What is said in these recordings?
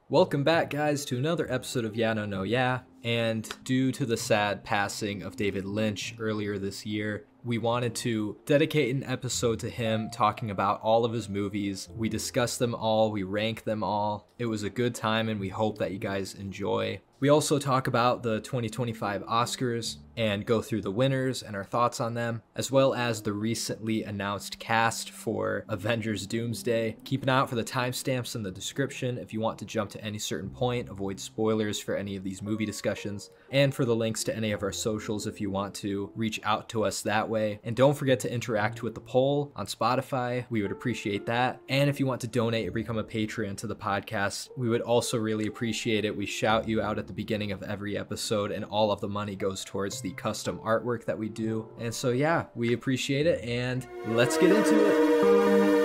Welcome back, guys, to another episode of Yeah No No Yeah. And due to the sad passing of David Lynch earlier this year, we wanted to dedicate an episode to him, talking about all of his movies. We discussed them all, we ranked them all. It was a good time, and we hope that you guys enjoy. We also talk about the 2025 Oscars and go through the winners and our thoughts on them, as well as the recently announced cast for Avengers Doomsday. Keep an eye out for the timestamps in the description if you want to jump to any certain point, avoid spoilers for any of these movie discussions, and for the links to any of our socials if you want to reach out to us that way. And don't forget to interact with the poll on Spotify. We would appreciate that. And if you want to donate or become a Patreon to the podcast, we would also really appreciate it. We shout you out at the beginning of every episode, and all of the money goes towards the custom artwork that we do. And so yeah, we appreciate it, and let's get into it.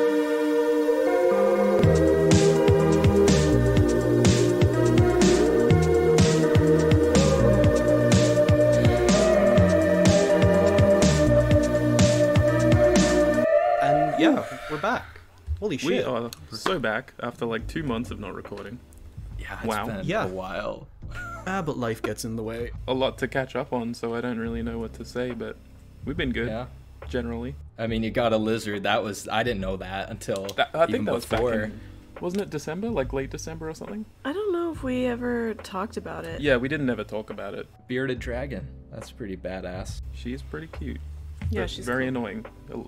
We're back. Holy shit. We are so back after like 2 months of not recording. Yeah, it's been a while. But life gets in the way. A lot to catch up on, so I don't really know what to say, but we've been good, generally. I mean, you got a lizard. I didn't know that until I think that was before. Wasn't it December? Like late December or something? I don't know if we ever talked about it. Yeah, we didn't ever talk about it. Bearded dragon. That's pretty badass. She's pretty cute. Yeah, but she's very cool. annoying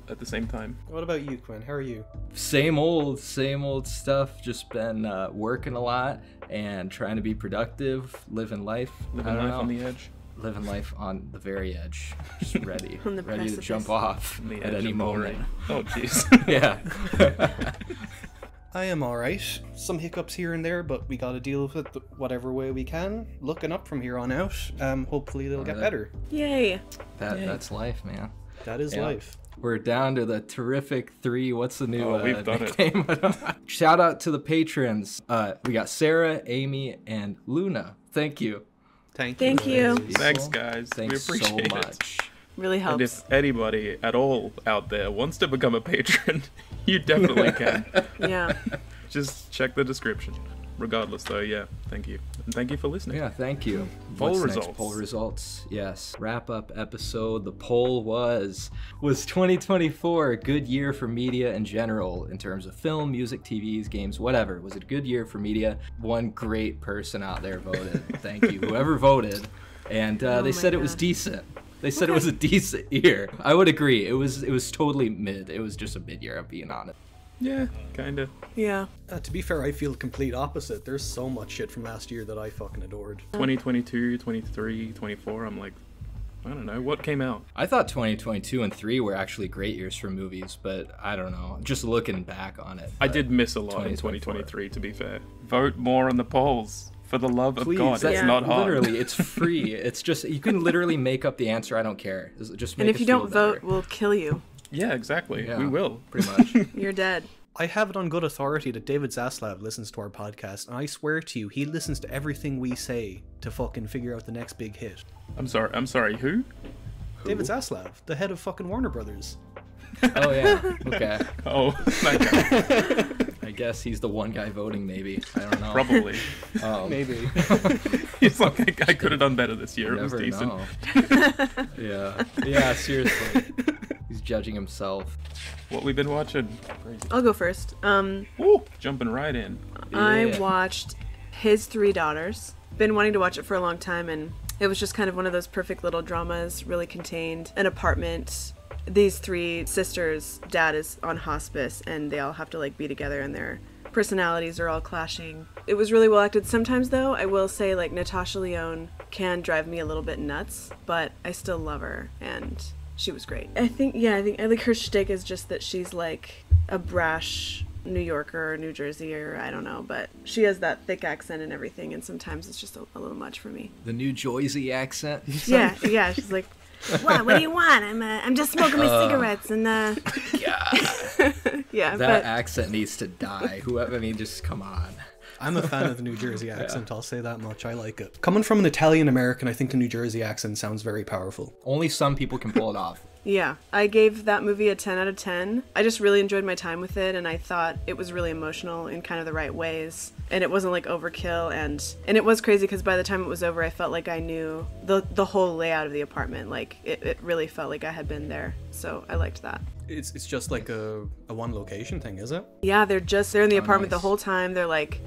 at the same time. What about you, Quinn? How are you? Same old stuff. Just been working a lot and trying to be productive, living life. Living life on the edge. Living life on the very edge. Just ready. On the ready to precipice. jump off On the at edge any of moment. boring. Oh, jeez. Yeah. I am alright. Some hiccups here and there, but we gotta deal with it whatever way we can. Looking up from here on out. Hopefully they'll get better. Yay. That's life, man. That is life. We're down to the terrific 3. What's the new we've done nickname? Shout out to the patrons. We got Sarah, Amy, and Luna. Thank you. Thank you. Thanks, guys. Thanks we appreciate so it. much. Really helps. And if anybody at all out there wants to become a patron, you definitely can. Yeah. Just check the description. Regardless, though, yeah, thank you. And thank you for listening. Yeah, thank you. Poll What's results. Next? Poll results. Yes. Wrap up episode. The poll was 2024 a good year for media in general in terms of film, music, TVs, games, whatever? Was it a good year for media? One great person out there voted. Thank you, whoever voted. And they said it was decent. They said it was a decent year. I would agree. It was totally mid. It was just a mid year, I'm being honest. Yeah, kinda. Yeah. To be fair, I feel the complete opposite. There's so much shit from last year that I fucking adored. 2022, 23, 24, I'm like, I don't know, what came out? I thought 2022 and 3 were actually great years for movies, but I don't know. Just looking back on it. I did miss a lot in 2024. 2023, to be fair. Vote more on the polls. For the love of Please, God, that's it's not hard. Literally, it's free. It's just, you can literally make up the answer. I don't care. Just make And if us you feel don't vote, better. we'll kill you. Yeah, exactly. Yeah, We will. pretty much. You're dead. I have it on good authority that David Zaslav listens to our podcast, and I swear to you, he listens to everything we say to fucking figure out the next big hit. I'm sorry, who? David Zaslav, the head of fucking Warner Brothers. Oh yeah. Okay. Oh, that guy. I guess he's the one guy voting. Maybe. I don't know. Probably. Maybe. He's like, I could have done better this year. It was Never decent. know. Yeah. Yeah. Seriously. He's judging himself. What we've been watching? I'll go first. Woo! Jumping right in. I Yeah. watched His Three Daughters. Been wanting to watch it for a long time, and it was just kind of one of those perfect little dramas, really contained. An apartment. These 3 sisters' dad is on hospice, and they all have to like be together, and their personalities are all clashing. It was really well acted. Sometimes, though, I will say, like, Natasha Lyonne can drive me a little bit nuts, but I still love her, and she was great. I think I like her shtick is just that she's like a brash New Yorker or New Jersey or I don't know, but she has that thick accent and everything, and sometimes it's just a little much for me. The New Jersey accent. Yeah, she's like, what do you want? I'm just smoking my cigarettes and yeah, That but accent needs to die. Whoever. I mean, just come on. I'm a fan of the New Jersey accent, I'll say that much. I like it. Coming from an Italian American, I think the New Jersey accent sounds very powerful. Only some people can pull it off. Yeah, I gave that movie a 10 out of 10. I just really enjoyed my time with it, and I thought it was really emotional in kind of the right ways. And it wasn't like overkill, and it was crazy because by the time it was over, I felt like I knew the whole layout of the apartment. Like it really felt like I had been there. So I liked that. It's just like a one location thing, is it? Yeah, they're in the apartment nice. the whole time. They're like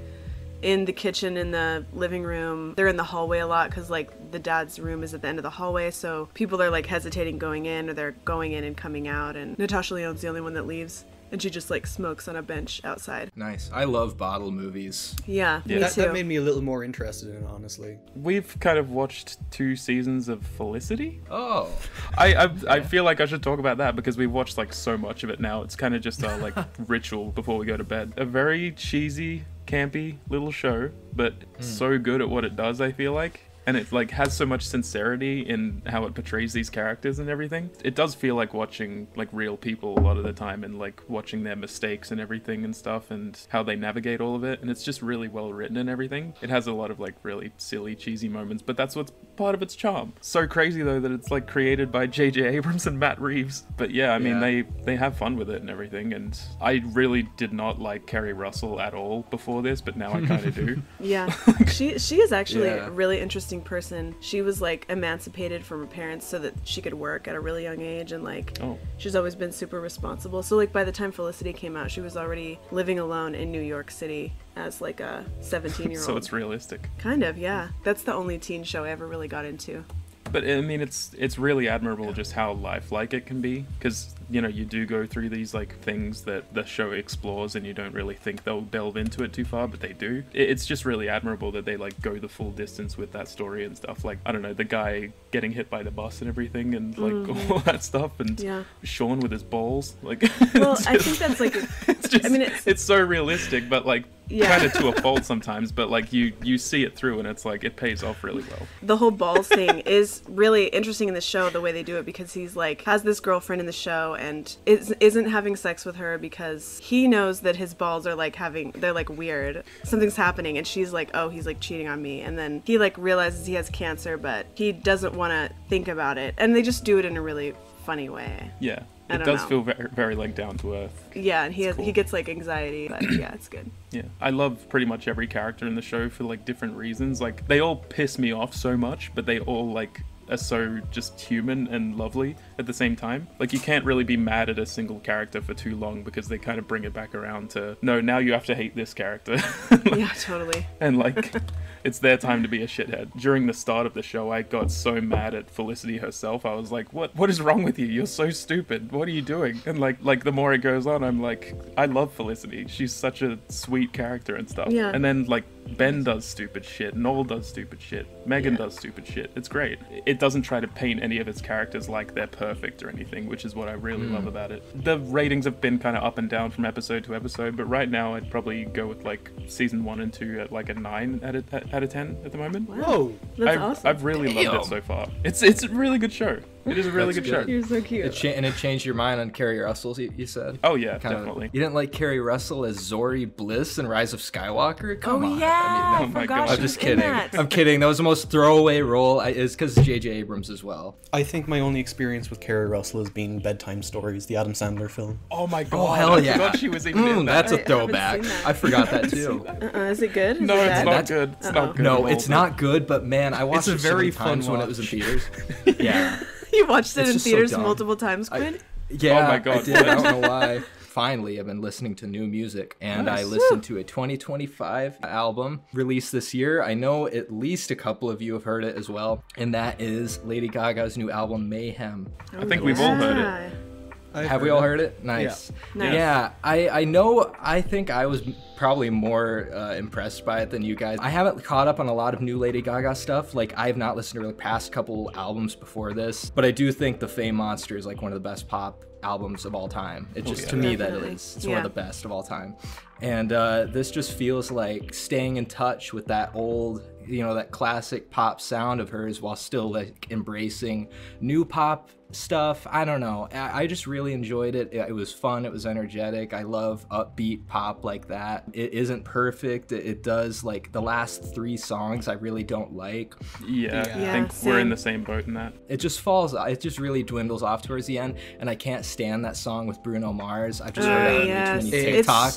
in the kitchen, in the living room. They're in the hallway a lot because like the dad's room is at the end of the hallway, so people are like hesitating going in, or they're going in and coming out, and Natasha Lyonne's the only one that leaves, and she just like smokes on a bench outside. Nice. I love bottle movies. Yeah, me That, too. that made me a little more interested in it, honestly. We've kind of watched 2 seasons of Felicity. Oh. I feel like I should talk about that because we've watched like so much of it now. It's kind of just our like ritual before we go to bed. A very cheesy, campy little show, but so good at what it does, I feel like. And it like has so much sincerity in how it portrays these characters and everything. It does feel like watching like real people a lot of the time, and like watching their mistakes and everything and stuff, and how they navigate all of it. And it's just really well written and everything. It has a lot of like really silly, cheesy moments, but that's what's part of its charm. So crazy though that it's like created by J.J. Abrams and Matt Reeves. But yeah, I mean they have fun with it and everything. And I really did not like Kerry Russell at all before this, but now I kind of do. Yeah, she is actually Yeah. a really interesting person. She was like emancipated from her parents so that she could work at a really young age, and like she's always been super responsible. So like by the time Felicity came out, she was already living alone in New York City as like a 17-year-old. So it's realistic. Kind of, yeah. That's the only teen show I ever really got into. But I mean, it's really admirable just how lifelike it can be, because you know you do go through these like things that the show explores, and you don't really think they'll delve into it too far, but they do. It's just really admirable that they like go the full distance with that story and stuff. Like I don't know, the guy getting hit by the bus and everything, and like all that stuff, and Yeah. Sean with his balls. Like, Well, it's I just- think that's like, it's just, I mean, it's so realistic, but like Yeah. kind of to a fault sometimes. But like you see it through, and it's like it pays off really well. the whole balls thing is really interesting in the show, the way they do it, because he's like has this girlfriend in the show and isn't having sex with her because he knows that his balls are like they're like weird, something's happening, and she's like, oh, he's like cheating on me, and then he like realizes he has cancer, but he doesn't want to think about it, and they just do it in a really funny way. Yeah, I it don't does know. feel very, very like down to earth. Yeah, and he cool. gets like anxiety, but yeah, it's good. Yeah, I love pretty much every character in the show for like different reasons. Like they all piss me off so much, but they all like are so just human and lovely at the same time. Like you can't really be mad at a single character for too long because they kind of bring it back around to, no, now you have to hate this character. Yeah, totally. And like it's their time to be a shithead. During the start of the show, I got so mad at Felicity herself. I was like, what is wrong with you? You're so stupid. What are you doing? And like the more it goes on, I'm like, I love Felicity. She's such a sweet character and stuff. Yeah. And then like Ben does stupid shit, Noel does stupid shit, Megan does stupid shit. It's great. It doesn't try to paint any of its characters like they're perfect or anything, which is what I really love about it. The ratings have been kind of up and down from episode to episode, but right now I'd probably go with like season 1 and 2 at like a 9 out of 10 at the moment. Whoa! That's awesome. I've really loved it so far. It's a really good show. It is a really That's good show. good. You're so cute. And it changed your mind on Kerry Russell, you said? Oh yeah, Kinda- definitely. You didn't like Kerry Russell as Zori Bliss in Rise of Skywalker? Come on. Yeah, I oh mean, my forgot God. she I'm just was in kidding. that. I'm kidding. That was the most throwaway role. It's because J.J. Abrams as well. I think my only experience with Kerry Russell has been Bedtime Stories, the Adam Sandler film. Oh my god. Oh, hell I yeah. forgot she was even in that. That's I a haven't throwback. seen that. I forgot that too. Is it good? Is No, it it's bad? not That's- good. It's not good. No, at all, it's but- not good, but man, I watched a it so many very fun times when it was in watch. theaters. Yeah. You watched it It's in just so theaters dumb. multiple times, Quinn? Yeah, Oh my God, I did. I don't know why. Finally, I've been listening to new music, and I Nice. listened to a 2025 album released this year. I know at least a couple of you have heard it as well, and that is Lady Gaga's new album, Mayhem. I think we've all heard it. Have we all heard it? Nice. Nice. Yeah, I know. I think I was probably more impressed by it than you guys. I haven't caught up on a lot of new Lady Gaga stuff. Like, I have not listened to the past couple albums before this, but I do think The Fame Monster is like one of the best pop albums of all time. It just yeah. to me Definitely. that it's one Yeah. of the best of all time. And this just feels like staying in touch with that old, that classic pop sound of hers while still like embracing new pop stuff. I don't know. I just really enjoyed it. It was fun. It was energetic. I love upbeat pop like that. It isn't perfect. It does, like, the last 3 songs I really don't like. Yeah, Yeah, I think we're same. in the same boat in that. It just really dwindles off towards the end, and I can't stand that song with Bruno Mars. I've just heard it on yes. too many It TikToks.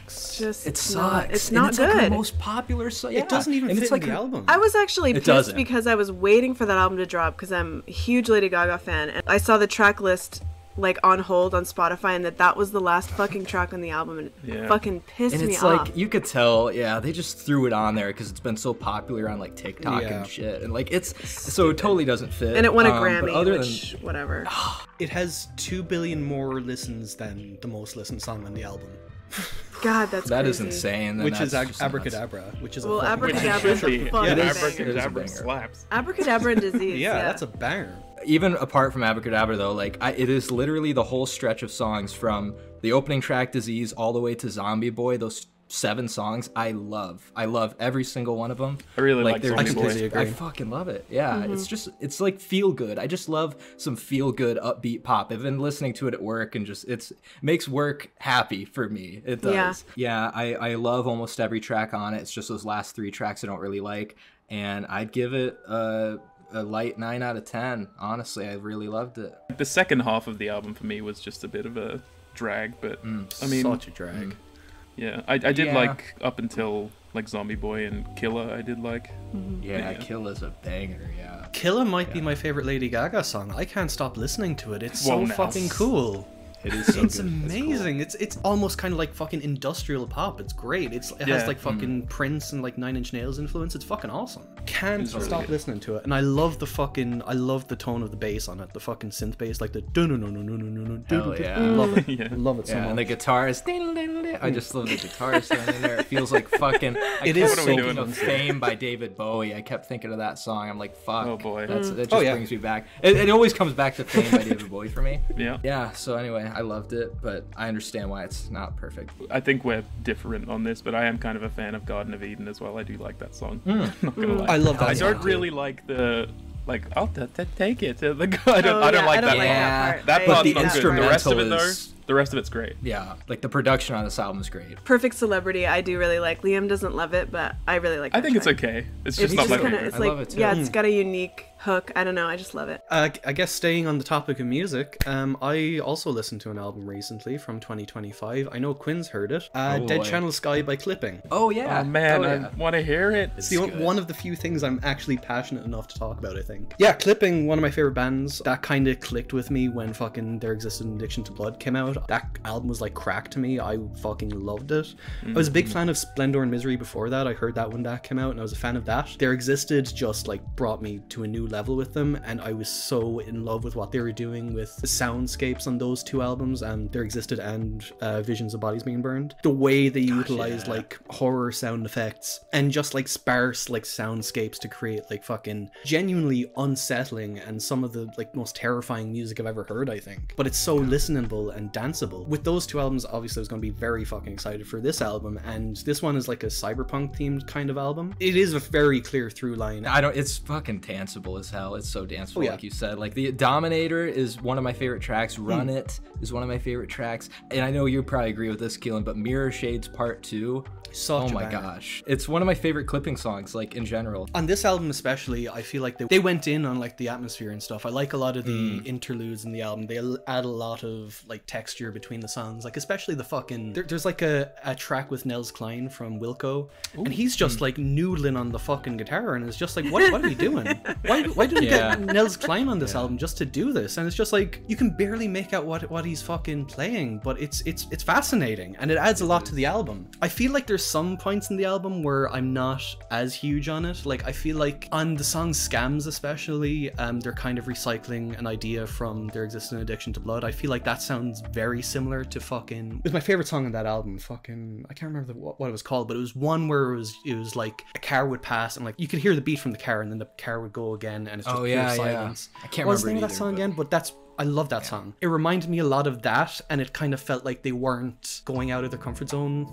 sucks. Just It sucks. Not, it's And not it's good. like her most popular song. Yeah. It doesn't even And fit it's like in the her- album. I was actually It pissed doesn't. because I was waiting for that album to drop because I'm a huge Lady Gaga fan, and I saw the track list like on hold on Spotify, and that was the last fucking track on the album, and it Yeah. fucking pissed And me it's off. like, you could tell, they just threw it on there because it's been so popular on like TikTok Yeah. and shit, and like so it totally doesn't fit. And it won a But Grammy, other which whatever. It has 2 billion more listens than the most listened song on the album, God, that's that is crazy. insane. and which is that's just nuts. Abracadabra, which is a Well, fucking Abracadabra is Should a be. fucking Yeah, it is. banger. Abracadabra banger. slaps. Abracadabra and Disease. Yeah, yeah, that's a banger. Even apart from Abracadabra though, like it is literally the whole stretch of songs from the opening track Disease all the way to Zombie Boy. Those 7 songs I love every single one of them. I really like they're Zombie just- Boy. completely agree. I fucking love it. Yeah, it's like feel good. I just love some feel good upbeat pop. I've been listening to it at work and just it makes work happy for me. It does. Yeah, I love almost every track on it. It's just those last 3 tracks I don't really like, and I'd give it a light 9 out of 10. Honestly, I really loved it. The second half of the album for me was just a bit of a drag, but I mean, Such a drag. yeah, I did Yeah. like up until like Zombie Boy and Killer. I did like. Yeah, Yeah. Kill is a banger. Yeah. Killer might be my favorite Lady Gaga song. I can't stop listening to it. It's so Well, now. fucking cool. It is so It's good. amazing. It's almost kind of like fucking industrial pop. It's great. It has Yeah. like fucking Prince and like Nine Inch Nails influence. It's fucking awesome. Can't It's really stop good. listening to it. And I love the tone of the bass on it. The fucking synth bass, like the dun dun dun dun dun dun dun. Hell yeah. Love it. Yeah. Love it so Yeah, much. and the guitars. I just love the guitars thrown in there. It feels like fucking. I It kept is What are we thinking doing? of Fame by David Bowie. I kept thinking of that song. I'm like, fuck. Oh, boy. That just Oh, yeah. brings me back. It always comes back to Fame by David Bowie for me. Yeah. Yeah. So anyway, I loved it, but I understand why it's not perfect. I think we're different on this, but I am kind of a fan of Garden of Eden as well. I do like that song. Not gonna lie. I love that I song don't too. really like the I'll take it. I don't Oh, yeah, like I don't that. like Yeah, that part. That I part's the hate not that good. The part. rest of it instrumental though, is- the rest of it's great. Yeah, like the production on this album is great. Perfect Celebrity, I do really like. Liam doesn't love it, but I really like. I that think it's track. okay. It's It's just not just my kind of. favorite. It's I like love it too. yeah, it's got a unique hook. I don't know. I just love it. I guess staying on the topic of music, I also listened to an album recently from 2025. I know Quinn's heard it. Oh, Dead boy. Channel Sky by Clipping. Oh yeah. Oh man, yeah. I want to hear it. It's the good. one of the few things I'm actually passionate enough to talk about, I think. Yeah, Clipping, one of my favorite bands. That kind of clicked with me when fucking There Existed an Addiction to Blood came out. That album was like crack to me. I fucking loved it. I was a big fan of Splendor and Misery before that. I heard that when that came out and I was a fan of that. There Existed just like brought me to a new level with them, and I was so in love with what they were doing with the soundscapes on those 2 albums, There Existed and Visions of Bodies Being Burned. The way they utilized yeah. like horror sound effects and just like sparse like soundscapes to create like fucking genuinely unsettling and some of the like most terrifying music I've ever heard, I think. But it's so listenable and danceable. With those 2 albums, obviously I was going to be very fucking excited for this album, and this one is like a cyberpunk themed kind of album. It is a very clear through line. It's fucking danceable as hell. It's so danceable, yeah. like you said. Like the Dominator is one of my favorite tracks. Run It is one of my favorite tracks. And I know you probably agree with this, Keelan, but Mirror Shades Part 2. Such Oh a my banger. gosh. It's one of my favorite Clipping songs, like in general. On this album especially, I feel like they went in on like the atmosphere and stuff. I like a lot of the interludes in the album. They add a lot of like texture between the songs, like especially the fucking there's like a track with Nels Klein from Wilco, and he's just like noodling on the fucking guitar, and it's just like what are we doing? Why did we Yeah. get Nels Klein on this album just to do this? And it's just like you can barely make out what he's fucking playing, but it's fascinating and it adds a lot to the album. I feel like there's some points in the album where I'm not as huge on it. Like I feel like on the song Scams especially, they're kind of recycling an idea from There Existed an Addiction to Blood. I feel like that sounds very similar to fucking... It was my favorite song on that album. Fucking... I can't remember what it was called, but it was one where it was like a car would pass and like you could hear the beat from the car and then the car would go again and it's just Oh, pure yeah, yeah. silence. I can't What's the remember name of it that song either, again? But that's I love that song. It reminded me a lot of that, and it kind of felt like they weren't going out of their comfort zone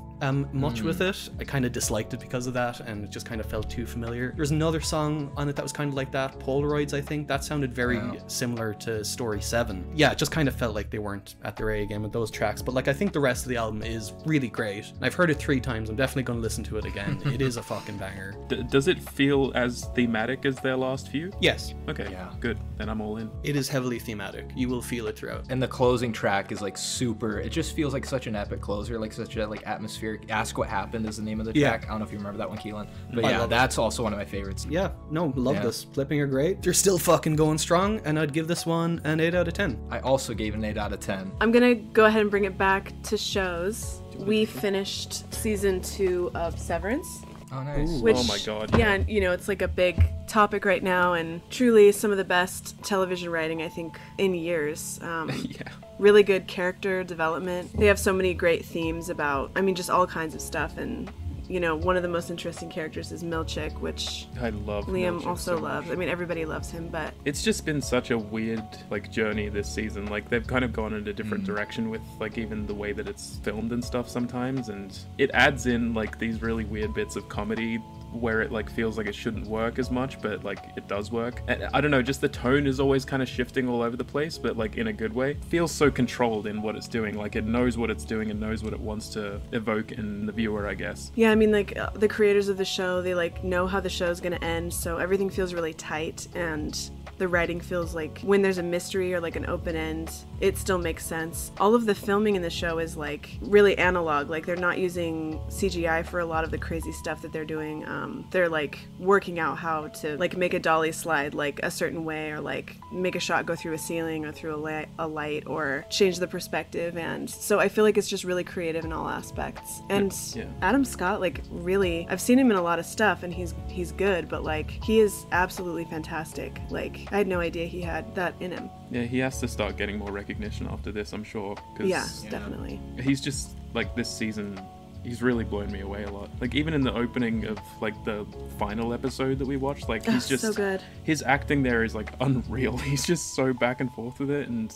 much with it. I kind of disliked it because of that, and it just kind of felt too familiar. There's another song on it that was kind of like that, Polaroids, I think. That sounded very similar to Story 7. Yeah, it just kind of felt like they weren't at their A game with those tracks, but like I think the rest of the album is really great. I've heard it 3 times. I'm definitely going to listen to it again. It is a fucking banger. Does it feel as thematic as their last few? Yes, Okay, Yeah. good. Then I'm all in. it is heavily thematic. You will feel it throughout. And the closing track is like super. It just feels like such an epic closer, like such a like atmospheric. Ask What Happened is the name of the Yeah. track. I don't know if you remember that one, Keelan. But I yeah, love it. that's also one of my favorites. Yeah, no, love Yeah. this. Flipping are great. They're still fucking going strong, and I'd give this one an 8 out of 10. I also gave it an 8 out of 10. I'm gonna go ahead and bring it back to shows. We finished season 2 of Severance. Oh, nice. Which, Oh my God. Yeah, and, you know, it's like a big topic right now, and truly some of the best television writing, I think, in years. Yeah. Really good character development. They have so many great themes about, I mean, just all kinds of stuff, and, you know, one of the most interesting characters is Milchick, which I love Liam Milchick also so much. loves. I mean, everybody loves him, but It's just been such a weird like journey this season. Like they've kind of gone in a different direction with like even the way that it's filmed and stuff sometimes, and it adds in like these really weird bits of comedy where it like feels like it shouldn't work as much, but like it does work. And I don't know, just the tone is always kind of shifting all over the place, but like in a good way. It feels so controlled in what it's doing. Like it knows what it's doing and knows what it wants to evoke in the viewer, I guess. yeah, I mean, like the creators of the show, they like know how the show's gonna end, so everything feels really tight, and the writing feels like when there's a mystery or like an open end, it still makes sense. All of the filming in the show is like really analog. Like they're not using CGI for a lot of the crazy stuff that they're doing. They're like working out how to like make a dolly slide like a certain way, or like make a shot go through a ceiling or through a light, or change the perspective. And so I feel like it's just really creative in all aspects. And Yeah. Adam Scott, like really, I've seen him in a lot of stuff, and he's good, but like he is absolutely fantastic. Like I had no idea he had that in him. Yeah, he has to start getting more recognition after this, I'm sure. 'Cause Yeah, definitely. he's just like this season he's really blown me away a lot. Like even in the opening of like the final episode that we watched, like he's just so good. his acting there is like unreal. He's just so back and forth with it, and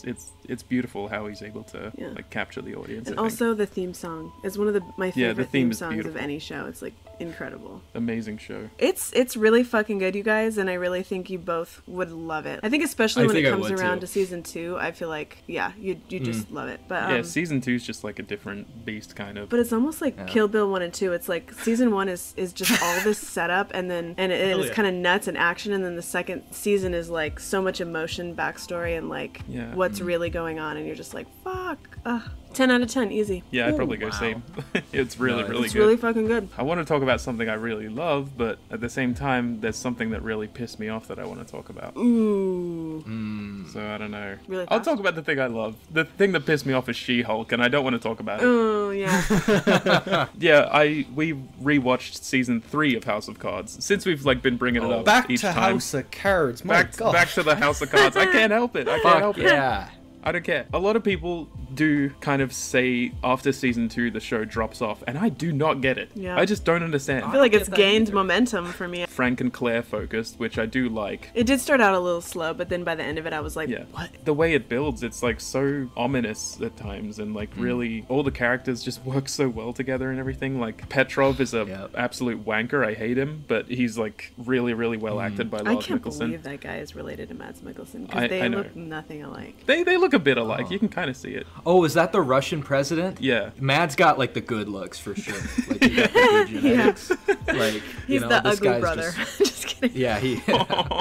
it's beautiful how he's able to Yeah. like capture the audience. And I think. also the theme song is one of my Yeah, the favorite theme theme is songs beautiful. of any show. It's like incredible. Amazing show. It's really fucking good, you guys, and I really think you both would love it. I think especially I when it think I comes would, around too. to season 2, I feel like you just love it. But Yeah, season 2 is just like a different beast kind of. but it's almost like Kill Bill 1 and 2. It's like season 1 is just all this setup, and it's yeah. kind of nuts and action, and then the second season is like so much emotion, backstory, and like Yeah. what's really going on, and you're just like, fuck. 10 out of 10, easy. Yeah, I'd Ooh, probably go wow. same. It's really, No, really It's good. really fucking good. I want to talk about something I really love, but at the same time, there's something that really pissed me off that I want to talk about. Ooh. So I don't know. Really I'll fast? talk about the thing I love. The thing that pissed me off is She-Hulk, and I don't want to talk about it. Oh, yeah. Yeah, we rewatched season 3 of House of Cards. Since we've like been bringing it up Back each to time. House of Cards. My God. Back to the House of Cards. I can't help it. I can't Fuck help it. yeah. I don't care. A lot of people do kind of say after season 2 the show drops off, and I do not get it. Yeah. I just don't understand. I feel like get it's that gained either. momentum for me. Frank and Claire focused, which I do like. It did start out a little slow, but then by the end of it, I was like, Yeah. what? The way it builds, it's like so ominous at times, and like really all the characters just work so well together and everything. Like Petrov is a Yep. absolute wanker. I hate him, but he's like really, really well acted by I Lars can't Mikkelsen. believe that guy is related to Mads Mikkelsen, I because they know. look nothing alike. They look a bit alike. You can kind of see it. Oh, is that the Russian president? Yeah. Mad's got like the good looks for sure. Like he got the good genetics. Like He's you know, the this ugly guy's brother. just- Just kidding. yeah,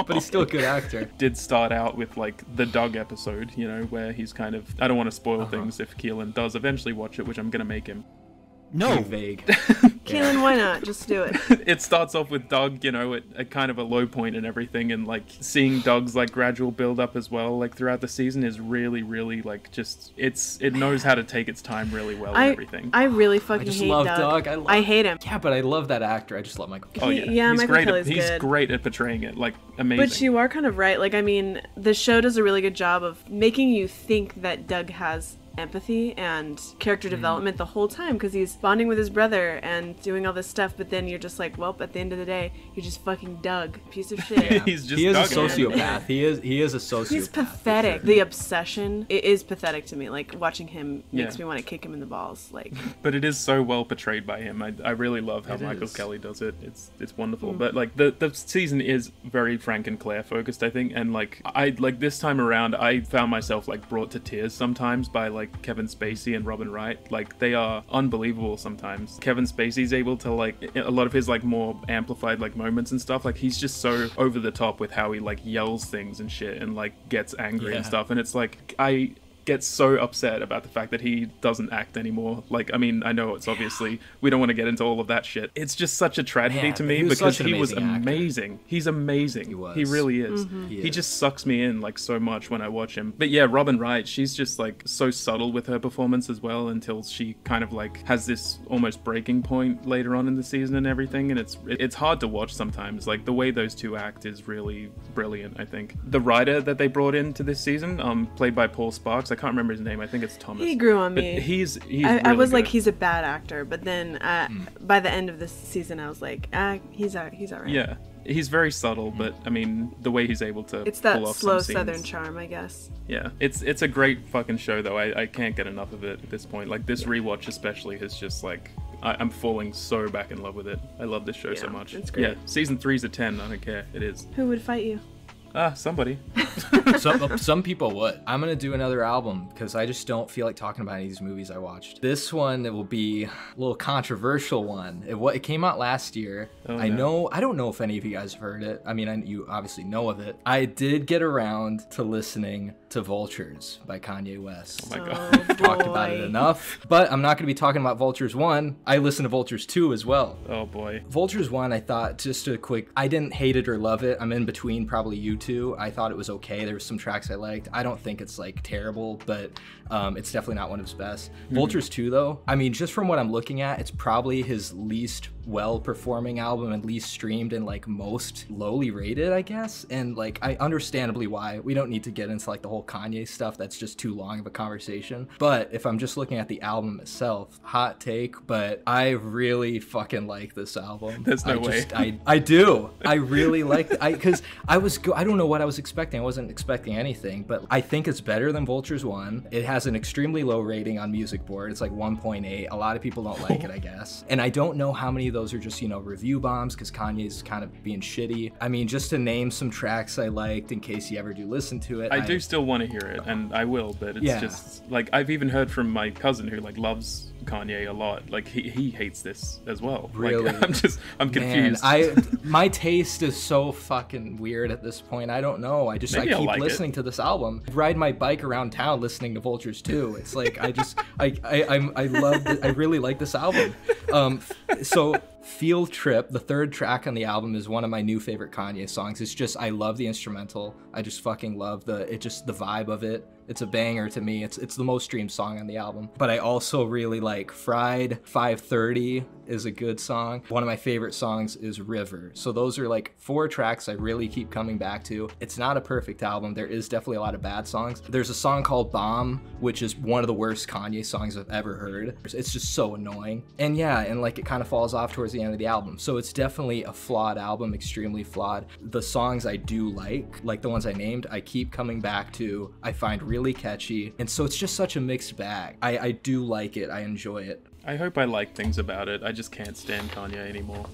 but he's still a good actor. Did start out with like the Doug episode, you know, where he's kind of. I don't want to spoil things if Keelan does eventually watch it, which I'm gonna make him. No. Pretty vague. Keelan, why not? Just do it. It starts off with Doug, you know, at kind of a low point and everything, and like seeing Doug's like gradual build up as well, like throughout the season is really, really like just it knows how to take its time really well and everything. I really I fucking just hate love Doug. Doug. I hate him. Yeah, but I love that actor. I just love Michael. Oh He- yeah, yeah, he's Michael great. Kelly's He's good. great at portraying it, like amazing. But you are kind of right. Like, I mean, the show does a really good job of making you think that Doug has empathy and character development the whole time, because he's bonding with his brother and doing all this stuff, but then you're just like, well, at the end of the day, you're just fucking Doug, piece of shit. He's just he is a Doug, man. sociopath. He is a sociopath. He's for pathetic. sure. The obsession, it is pathetic to me. Like, watching him makes Yeah. me want to kick him in the balls. Like, But it is so well portrayed by him. I really love how It Michael is. Kelly does it. It's wonderful. But like the season is very Frank and Claire focused, I think. And like this time around, I found myself like brought to tears sometimes by like Kevin Spacey and Robin Wright. Like they are unbelievable sometimes. Kevin Spacey's able to like a lot of his like more amplified like moments and stuff. Like he's just so over the top with how he like yells things and shit and like gets angry and Yeah. stuff. And it's like I get so upset about the fact that he doesn't act anymore. Like, I mean, I know it's obviously we don't want to get into all of that shit. It's just such a tragedy Man, to but me he was because such an he was amazing actor. amazing. He's amazing. He was. He really is. He just sucks me in like so much when I watch him. But yeah, Robin Wright, she's just like so subtle with her performance as well until she kind of like has this almost breaking point later on in the season and everything. And it's hard to watch sometimes. Like the way those two act is really brilliant, I think. The writer that they brought into this season, played by Paul Sparks, I can't remember his name. I think it's Thomas. he grew on But me. he's I really was like, good. he's a bad actor, but then by the end of this season, I was like, he's alright. Yeah, he's very subtle, but I mean, the way he's able to It's that pull off slow some southern scenes. charm, I guess. Yeah, it's a great fucking show though. I can't get enough of it at this point. Like this rewatch especially has just like I'm falling so back in love with it. I love this show so Yeah, much. it's great. Yeah, season 3's a 10. I don't care. It is. Who would fight you? Somebody. Some people would. I'm gonna do another album because I just don't feel like talking about any of these movies I watched. This one, it will be a little controversial one. It came out last year. Oh, I no. know. I don't know if any of you guys have heard it. I mean, you obviously know of it. I did get around to listening to Vultures by Kanye West. Oh my god. Oh, Talked about it boy. enough, but I'm not going to be talking about Vultures 1. I listened to Vultures 2 as well. Oh boy. Vultures 1, I thought, just a quick, I didn't hate it or love it. I'm in between probably you two. I thought it was okay. There were some tracks I liked. I don't think it's like terrible, but it's definitely not one of his best. Vultures 2 though, I mean, just from what I'm looking at, it's probably his least well-performing album and least streamed and like most lowly rated, I guess. And like, I understandably why. We don't need to get into like the whole Kanye stuff. That's just too long of a conversation. But if I'm just looking at the album itself, hot take, but I really fucking like this album. There's no way. I do. I really like it. Because I don't know what I was expecting. I wasn't expecting anything, but I think it's better than Vultures 1. It has an extremely low rating on Music Board. It's like 1.8. A lot of people don't like it, I guess. And I don't know how many of those are just, review bombs because Kanye's kind of being shitty. I mean, just to name some tracks I liked in case you ever do listen to it. I do still want to hear it, and I will, but it's Yeah. just like I've even heard from my cousin who like loves Kanye a lot. Like he hates this as well. Really? Like, I'm confused. Man, my taste is so fucking weird at this point. I don't know. I Maybe I'll keep like it. listening to this album. I ride my bike around town listening to Vultures too. It's like I really like this album. So Field Trip, the third track on the album, is one of my new favorite Kanye songs. It's just, I love the instrumental. I just fucking love the vibe of it. It's a banger to me. It's the most streamed song on the album. But I also really like Fried. 530 is a good song. One of my favorite songs is River. So those are like 4 tracks I really keep coming back to. It's not a perfect album. There is definitely a lot of bad songs. There's a song called Bomb, which is one of the worst Kanye songs I've ever heard. It's just so annoying. And yeah, and like it kind of falls off towards the end of the album. So it's definitely a flawed album, extremely flawed. The songs I do like the ones I named, I keep coming back to. I find really catchy. And so it's just such a mixed bag. I do like it. I enjoy it. I hope I like things about it. I just can't stand Kanye anymore.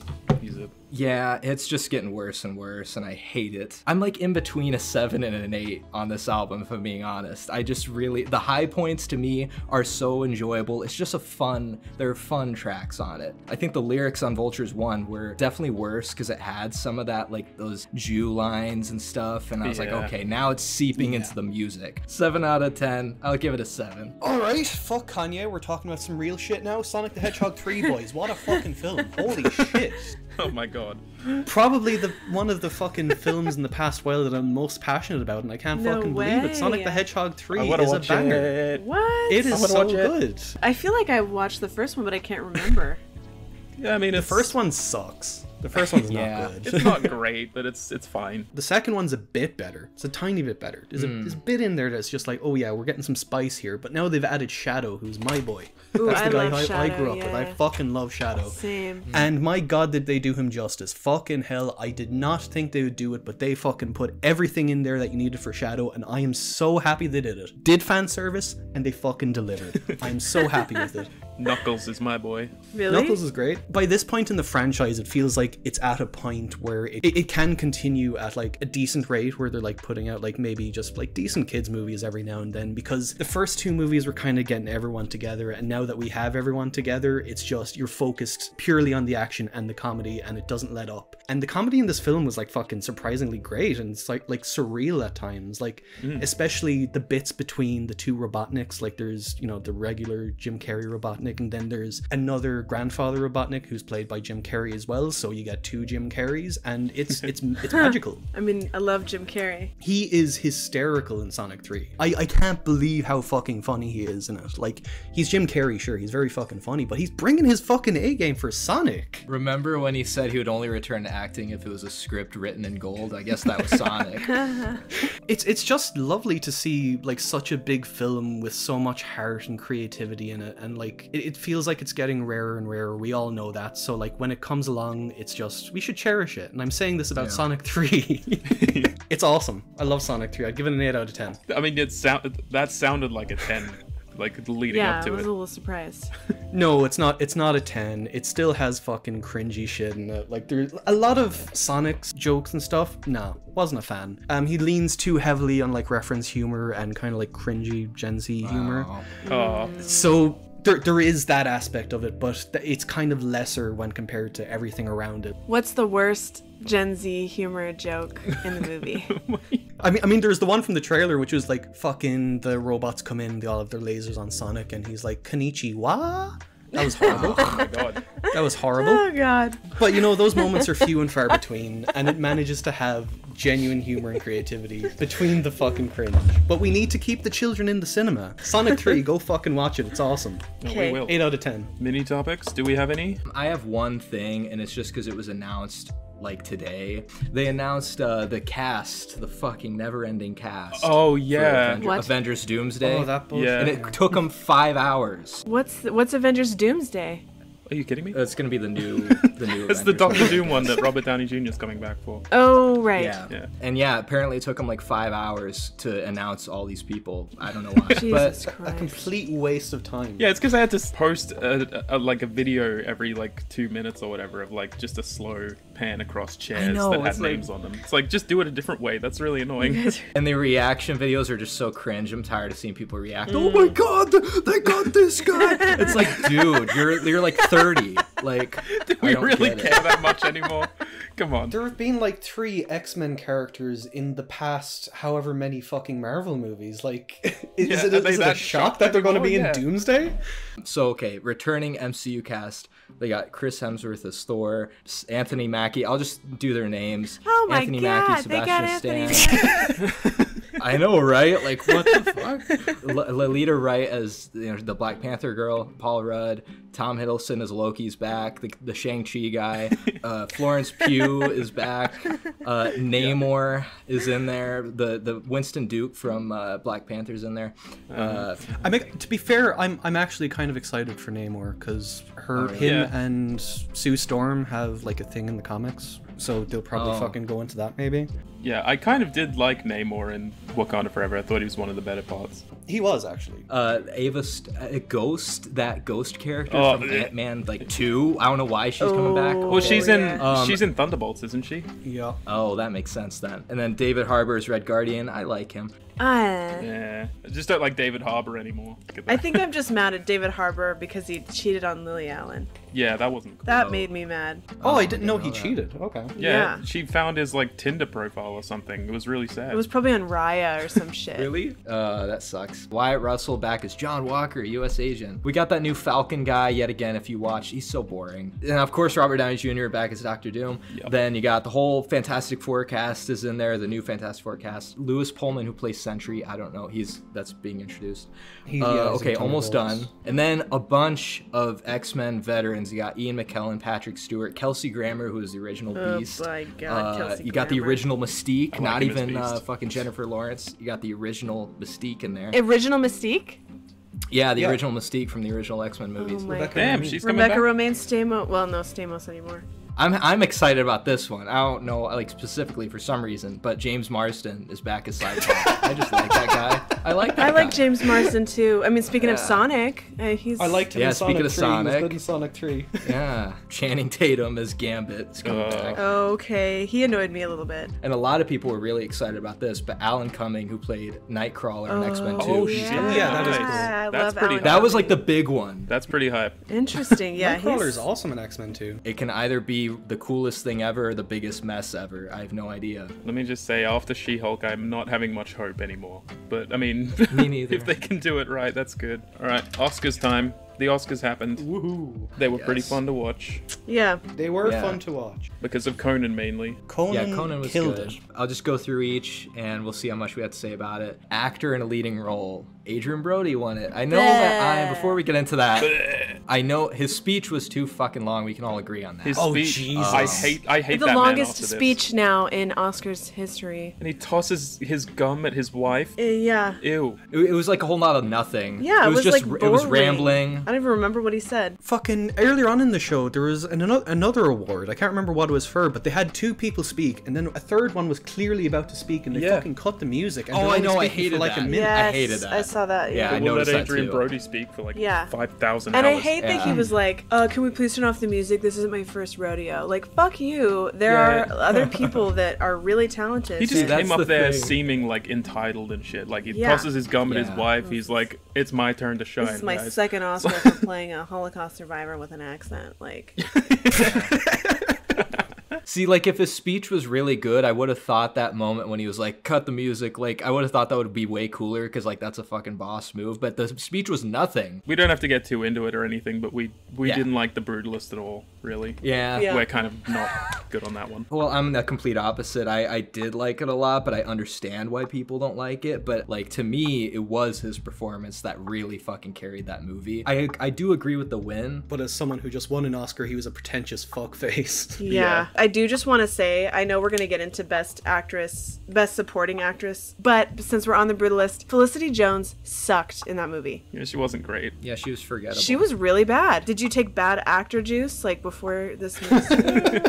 He's a Yeah, it's just getting worse and worse, and I hate it. I'm like in between a 7 and an 8 on this album, if I'm being honest. I just really, the high points to me are so enjoyable. It's just there are fun tracks on it. I think the lyrics on Vultures 1 were definitely worse because it had some of that, like those Jew lines and stuff, and I was like, Yeah. okay, now it's seeping into the music. 7 out of 10, I'll give it a 7. Alright, fuck Kanye, we're talking about some real shit now. Sonic the Hedgehog 3, boys. What a fucking film. Holy shit. Oh my god. Probably one of the fucking films in the past while that I'm most passionate about, and I can't No fucking believe it. Sonic way. the Hedgehog I 3 wanna is a watch banger. it. What? It is wanna so watch it. good. I feel like I watched the first one, but I can't remember. Yeah, I mean, The it's first one sucks. The first one's Yeah. not good. It's not great, but it's fine. The second one's a bit better. It's a tiny bit better. There's a bit in there that's just like, oh yeah, we're getting some spice here. But now they've added Shadow, who's my boy. Ooh, That's the I guy love I Shadow, grew up with. I yeah. fucking love Shadow. Same. And my god, did they do him justice. Fucking hell, I did not think they would do it, but they fucking put everything in there that you needed for Shadow, and I am so happy they did it. Did fan service, and they fucking delivered. I am so happy with it. Knuckles is my boy. Really? Knuckles is great. By this point in the franchise, it feels like it's at a point where it can continue at like a decent rate, where they're like putting out like maybe just like decent kids movies every now and then, because the first two movies were kind of getting everyone together, and now that we have everyone together, it's just you're focused purely on the action and the comedy, and it doesn't let up. And the comedy in this film was like fucking surprisingly great, and it's like surreal at times, like especially the bits between the two Robotniks. Like there's, you know, the regular Jim Carrey Robotnik, and then there's another grandfather Robotnik who's played by Jim Carrey as well, so you get two Jim Carreys, and it's magical. I mean, I love Jim Carrey. He is hysterical in Sonic 3. I can't believe how fucking funny he is in it. Like, he's Jim Carrey, sure, he's very fucking funny, but he's bringing his fucking A game for Sonic. Remember when he said he would only return to acting if it was a script written in gold? I guess that was Sonic. It's just lovely to see like such a big film with so much heart and creativity in it, and like it feels like it's getting rarer and rarer. We all know that, so like when it comes along, it's just, we should cherish it. And I'm saying this about Sonic 3. It's awesome. I love Sonic 3. I'd give it an 8 out of 10. I mean, that sounded like a 10, like leading Yeah, up I to was it. a little surprised. No, it's not a 10. It still has fucking cringy shit in it. Like, there's a lot of Sonic's jokes and stuff. No, wasn't a fan. He leans too heavily on like reference humor and kind of like cringy Gen Z humor. Oh, So there is that aspect of it, but it's kind of lesser when compared to everything around it. What's the worst Gen Z humor joke in the movie? I mean, there's the one from the trailer, which was like, fucking the robots come in, they all have their lasers on Sonic, and he's like, Konnichiwa? That was horrible. oh my god. That was horrible. Oh god. But you know, those moments are few and far between, and it manages to have genuine humor and creativity between the fucking cringe. But we need to keep the children in the cinema. Sonic 3, go fucking watch it. It's awesome. No, we Okay. will. 8 out of 10. Mini topics? Do we have any? I have one thing, and it's just because it was announced like today. They announced the cast, the fucking never-ending cast. Oh for yeah. What? Avengers Doomsday. Oh, that bullshit. Yeah. And it took them 5 hours. What's Avengers Doomsday? Are you kidding me? It's gonna be the new It's the Avengers. Doctor Doom one that Robert Downey Jr. is coming back for. Oh right. Yeah. Yeah. And yeah, apparently it took them like 5 hours to announce all these people. I don't know why. Jesus but A Christ. complete waste of time. Yeah, it's because I had to post like a video every like 2 minutes or whatever of like just a slow pan across chairs know, that had it's like- names on them. It's like, just do it a different way. That's really annoying. and the reaction videos are just so cringe. I'm tired of seeing people react. Oh my god, they got this guy. It's like, dude, you're like 30. Like, Do I we don't really get it. care that much anymore? Come on. There have been like 3 X-Men characters in the past however many fucking Marvel movies. Like, is Yeah, it are they is it a that shock shocked that they're going to be anymore? in Yeah. Doomsday? So okay, returning MCU cast. They got Chris Hemsworth as Thor, Anthony Mackie. I'll just do their names. Oh my Anthony god, Mackie, they got Sebastian Anthony Stan. Mackie. I know, right? Like, what the fuck? Lolita Wright as the Black Panther girl, Paul Rudd, Tom Hiddleston as Loki's back, the Shang-Chi guy, Florence Pugh is back, Namor is in there, the Winston Duke from Black Panther's in there. I mean, to be fair, I'm actually kind of excited for Namor because him Yeah. and Sue Storm have like a thing in the comics, so they'll probably Oh. fucking go into that maybe. Yeah, I kind of did like Namor in Wakanda Forever. I thought he was one of the better parts. He was actually. Ghost, that Ghost character Oh, from yeah. Ant-Man like 2. I don't know why she's coming back. Oh. Well, she's in yeah. she's in Thunderbolts, isn't she? Yeah. Oh, that makes sense then. And then David Harbour's Red Guardian. I like him. Yeah. I just don't like David Harbour anymore. I think I'm just mad at David Harbour because he cheated on Lily Allen. Yeah, that wasn't cool. That made me mad. Oh, I I didn't know he didn't know that. cheated. Okay. Yeah, Yeah. she found his like Tinder profile or something. It was really sad. It was probably on Raya or some shit. Really? That sucks. Wyatt Russell back as John Walker, U.S. agent. We got that new Falcon guy yet again. If you watch, he's so boring. And of course, Robert Downey Jr. back as Doctor Doom. Yep. Then you got the whole Fantastic Four cast is in there. The new Fantastic Four cast. Lewis Pullman, who plays Sentry. I don't know. That's being introduced. Okay, almost done. And then a bunch of X-Men veterans. You got Ian McKellen, Patrick Stewart, Kelsey Grammer, who is the original Beast. Oh my God, Kelsey you got the Grammer. original Mystique, like not him as even Beast. fucking Jennifer Lawrence. You got the original Mystique in there. Original Mystique? Yeah, the Yeah. original Mystique from the original X-Men movies. Oh my God. Damn, she's coming Rebecca back. Romaine Stamos. Well, no Stamos anymore. I'm excited about this one. I don't know, like specifically for some reason, but James Marsden is back as Cyclops. I just like that guy. I like that I like guy. James Marsden too. I mean, speaking of Yeah. Sonic, he's. I liked him Yeah, in speaking Sonic of 3. He was Sonic. good in Sonic 3. Yeah, Channing Tatum as Gambit is coming back. Okay, he annoyed me a little bit. And a lot of people were really excited about this, but Alan Cumming, who played Nightcrawler in X-Men 2, Oh, shit. shit. Yeah, that is cool. I That's love pretty Alan that was like the Cumming. big one. That's pretty hype. Interesting. Yeah, Nightcrawler's he's. awesome in X-Men 2. It can either be the coolest thing ever or the biggest mess ever. I have no idea. Let me just say, after She-Hulk, I'm not having much hope anymore. But, I mean, Me neither. if they can do it right, that's good. All right, Oscars time. The Oscars happened. Woohoo. They were pretty Yes. fun to watch Yeah. They were Yeah. fun to watch. because of Conan mainly. Conan, Yeah, Conan was killed good. it. I'll just go through each and we'll see how much we have to say about it. Actor in a leading role. Adrian Brody won it. I know before we get into that, I know his speech was too fucking long. We can all agree on that. His Oh, speech, Jesus. I hate The that man longest after this. speech now in Oscars history. And he tosses his gum at his wife. Yeah. Ew. It was like a whole lot of nothing. Yeah, it was just like it was boring. rambling. I don't even remember what he said. Fucking earlier on in the show, there was another award. I can't remember what it was for, but they had two people speak, and then a third one was clearly about to speak, and they Yeah. fucking cut the music. And Oh, they're I only know, I speaking hated for like that. a minute. Yes, I hated that. I saw that. Yeah, I We'll noticed let that Adrian too. Brody speak for like Yeah. 5,000 And hours. I hate that he Yeah. was like, can we please turn off the music? This isn't my first rodeo. Like, fuck you. There Yeah. are other people that are really talented. He just See, that's came up the there thing. seeming like entitled and shit. Like he Yeah. tosses his gum at his Yeah. wife. He's like, "It's my turn to shine." This is my guys." second Oscar for playing a Holocaust survivor with an accent. Like, See, like if his speech was really good, I would have thought that moment when he was like, "Cut the music," like I would have thought that would be way cooler because like that's a fucking boss move. But the speech was nothing. We don't have to get too into it or anything, but we Yeah. didn't like the Brutalist at all. Really. Yeah. Yeah. We're kind of not good on that one. Well, I'm the complete opposite. I did like it a lot, but I understand why people don't like it. But like to me, it was his performance that really fucking carried that movie. I do agree with the win. But as someone who just won an Oscar, he was a pretentious fuckface. yeah. I do just want to say, I know we're going to get into Best Actress, Best Supporting Actress, but since we're on the Brutalist, Felicity Jones sucked in that movie. Yeah, she wasn't great. Yeah, she was forgettable. She was really bad. Did you take bad actor juice, like, before this movie?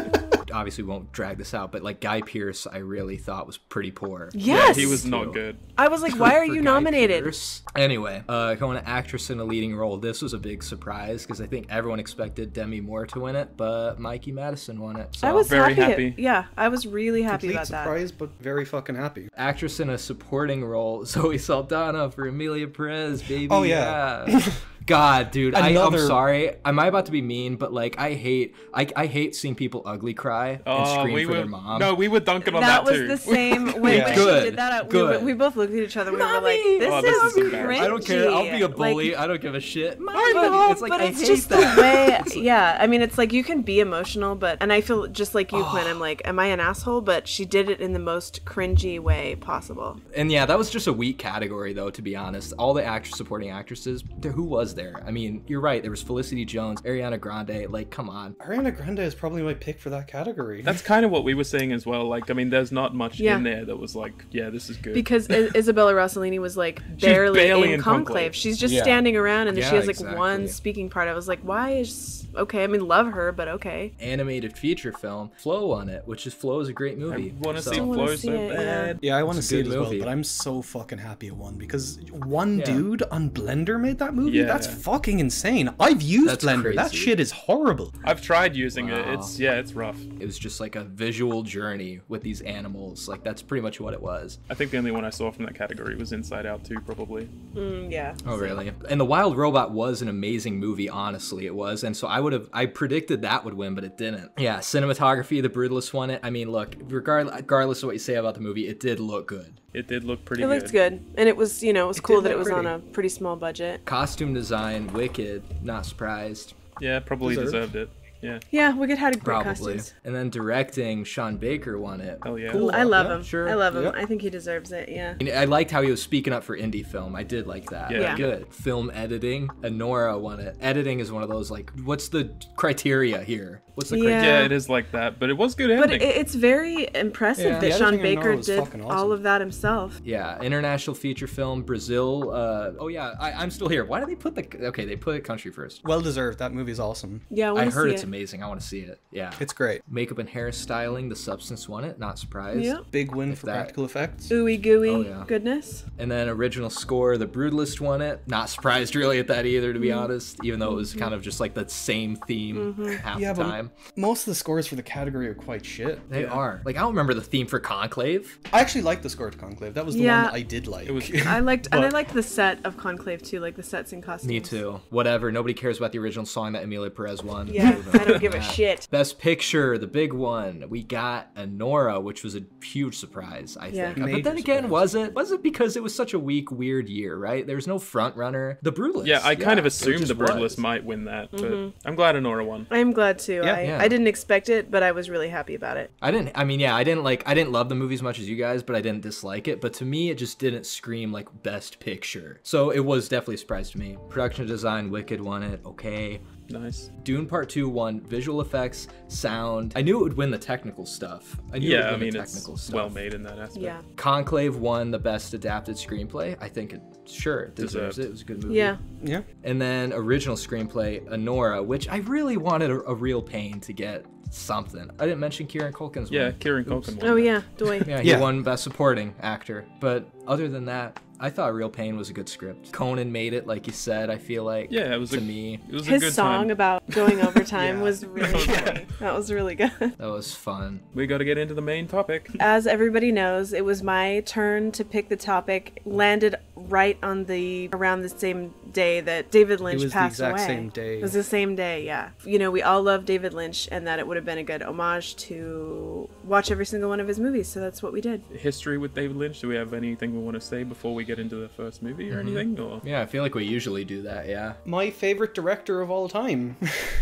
Obviously won't drag this out, but like Guy Pearce, I really thought was pretty poor. Yes! Yeah, he was not good. I was like, why are For you Guy nominated? Pearce. Anyway, going to actress in a leading role. This was a big surprise because I think everyone expected Demi Moore to win it, but Mikey Madison won it. So. I was Very happy. happy. Yeah, I was really happy Complete about that. surprise, but very fucking happy. Actress in a supporting role, Zoe Saldana for Emilia Perez, baby. Oh, yeah. God, dude, I'm Another- sorry. Am I about to be mean? But like, I hate seeing people ugly cry and scream we for were their mom. no, we were dunking on That that, was too. the same when, Yeah. when Good, she did that. good. We both looked at each other. We were like, Mommy! "This, Oh, this is is embarrassing. I don't care. I'll be a cringy." bully. Like, I don't give a shit. I know, it's like, but I it's hate just that. the way. Yeah, I mean, it's like you can be emotional, but and I feel just like you, Quinn. I'm like, am I an asshole? But she did it in the most cringy way possible. And yeah, that was just a weak category, though, to be honest. All the supporting actresses, who was there? I mean, you're right. There was Felicity Jones, Ariana Grande. Like, come on. Ariana Grande is probably my pick for that category. That's kind of what we were saying as well. Like, I mean, there's not much Yeah. in there that was like, yeah, this is good. Because Isabella Rossellini was like barely, barely in in conclave. Conclave. She's just Yeah. standing around, and then she Yeah, has like one exactly. speaking part. I was like, why is okay? I mean, love her, but okay. Animated feature film, Flow on it, which is Flow is a great movie. I want to So- see Still wanna Flow see so it, yeah. bad. Yeah, I want to It's a see it good as well, movie. but I'm so fucking happy it won because one Yeah. dude on Blender made that movie. Yeah. That's That's fucking insane. I've used That's Blender. That crazy. shit is horrible. I've tried using it. Wow. It's rough. It was just like a visual journey with these animals. Like that's pretty much what it was. I think the only one I saw from that category was Inside Out 2, probably. Yeah. Oh really? And The Wild Robot was an amazing movie, honestly it was. And so I predicted that would win, but it didn't. Yeah, cinematography, The Brutalist won it. I mean, look, regardless of what you say about the movie, it did look good. It did look pretty It good. looked good, and it was, it was cool did that it look was on pretty. a pretty small budget. Costume design, wicked, not surprised. Yeah, probably Deserved. deserved it. Yeah. Yeah, Wicked had great Probably. costumes. And then directing, Sean Baker won it. Hell yeah. Cool. I love Yeah, him. sure. I love him. Yep. I think he deserves it. Yeah. And I liked how he was speaking up for indie film. I did like that. Yeah. Good. Film editing, Anora won it. Editing is one of those, like, what's the criteria here? What's the criteria? Yeah, it is like that, but it was good But editing. it's very impressive Yeah. that The Sean editing I know Baker is did fucking awesome. all of that himself. Yeah, international feature film, Brazil. Oh yeah, I'm still here. Why did they put okay? They put country first. Well deserved. That movie's awesome. Yeah, I I want to heard see it's it. amazing. I want to see it. Yeah. It's great. Makeup and hairstyling, The Substance won it. Not surprised. Yep. Big win for that- practical effects. Ooey gooey Oh, yeah. goodness. And then original score, The Brutalist won it. Not surprised really at that either, to be honest. Even though it was kind of just like the same theme half Yeah, the but time. most of the scores for the category are quite shit. They are. Like I don't remember the theme for Conclave. I actually liked the score to Conclave. That was the Yeah. one I did like. It was- I liked the set of Conclave too, like the sets and costumes. Me too. Whatever. Nobody cares about the original song that Emilia Perez won. Yeah, I don't give a shit. Best Picture, the big one. We got Anora, which was a huge surprise, I Yeah. think. But Major then again, surprise. was it? Was it because it was such a weak, weird year, right? There was no front runner. The Brutalist. yeah, I kind of it assumed just the Brutalist was. might win that, but I'm glad Anora won. I'm glad too. Yeah. Yeah. I didn't expect it, but I was really happy about it. I didn't love the movie as much as you guys, but I didn't dislike it. But to me, it just didn't scream like Best Picture. So it was definitely a surprise to me. Production design, Wicked won it. Okay. Nice. Dune Part 2 won visual effects, sound. I knew it would win the technical stuff. I knew it Yeah, would I win mean, the it's technical stuff. well made in that aspect. Yeah. Conclave won the best adapted screenplay. I think it deserves Deserved. it. It was a good movie. Yeah. Yeah. And then original screenplay, Anora, which I really wanted a real pain to get something. I didn't mention Kieran Culkin's Yeah, one. Kieran Culkin won. Oh that. yeah, Doy. Yeah, he Yeah. won Best Supporting Actor. But other than that, I thought Real Pain was a good script. Conan made it, like you said. I feel like. Yeah, it was to a me. It was a His good song time. about going overtime Yeah. was really funny. That was really good. That was fun. We got to get into the main topic. As everybody knows, it was my turn to pick the topic. Landed right on around the same day that David Lynch was the passed exact away. same day. It was the same day, yeah. We all love David Lynch, and that it would have been a good homage to watch every single one of his movies. So that's what we did. History with David Lynch. Do we have anything we want to say before we get into the first movie or anything? Or Yeah, I feel like we usually do that, yeah. My favorite director of all time.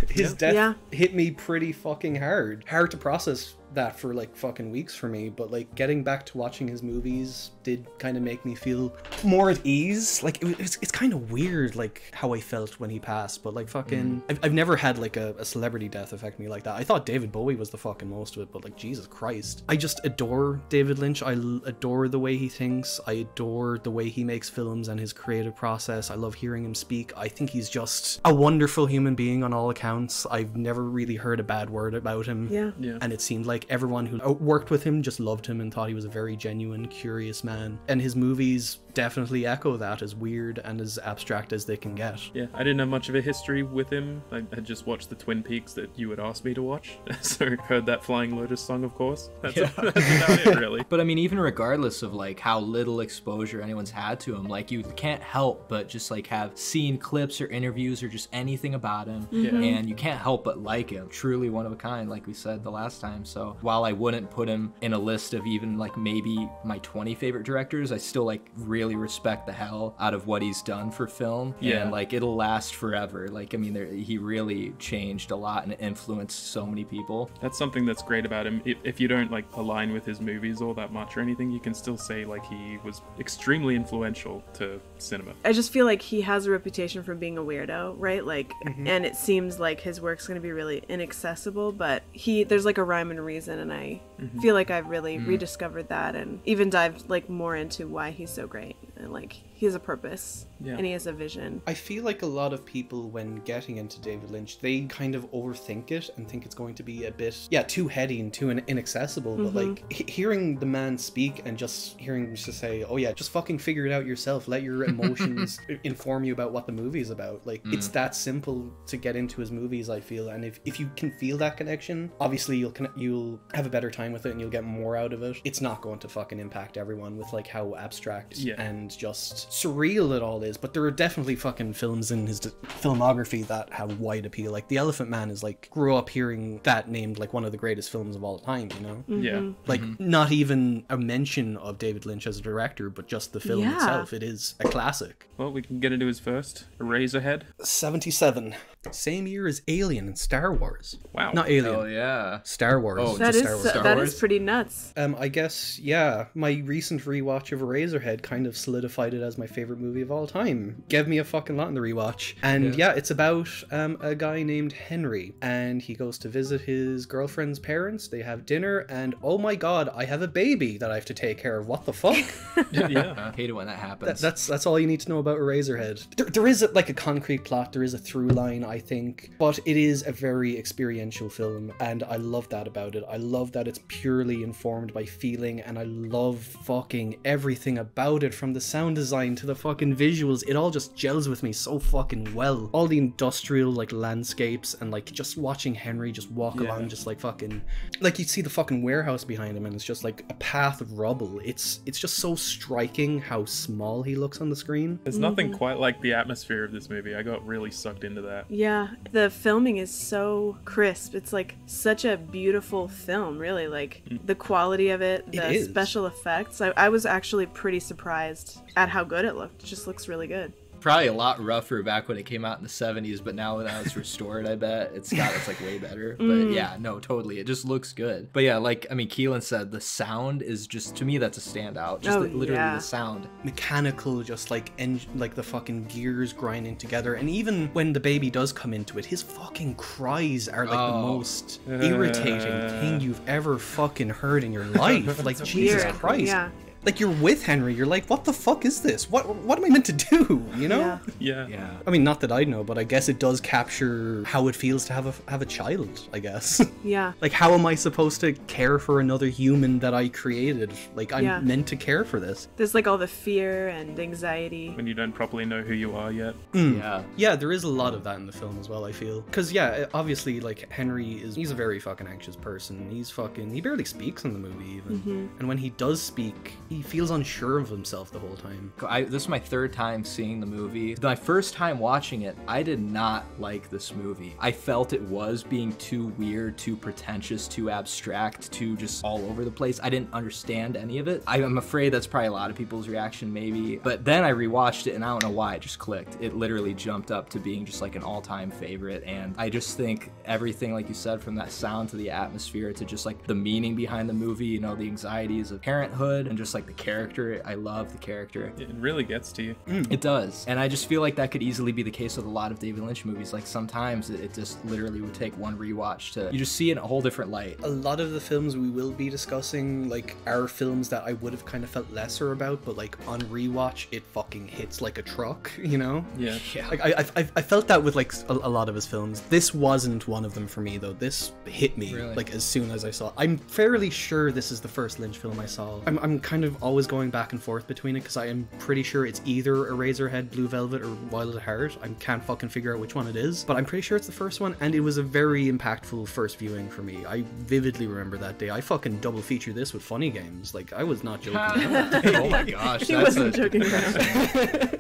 His Yeah. death Yeah. hit me pretty fucking hard. Hard to process that for like fucking weeks for me, but like getting back to watching his movies did kind of make me feel more at ease. Like it's kind of weird like how I felt when he passed, but like fucking I've never had like a celebrity death affect me like that. I thought David Bowie was the fucking most of it, but like Jesus Christ. I just adore David Lynch. I adore the way he thinks. I adore the way he makes films and his creative process. I love hearing him speak. I think he's just a wonderful human being on all accounts. I've never really heard a bad word about him. Yeah. Yeah. And it seemed like everyone who worked with him just loved him and thought he was a very genuine, curious man. And his movies definitely echo that, as weird and as abstract as they can get. Yeah, I didn't have much of a history with him. I had just watched the Twin Peaks that you had asked me to watch. So heard that Flying Lotus song, of course. That's about it, really. But I mean, even regardless of like how little exposure anyone's had to him, like you can't help but just like have seen clips or interviews or just anything about him, and you can't help but like him. Truly one of a kind, like we said the last time. So while I wouldn't put him in a list of even like maybe my 20 favorite directors, I still like really respect the hell out of what he's done for film. Yeah. And like it'll last forever. Like I mean, he really changed a lot and influenced so many people. That's something that's great about him. If you don't like align with his movies all that much or anything, you can still say like he was extremely influential to cinema. I just feel like he has a reputation for being a weirdo, right? Like, and it seems like his work's going to be really inaccessible, but there's like a rhyme and reason, and I feel like I've really rediscovered that and even dived like more into why he's so great and like he has a purpose. Yeah. and he has a vision. I feel like a lot of people, when getting into David Lynch, they kind of overthink it and think it's going to be a bit, too heady and too inaccessible. But like hearing the man speak and just hearing him just say, "Oh yeah, just fucking figure it out yourself. Let your emotions inform you about what the movie is about." Like it's that simple to get into his movies, I feel. And if you can feel that connection, obviously you'll have a better time with it and you'll get more out of it. It's not going to fucking impact everyone with like how abstract and just surreal it all is. But there are definitely fucking films in his filmography that have wide appeal. Like The Elephant Man is like, grew up hearing that named like one of the greatest films of all time, you know? Yeah. Like not even a mention of David Lynch as a director, but just the film itself. It is a classic. Well, we can get into his first, Eraserhead. 77. Same year as Alien and Star Wars. Wow. Not Alien. Oh yeah. Star Wars. Oh, That just is Star Wars. that is pretty nuts. I guess, yeah, my recent rewatch of Eraserhead kind of solidified it as my favorite movie of all time. Gave me a fucking lot in the rewatch. And yeah, it's about a guy named Henry, and he goes to visit his girlfriend's parents. They have dinner, and oh my god, I have a baby that I have to take care of. What the fuck? Yeah. I hate it when that happens. That's all you need to know about Eraserhead. There is like a concrete plot, there is a through line, I think, but it is a very experiential film, and I love that about it. I love that it's purely informed by feeling, and I love fucking everything about it, from the sound design to the fucking visuals. It all just gels with me so fucking well. All the industrial like landscapes, and like just watching Henry just walk along, just like fucking, like you'd see the fucking warehouse behind him and it's just like a path of rubble. It's just so striking how small he looks on the screen. There's nothing quite like the atmosphere of this movie. I got really sucked into that. Yeah, the filming is so crisp. It's like such a beautiful film, really. Like the quality of it, the is. special effects. I was actually pretty surprised at how good it looked. It just looks really good. Probably a lot rougher back when it came out in the 70s, but now that it's restored, I bet it's like way better. But yeah, no, totally, it just looks good. But yeah, like I mean, Keelan said, the sound is just, to me, that's a standout. Just literally the sound. Mechanical, just like like the fucking gears grinding together. And even when the baby does come into it, his fucking cries are like the most irritating thing you've ever fucking heard in your life. Like Jesus Weird. Christ. Yeah. Like you're with Henry, you're like, what the fuck is this? What am I meant to do? You know? Yeah. Yeah. I mean, not that I know, but I guess it does capture how it feels to have a child, I guess. Yeah. Like, how am I supposed to care for another human that I created? Like, I'm meant to care for this. There's like all the fear and anxiety. When you don't properly know who you are yet. Yeah. Yeah, there is a lot of that in the film as well, I feel. Because, yeah, obviously, like, he's a very fucking anxious person. He barely speaks in the movie, even. And when he does speak, he feels unsure of himself the whole time. This is my third time seeing the movie. My first time watching it, I did not like this movie. I felt it was being too weird, too pretentious, too abstract, too just all over the place. I didn't understand any of it. I'm afraid that's probably a lot of people's reaction, maybe. But then I rewatched it, and I don't know why, it just clicked. It literally jumped up to being just like an all-time favorite. And I just think everything, like you said, from that sound to the atmosphere to just like the meaning behind the movie, you know, the anxieties of parenthood and just like the character. I love the character. It really gets to you. It does. And I just feel like that could easily be the case with a lot of David Lynch movies. Like sometimes it just literally would take one rewatch to, you just see it in a whole different light. A lot of the films we will be discussing, like, are films that I would have kind of felt lesser about, but like on rewatch, it fucking hits like a truck, you know? Yeah. Like I felt that with like a lot of his films. This wasn't one of them for me though. This hit me like as soon as I saw it. I'm fairly sure this is the first Lynch film I saw. I'm kind of always going back and forth between it because I am pretty sure it's either Eraserhead, Blue Velvet, or Wild at Heart. I can't fucking figure out which one it is, but I'm pretty sure it's the first one, and it was a very impactful first viewing for me. I vividly remember that day. I fucking double feature this with Funny Games. Like, I was not joking. Oh my gosh. He wasn't joking around.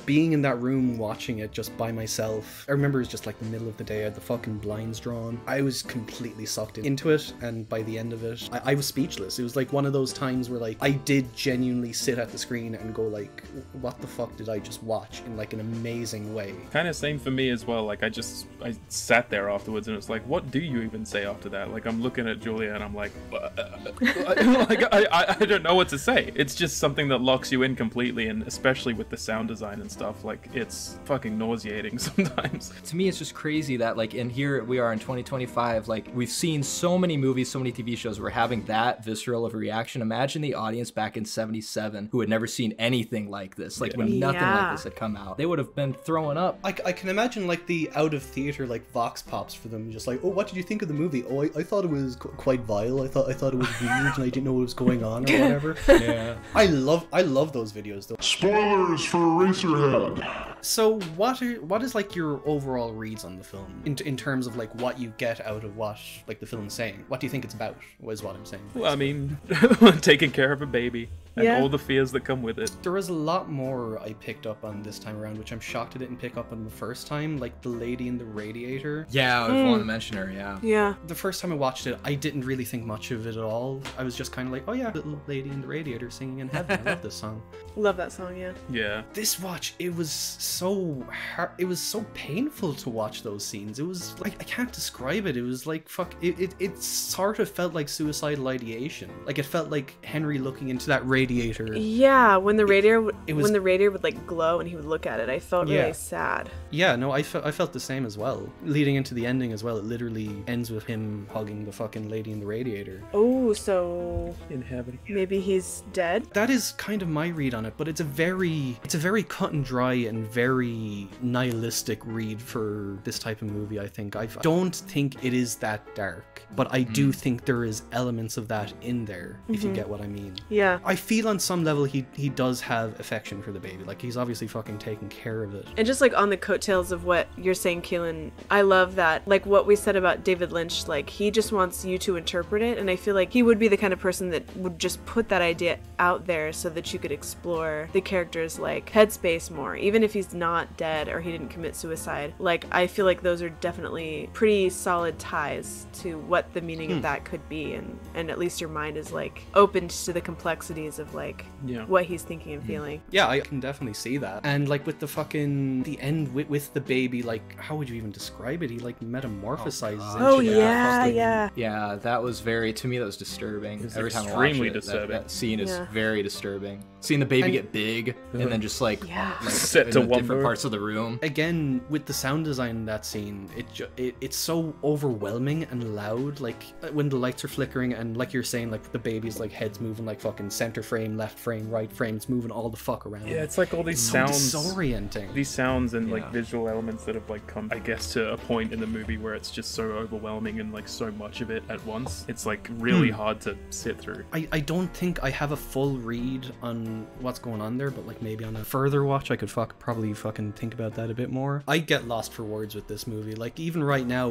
Being in that room watching it just by myself, I remember it was just like the middle of the day, I had the fucking blinds drawn. I was completely sucked into it, and by the end of it, I was speechless. It was like one of those times where like I did genuinely sit at the screen and go like, what the fuck did I just watch, in like an amazing way. Kind of same for me as well. Like I sat there afterwards and it's like, what do you even say after that? Like I'm looking at Julia and I'm like, I don't know what to say. It's just something that locks you in completely, and especially with the sound design and stuff, like it's fucking nauseating sometimes. To me, it's just crazy that like, and here we are in 2025, like we've seen so many movies, so many TV shows, we're having that visceral of a reaction. Imagine the audience back in 77 who had never seen anything like this, like when nothing like this had come out. They would have been throwing up. I can imagine like the out of theater like vox pops for them, just like, oh, what did you think of the movie? Oh, I thought it was quite vile. I thought it was weird and I didn't know what was going on or whatever. Yeah. I love those videos though. Spoilers for Eraserhead. So what is like your overall reads on the film in terms of like what you get out of what like the film's saying? What do you think it's about? Was what I'm saying. Well, I mean, taking care of a baby and Yeah. all the fears that come with it. There was a lot more I picked up on this time around, which I'm shocked I didn't pick up on the first time, like the lady in the radiator. Yeah, I want to mention her, yeah. Yeah. The first time I watched it, I didn't really think much of it at all. I was just kind of like, oh yeah, little lady in the radiator singing in heaven. I love this song. Love that song, yeah. Yeah. This watch, it was so hard, it was so painful to watch those scenes. It was like, I can't describe it. It was like, fuck, it sort of felt like suicidal ideation. Like it felt like Henry looking into that radiator. Yeah, when the radiator it was- when the radiator would like glow and he would look at it, I felt Yeah. really sad. Yeah, no, I felt the same as well. Leading into the ending as well, it literally ends with him hugging the fucking lady in the radiator. Oh, so In heaven. maybe he's dead? That is kind of my read on it, but it's a very cut and dry and very nihilistic read for this type of movie, I think. I don't think it is that dark, but I do think there is elements of that in there, if you get what I mean. Yeah. I feel on some level he does have affection for the baby. Like, he's obviously fucking taking care of it. And just like on the coattails of what you're saying, Keelan, I love that. Like what we said about David Lynch, like he just wants you to interpret it. And I feel like he would be the kind of person that would just put that idea out there so that you could explore the character's like headspace more. Even if he's not dead or he didn't commit suicide. Like I feel like those are definitely pretty solid ties to what the meaning of that could be. And at least your mind is like opened to the complexities of like Yeah. what he's thinking and feeling. Yeah, I can definitely see that. And like with the end with the baby, like how would you even describe it? He like metamorphosizes into Oh that yeah, fucking- yeah. Yeah, that was to me that was disturbing. It's Every time I extremely watch it, disturbing. that scene is Yeah. very disturbing. Seeing the baby And- get big and then just like, Yeah. like Set in to the different wonder. parts of the room. Again, with the sound design in that scene, it's so overwhelming and loud. Like when the lights are flickering and like you're saying, like the baby's like head's moving like fucking center frame, left frame, right frame. It's moving all the fuck around. Yeah, it's like all these so sounds. disorienting. These sounds and like Yeah. visual elements that have like come, I guess, to a point in the movie where it's just so overwhelming and like so much of it at once. It's like really hard to sit through. I don't think I have a full read on what's going on there, but like maybe on a further watch I could probably fucking think about that a bit more. I get lost for words with this movie. Like even right now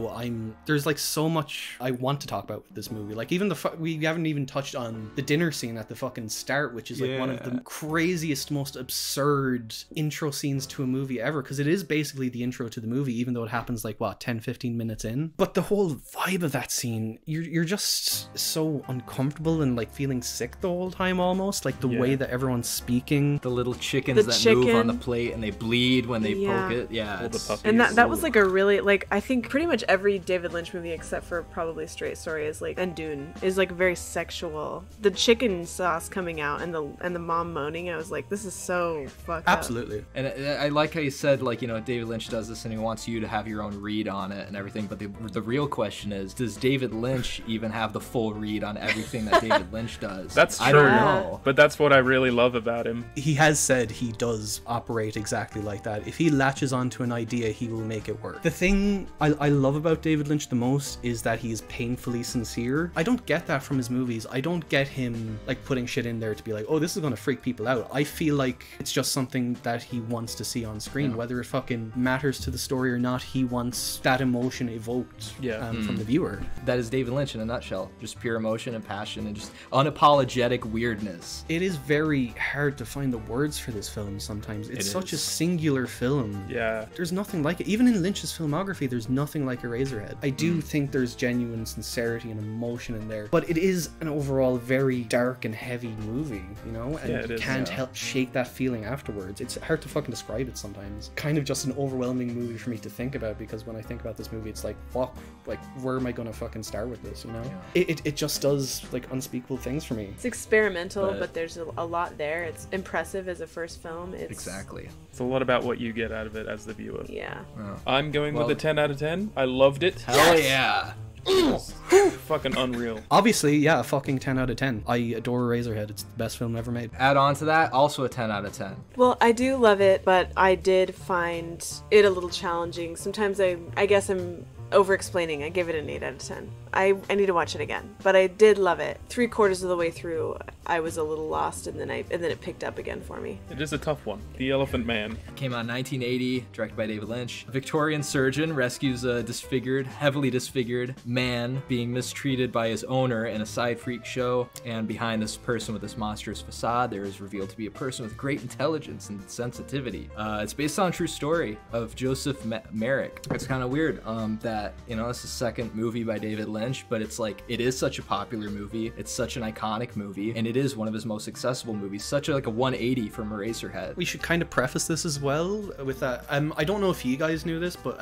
there's like so much I want to talk about with this movie. Like even we haven't even touched on the dinner scene at the fucking start, which is like one of the craziest, most absurd intro scenes to a movie ever, because it is basically the intro to the movie, even though it happens like what 10-15 minutes in. But the whole vibe of that scene, you're just so uncomfortable and like feeling sick the whole time almost, like the Yeah. way that everyone's speaking. The little chickens The that move on the chicken. plate and they bleed when they Yeah. poke it. Yeah. All the it's- puppies. And that was like a really like I think pretty much every David Lynch movie except for probably Straight Story is like and Dune is like very sexual. The chicken sauce coming out and the mom moaning, I was like, this is so fucked up. Absolutely. And I like how you said, like, you know, David Lynch does this and he wants you to have your own read on it and everything. But the real question is, does David Lynch even have the full read on everything that David Lynch does? That's I don't true. know. But that's what I really love about him. He has said he does operate exactly like that. If he latches onto an idea, he will make it work. The thing I love about David Lynch the most is that he is painfully sincere. I don't get that from his movies. I don't get him like putting shit in there to be like, oh, this is gonna freak people out. I feel like it's just something that he wants to see on screen, whether it fucking matters to the story or not. He wants that emotion evoked from the viewer. That is David Lynch in a nutshell. Just pure emotion and passion and just unapologetic weirdness. It is very hard to find the words for this film sometimes. It's such a singular film. Yeah. There's nothing like it. Even in Lynch's filmography, there's nothing like Eraserhead. I do think there's genuine sincerity and emotion in there, but it is an overall very dark and heavy movie, you know? And Yeah, it you is, can't yeah. help shake that feeling afterwards. It's hard to fucking describe it sometimes. Kind of just an overwhelming movie for me to think about, because when I think about this movie, it's like, fuck, like, where am I gonna fucking start with this, you know? It just does, like, unspeakable things for me. It's experimental, But- but there's a lot there. It's impressive as a first film. It's Exactly. It's a lot about what you get out of it as the viewer. Yeah. I'm going Well- with a 10 out of 10. I loved it. Hell yeah. Fucking unreal. Obviously, yeah, a fucking 10 out of 10. I adore Eraserhead. It's the best film ever made. Add on to that, also a 10 out of 10. Well, I do love it, but I did find it a little challenging. Sometimes I guess I'm over-explaining. I give it an 8 out of 10. I need to watch it again, but I did love it. 3/4 of the way through, I was a little lost, and then it picked up again for me. It is a tough one. The Elephant Man. Came out in 1980, directed by David Lynch. A Victorian surgeon rescues a heavily disfigured man being mistreated by his owner in a side freak show. And behind this person with this monstrous facade, there is revealed to be a person with great intelligence and sensitivity. It's based on a true story of Joseph Merrick. It's kind of weird that, it's the second movie by David Lynch, but it's like, it is such a popular movie. It's such an iconic movie, and it is one of his most accessible movies. Such a 180 from Eraserhead. We should kind of preface this as well with that. I don't know if you guys knew this, but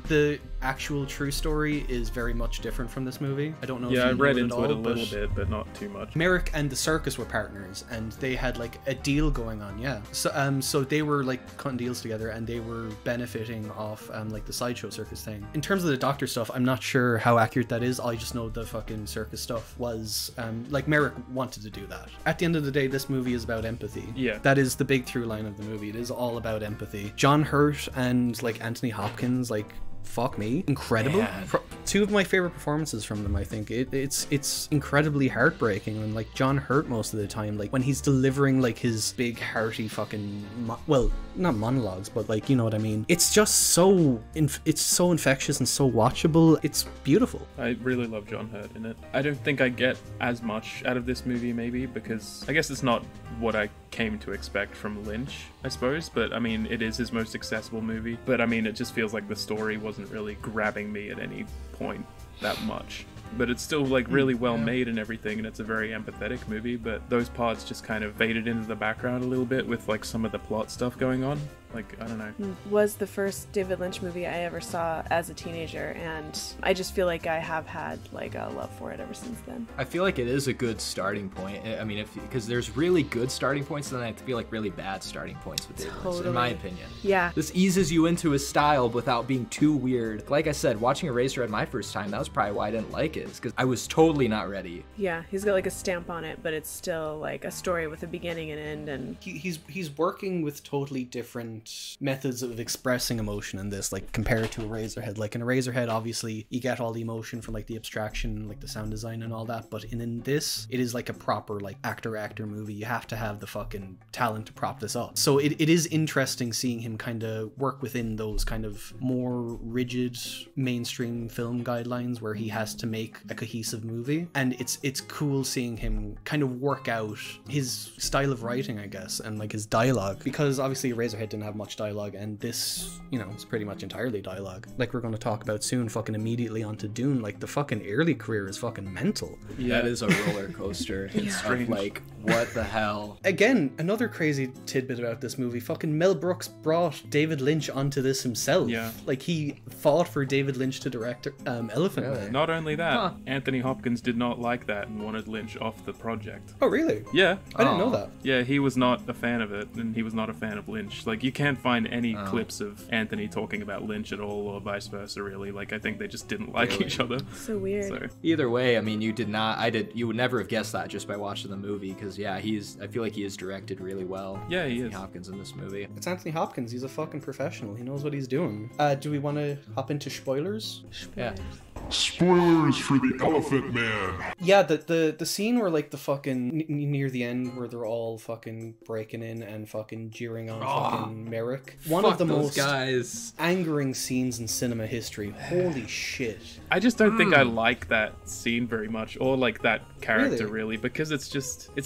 the actual true story is very much different from this movie. I don't know if Yeah, you I read knew into it a but little bit, but not too much. Merrick and the circus were partners, and they had like a deal going on. Yeah, so they were like cutting deals together, and they were benefiting off like the sideshow circus thing. In terms of the doctor stuff, I'm not sure how accurate that is. I just know the fucking circus stuff was like Merrick wanted to do that. At the end of the day, this movie is about empathy. Yeah. That is the big through line of the movie. It is all about empathy. John Hurt and like Anthony Hopkins, like, fuck me, incredible. Man. Two of my favorite performances from them. I think it's incredibly heartbreaking, and like John Hurt most of the time, like when he's delivering like his big hearty fucking well, not monologues, but like, you know what I mean. It's just so it's so infectious and so watchable. It's beautiful. I really love John Hurt in it. I don't think I get as much out of this movie, maybe because I guess it's not what I came to expect from Lynch, I suppose, but I mean, it is his most accessible movie. But I mean, it just feels like the story wasn't really grabbing me at any point that much. But it's still like really well made and everything, and it's a very empathetic movie, but those parts just kind of faded into the background a little bit with like some of the plot stuff going on. Like, I don't know. Was the first David Lynch movie I ever saw as a teenager, and I just feel like I have had like a love for it ever since then. I feel like it is a good starting point. I mean, because there's really good starting points, and then I feel like really bad starting points with David Lynch, in my opinion. Yeah. This eases you into his style without being too weird. Like I said, watching Eraserhead my first time, that was probably why I didn't like it, because I was totally not ready. Yeah, he's got like a stamp on it, but it's still like a story with a beginning and end, and He's working with totally different methods of expressing emotion in this, like compared to Eraserhead. Like in Eraserhead, obviously you get all the emotion from like the abstraction, like the sound design and all that, but in this, it is like a proper like actor movie. You have to have the fucking talent to prop this up. So it is interesting seeing him kind of work within those kind of more rigid mainstream film guidelines where he has to make a cohesive movie, and it's cool seeing him kind of work out his style of writing, I guess, and like his dialogue, because obviously Eraserhead didn't have much dialogue, and this, it's pretty much entirely dialogue. Like we're going to talk about soon, fucking immediately onto Dune. Like the fucking early career is fucking mental. That is a roller coaster. It's strange. like, what the hell? Again, another crazy tidbit about this movie, fucking Mel Brooks brought David Lynch onto this himself. Yeah. Like he fought for David Lynch to direct Elephant Man. Not only that, Anthony Hopkins did not like that and wanted Lynch off the project. Oh really? Yeah. I didn't know that. Yeah, he was not a fan of it, and he was not a fan of Lynch. Like, you can't find any clips of Anthony talking about Lynch at all, or vice versa, really. Like, I think they just didn't like each other. so weird. So, Either way, I mean, you would never have guessed that just by watching the movie, because yeah, I feel like he is directed really well. Yeah, he Anthony is. Hopkins in this movie. It's Anthony Hopkins. He's a fucking professional. He knows what he's doing. Do we want to hop into spoilers? Yeah. Spoilers for the Elephant Man. Yeah, the scene where like the fucking near the end where they're all fucking breaking in and fucking jeering on fucking Merrick. One of the most guys. angering scenes in cinema history. Holy shit. I just don't think I like that scene very much, or like that character Really? really, because it's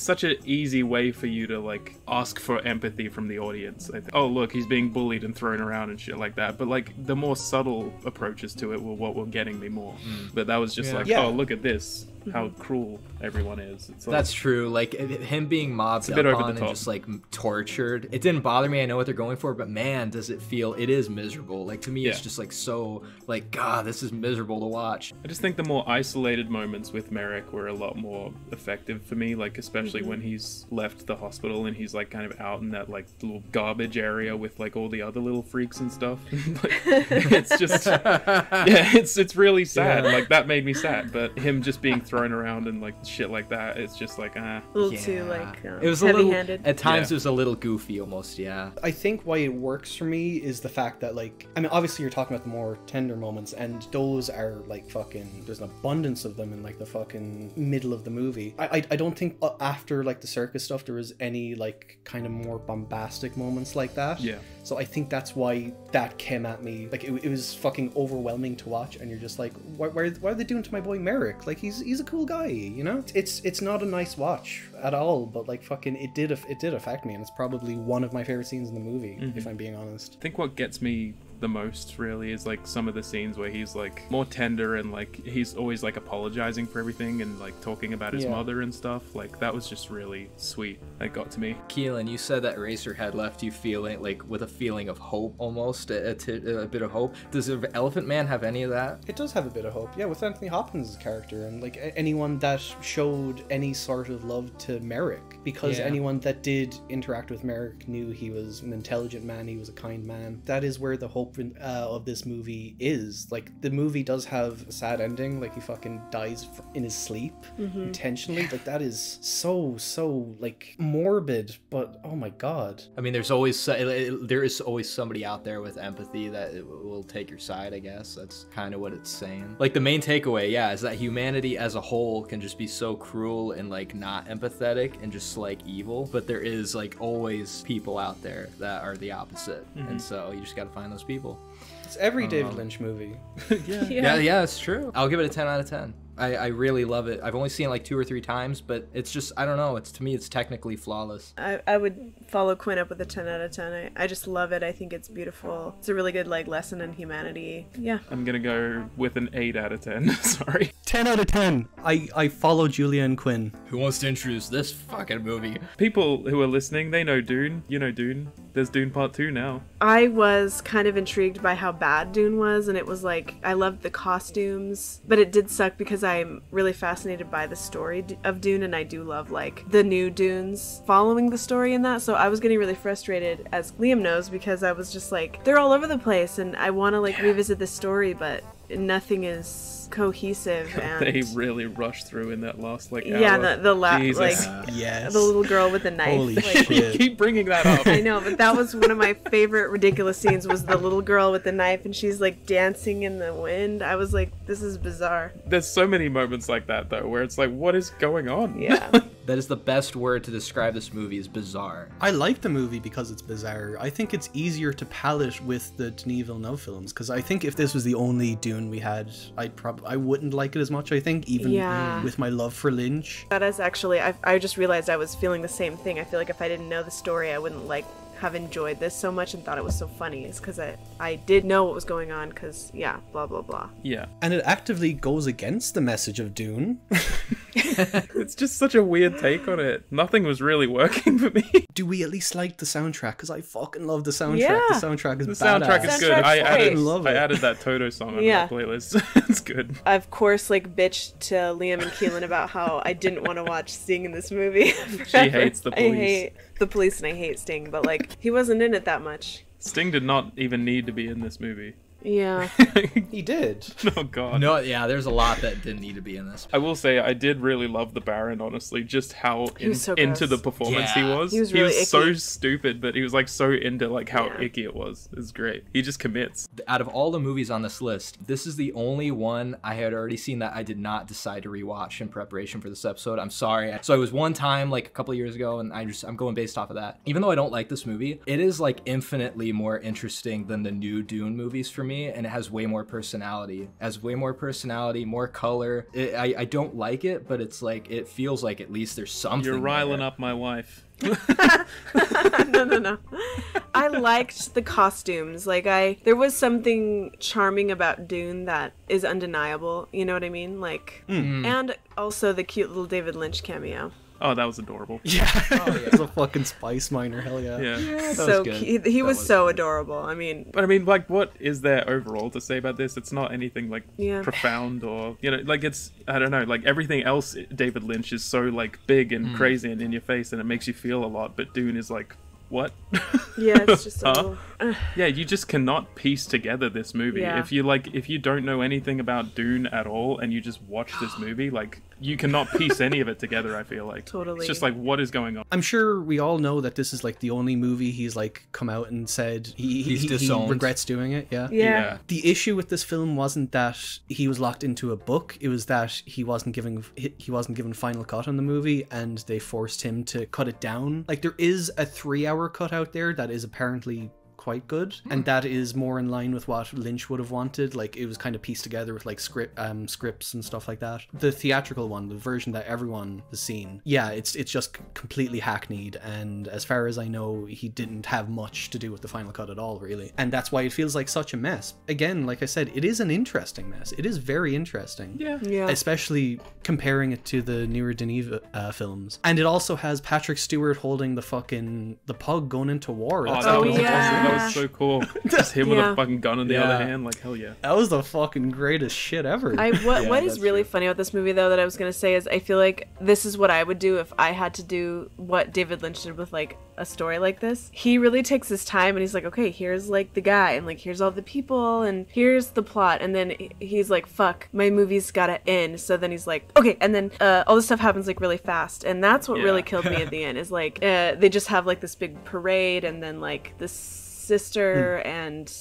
such an easy way for you to like ask for empathy from the audience. I think, oh look, he's being bullied and thrown around and shit like that. But like the more subtle approaches to it were what were getting me more. But that was just like, Yeah. oh look at this. how cruel everyone is. It's like, That's true. Like him being mobbed a bit up over the on and top. just like tortured. It didn't bother me. I know what they're going for, but man, does it feel? It is miserable. Like to me, it's Yeah. just like so. Like God, this is miserable to watch. I just think the more isolated moments with Merrick were a lot more effective for me, like especially when he's left the hospital and he's like kind of out in that like little garbage area with like all the other little freaks and stuff. Like, it's just yeah, it's really sad. Yeah. Like that made me sad, but him just being thrown around and like shit like that, it's just like A little Yeah. too like It was a little. heavy-handed. At times, Yeah. it was a little goofy, almost. Yeah. I think why it works for me is the fact that, like, I mean, obviously you're talking about the more tender moments, and those are like fucking. There's an abundance of them in like the fucking middle of the movie. I don't think after like the circus stuff there was any like kind of more bombastic moments like that. Yeah. So I think that's why that came at me. Like it was fucking overwhelming to watch, and you're just like, what are they doing to my boy Merrick? Like he's a cool guy, you know? It's not a nice watch at all, but like fucking it did affect me, and it's probably one of my favorite scenes in the movie, if I'm being honest. I think what gets me the most really is like some of the scenes where he's like more tender and like he's always like apologizing for everything and like talking about his Yeah. mother and stuff. Like that was just really sweet. That got to me. Keelan, you said that Eraserhead left you feeling like with a feeling of hope, almost a bit of hope. Does Elephant Man have any of that? It does have a bit of hope, yeah, with Anthony Hopkins' character and like anyone that showed any sort of love to Merrick, because Yeah. anyone that did interact with Merrick knew he was an intelligent man, he was a kind man. That is where the hope of this movie is. Like the movie does have a sad ending, like he fucking dies in his sleep intentionally. Like that is so like morbid, but oh my god. I mean, there is always somebody out there with empathy that will take your side, I guess. That's kind of what it's saying. Like the main takeaway, yeah, is that humanity as a whole can just be so cruel and like not empathetic and just like evil, but there is like always people out there that are the opposite. And so you just got to find those people. It's every David Lynch movie. Yeah, it's true. I'll give it a 10 out of 10. I really love it. I've only seen it like 2 or 3 times, but it's just, I don't know. To me, it's technically flawless. I would follow Quinn up with a 10 out of 10. I just love it. I think it's beautiful. It's a really good like lesson in humanity. Yeah. I'm gonna go with an 8 out of 10. Sorry. 10 out of 10. I follow Julia and Quinn. Who wants to introduce this fucking movie? People who are listening, they know Dune. You know Dune. There's Dune Part 2 now. I was kind of intrigued by how bad Dune was, and it was like, I loved the costumes, but it did suck because I'm really fascinated by the story of Dune, and I do love like the new Dunes following the story in that, so I was getting really frustrated, as Liam knows, because I was just like, they're all over the place, and I want to like revisit the story, but nothing is cohesive, and They really rushed through in that last like hour. yeah, the Jesus. like Yes. the little girl with the knife. Holy like, shit. You keep bringing that up. I know, but that was one of my favorite ridiculous scenes, was the little girl with the knife and she's like dancing in the wind. I was like, this is bizarre. There's so many moments like that though, where it's like, what is going on? Yeah. That is the best word to describe this movie, is bizarre. I like the movie because it's bizarre. I think it's easier to palate with the Denis Villeneuve films, because I think if this was the only Dune we had, I wouldn't like it as much, I think, even Yeah. with my love for Lynch. That is actually, I just realized I was feeling the same thing. I feel like if I didn't know the story, I wouldn't like have enjoyed this so much and thought it was so funny. It's because I did know what was going on, because yeah, blah blah blah. Yeah. And it actively goes against the message of Dune. It's just such a weird take on it. Nothing was really working for me. Do we at least like the soundtrack? Because I fucking love the soundtrack. Yeah. The soundtrack is The badass. soundtrack is good. Soundtrack's I great. Love I it. added that Toto song on Yeah. my playlist. It's good. I, of course, like bitched to Liam and Keelan about how I didn't want to watch Sting in this movie. She hates the I police. hate the police and I hate Sting, but like he wasn't in it that much. Sting did not even need to be in this movie. Yeah. He did. Oh god. No, yeah, there's a lot that didn't need to be in this. I will say I did really love the Baron, honestly, just how was so into gross. the performance Yeah. he was. He was really so icky. stupid, but he was like so into like how Yeah. icky it was. It's great. He just commits. Out of all the movies on this list, this is the only one I had already seen that I did not decide to rewatch in preparation for this episode. I'm sorry. So it was one time like a couple of years ago, and I'm going based off of that. Even though I don't like this movie, it is like infinitely more interesting than the new Dune movies for me. me, and it has way more personality. It has way more personality, more color. I don't like it, but it's like, it feels like at least there's something. You're riling there. up my wife. No. I liked the costumes. Like there was something charming about Dune that is undeniable. You know what I mean? Like, and also the cute little David Lynch cameo. Oh, that was adorable. Yeah. Oh, yeah. He's a fucking spice miner, hell yeah. Yeah. That So was good. he That was so good. adorable. I mean, But I mean, like, what is there overall to say about this? It's not anything like Yeah. profound or, you know, like it's, I don't know, like everything else David Lynch is so like big and crazy and in your face and it makes you feel a lot. But Dune is like, what? yeah, it's just a Huh? little. Yeah, you just cannot piece together this movie. Yeah. If you don't know anything about Dune at all and you just watch this movie, like you cannot piece any of it together, I feel like. Totally. It's just like, what is going on? I'm sure we all know that this is like the only movie he's like come out and said He's he disowned. regrets doing it. Yeah. Yeah. The issue with this film wasn't that he was locked into a book; it was that he wasn't given final cut on the movie, and they forced him to cut it down. Like there is a 3-hour cut out there that is apparently quite good, and that is more in line with what Lynch would have wanted. Like it was kind of pieced together with like scripts and stuff like that. The theatrical one, the version that everyone has seen, yeah, it's just completely hackneyed, and as far as I know, he didn't have much to do with the final cut at all, really, and that's why it feels like such a mess. Again, like I said, it is an interesting mess. It is very interesting. Yeah. Yeah. Especially comparing it to the newer Denis films. And it also has Patrick Stewart holding the pug going into war. Oh, That's that Oh, was awesome. yeah. That was so cool. Just him with Yeah. a fucking gun in the Yeah. other hand, like hell yeah. That was the fucking greatest shit ever. What is that's really true. funny about this movie though that I was gonna say is I feel like this is what I would do if I had to do what David Lynch did with like a story like this. He really takes his time and he's like, okay, here's like the guy and like here's all the people and here's the plot, and then he's like, fuck, my movie's gotta end. So then he's like, okay, and then all this stuff happens like really fast, and that's what really Yeah. killed me at the end is like they just have like this big parade and then like this sister and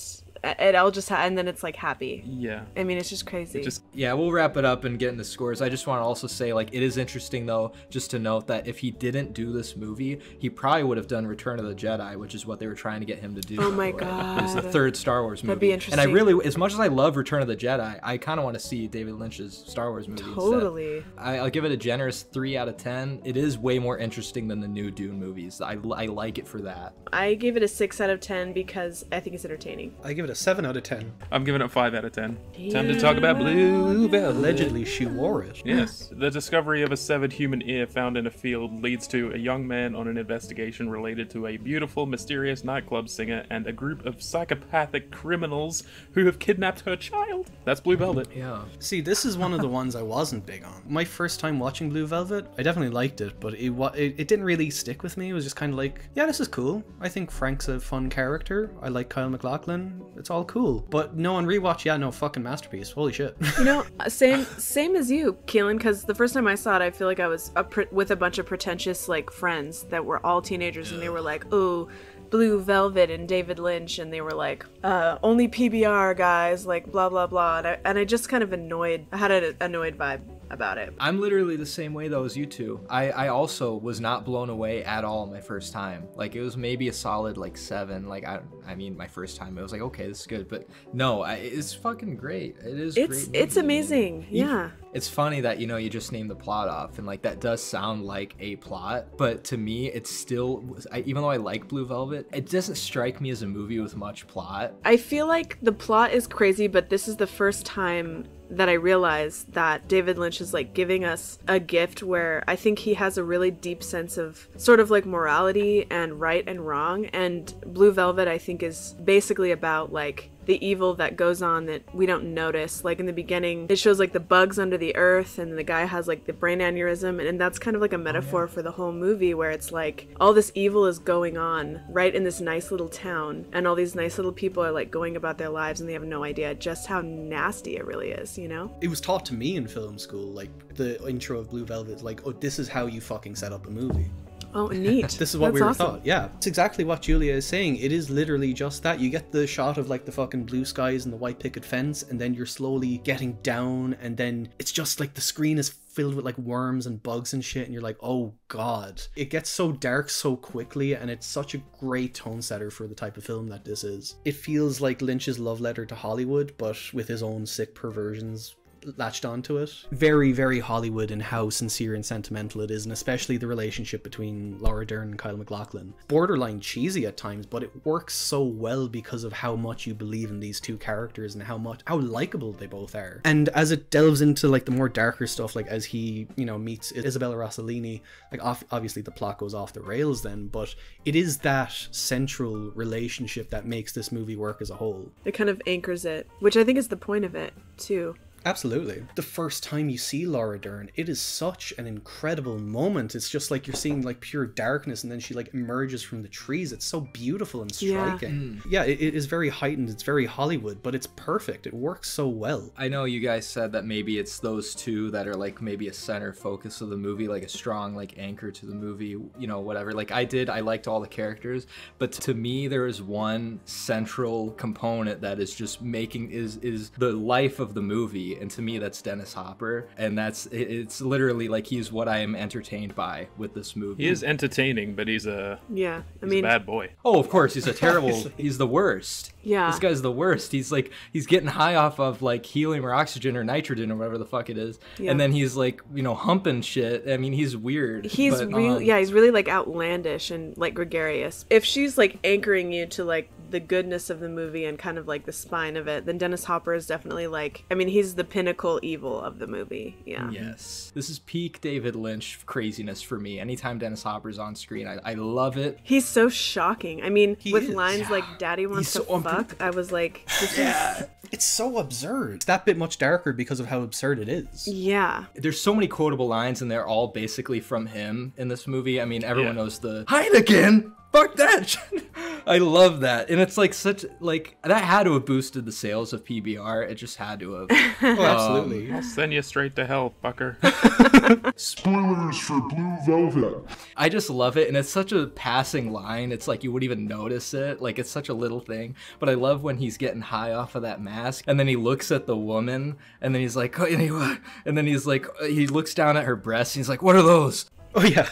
it all just and then it's like happy. Yeah. I mean, it's just crazy. Just Yeah, we'll wrap it up and get into scores. I just want to also say, like, it is interesting, though, just to note that if he didn't do this movie, he probably would have done Return of the Jedi, which is what they were trying to get him to do. Oh my It was the God. third Star Wars movie. That'd be And I interesting. really, as much as I love Return of the Jedi, I kind of want to see David Lynch's Star Wars movie instead. Totally. I'll give it a generous 3 out of 10. It is way more interesting than the new Dune movies. I like it for that. I gave it a 6 out of 10 because I think it's entertaining. I give it a 7 out of 10. I'm giving it 5 out of 10. Time to talk about Blue Velvet. Allegedly, she wore it. Yes. The discovery of a severed human ear found in a field leads to a young man on an investigation related to a beautiful, mysterious nightclub singer and a group of psychopathic criminals who have kidnapped her child. That's Blue Velvet. Yeah. See, this is one of the ones I wasn't big on. My first time watching Blue Velvet, I definitely liked it, but it didn't really stick with me. It was just kind of like, yeah, this is cool. I think Frank's a fun character. I like Kyle MacLachlan. It's all cool. But no, on rewatch, yeah, no, fucking masterpiece. Holy shit. You know, same as you, Keelan, because the first time I saw it, I feel like I was with a bunch of pretentious, like, friends that were all teenagers, and they were like, oh, Blue Velvet and David Lynch, and they were like, only PBR guys, like, blah, blah, blah. And I just kind of I had an annoyed vibe about it. I'm literally the same way though as you two. I also was not blown away at all my first time. Like it was maybe a solid like 7. Like I mean my first time it was like okay this is good, but no, it's fucking great. It is. It's great movie. amazing. Yeah. It's funny that you just named the plot off and like that does sound like a plot, but to me it's still even though I like Blue Velvet, it doesn't strike me as a movie with much plot. I feel like the plot is crazy, but this is the first time that I realized that David Lynch is like giving us a gift where I think he has a really deep sense of sort of like morality and right and wrong. And Blue Velvet, I think, is basically about like the evil that goes on that we don't notice. Like in the beginning, it shows like the bugs under the earth and the guy has like the brain aneurysm. And that's kind of like a metaphor for the whole movie where it's like all this evil is going on right in this nice little town. And all these nice little people are like going about their lives and they have no idea just how nasty it really is, you know? It was taught to me in film school, like the intro of Blue Velvet, like, oh, this is how you fucking set up a movie. Oh, neat. This is what we That's were awesome. taught. Yeah, it's exactly what Julia is saying. It is literally just that. You get the shot of like the fucking blue skies and the white picket fence, and then you're slowly getting down, and then it's just like the screen is filled with like worms and bugs and shit, and you're like, oh god. It gets so dark so quickly, and it's such a great tone setter for the type of film that this is. It feels like Lynch's love letter to Hollywood, but with his own sick perversions latched onto it. Very, very Hollywood in how sincere and sentimental it is, and especially the relationship between Laura Dern and Kyle MacLachlan. Borderline cheesy at times, but it works so well because of how much you believe in these two characters and how likable they both are. And as it delves into like the more darker stuff, like as he, you know, meets Isabella Rossellini, like obviously the plot goes off the rails then, but it is that central relationship that makes this movie work as a whole. It kind of anchors it, which I think is the point of it too. Absolutely. The first time you see Laura Dern, it is such an incredible moment. It's just like you're seeing like pure darkness, and then she like emerges from the trees. It's so beautiful and striking. Yeah, it is very heightened. It's very Hollywood, but it's perfect. It works so well. I know you guys said that maybe it's those two that are like maybe a center focus of the movie, like a strong like anchor to the movie, you know, whatever. Like I liked all the characters, but to me there is one central component that is just is the life of the movie. And to me that's Dennis Hopper, and it's literally like he's what I am entertained by with this movie. He is entertaining, but he's a bad boy. Oh, of course, he's a terrible he's the worst. Yeah, this guy's the worst. He's getting high off of like helium or oxygen or nitrogen or whatever the fuck it is, and then he's like, you know, humping shit. I mean, he's weird. He's really like outlandish and like gregarious. If she's like anchoring you to like the goodness of the movie and kind of like the spine of it, then Dennis Hopper is definitely like, I mean, he's the pinnacle evil of the movie. Yeah. Yes. This is peak David Lynch craziness for me. Anytime Dennis Hopper's on screen, I love it. He's so shocking. I mean, lines like "Daddy wants to fuck," I was like, it's so absurd. It's that bit much darker because of how absurd it is. Yeah. There's so many quotable lines, and they're all basically from him in this movie. I mean, everyone knows the Heineken. Fuck that shit. I love that. And it's like that had to have boosted the sales of PBR. It just had to have. Oh, absolutely. I'll send you straight to hell, fucker. Spoilers for Blue Velvet. I just love it. And it's such a passing line. It's like you wouldn't even notice it. Like it's such a little thing. But I love when he's getting high off of that mask. And then he looks at the woman. And then he's like, oh, and then he's like, he looks down at her breasts. And he's like, what are those? Oh, yeah.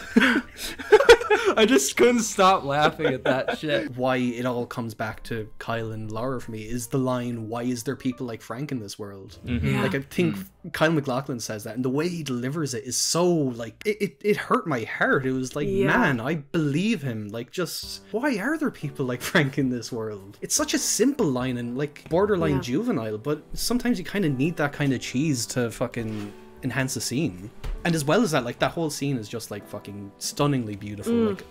I just couldn't stop laughing at that shit. Why it all comes back to Kyle and Laura for me is the line, why is there people like Frank in this world? Yeah. Like I think Kyle MacLachlan says that, and the way he delivers it is so like it hurt my heart. It was like, man, I believe him. Like, just why are there people like Frank in this world? It's such a simple line and like borderline juvenile, but sometimes you kind of need that kind of cheese to fucking enhance the scene. And as well as that, like that whole scene is just like fucking stunningly beautiful. Like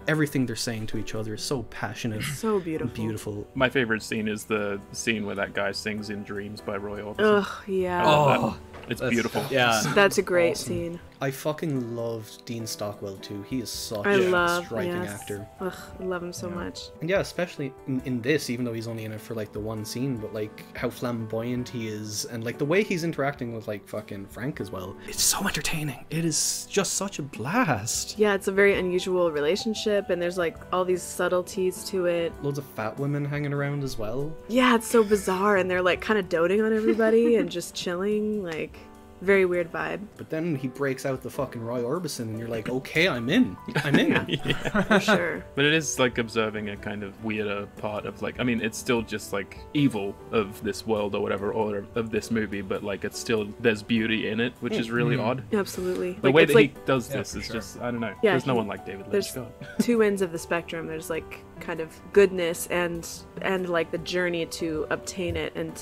everything they're saying to each other is so passionate, so beautiful. My favorite scene is the scene where that guy sings "In Dreams" by Roy Orbison. Ugh, yeah. Oh, it's beautiful. Yeah, that's a great scene. I fucking loved Dean Stockwell too. He is such a striking actor. Ugh, I love him so much. And yeah, especially in this, even though he's only in it for like the one scene, but like how flamboyant he is, and like the way he's interacting with like fucking Frank as well. It's so entertaining. It is just such a blast. Yeah, it's a very unusual relationship, and there's like all these subtleties to it. Loads of fat women hanging around as well. Yeah, it's so bizarre, and they're like kind of doting on everybody and just chilling, like very weird vibe. But then he breaks out the fucking Roy Orbison, and you're like, okay, I'm in. Yeah. For sure. But it is like observing a kind of weirder part of like, I mean, it's still just like evil of this world or whatever, or of this movie, but like it's still, there's beauty in it, which is really odd. Absolutely. The way that he does this is just, I don't know. Yeah, there's no one like David Lynch. There's two ends of the spectrum. There's like kind of goodness and like the journey to obtain it and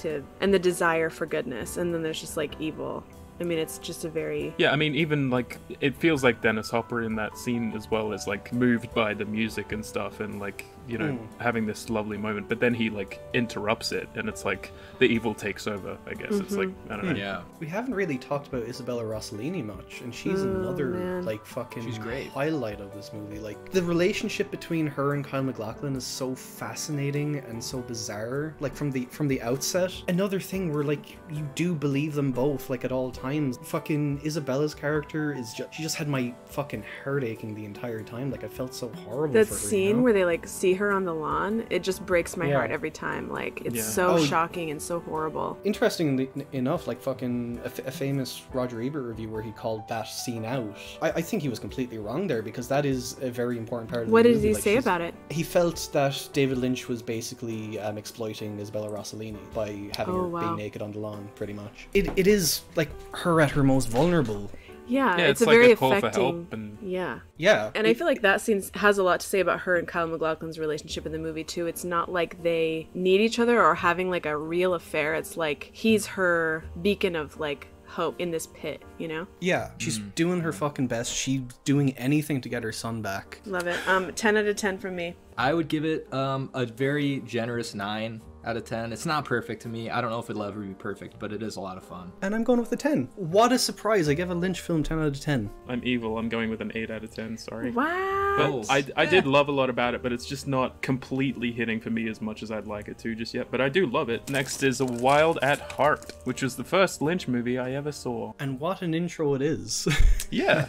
the desire for goodness, and then there's just like evil. I mean, it's just a very... Yeah, I mean, even, like, it feels like Dennis Hopper in that scene as well is, like, moved by the music and stuff and, like, you know, having this lovely moment. But then he, like, interrupts it and it's like the evil takes over, I guess. It's like, I don't know. Yeah. We haven't really talked about Isabella Rossellini much, and she's another, like, fucking She's great. highlight of this movie. Like, the relationship between her and Kyle MacLachlan is so fascinating and so bizarre, like, from the outset. Another thing where, like, you do believe them both, like, at all times. times. Fucking Isabella's character is just, she just had my fucking heart aching the entire time. Like, I felt so horrible That for her, scene you know? where they like see her on the lawn, it just breaks my Yeah. heart every time. Like, it's Yeah. so Oh. shocking and so horrible. Interestingly enough, like fucking a famous Roger Ebert review where he called that scene out. I think he was completely wrong there, because that is a very important part of What the did movie. he Like, say she's- about it? He felt that David Lynch was basically exploiting Isabella Rossellini by having Oh, her wow. be naked on the lawn, pretty much. It is like her at her most vulnerable. Yeah, Yeah, it's it's a like very a call for affecting. help and- Yeah. Yeah. And I feel like that scene has a lot to say about her and Kyle MacLachlan's relationship in the movie too. It's not like they need each other or having like a real affair. It's like he's her beacon of like hope in this pit, you know? Yeah, she's doing her fucking best. She's doing anything to get her son back. Love it. 10 out of 10 from me. I would give it a very generous 9 out of 10. It's not perfect to me. I don't know if it'll ever be perfect, but it is a lot of fun. And I'm going with a 10. What a surprise. I gave a Lynch film 10 out of 10. I'm evil. I'm going with an 8 out of 10. Sorry. Wow. But Oh. I did love a lot about it, but it's just not completely hitting for me as much as I'd like it to just yet. But I do love it. Next is Wild at Heart, which was the first Lynch movie I ever saw. And what an intro it is. Yeah.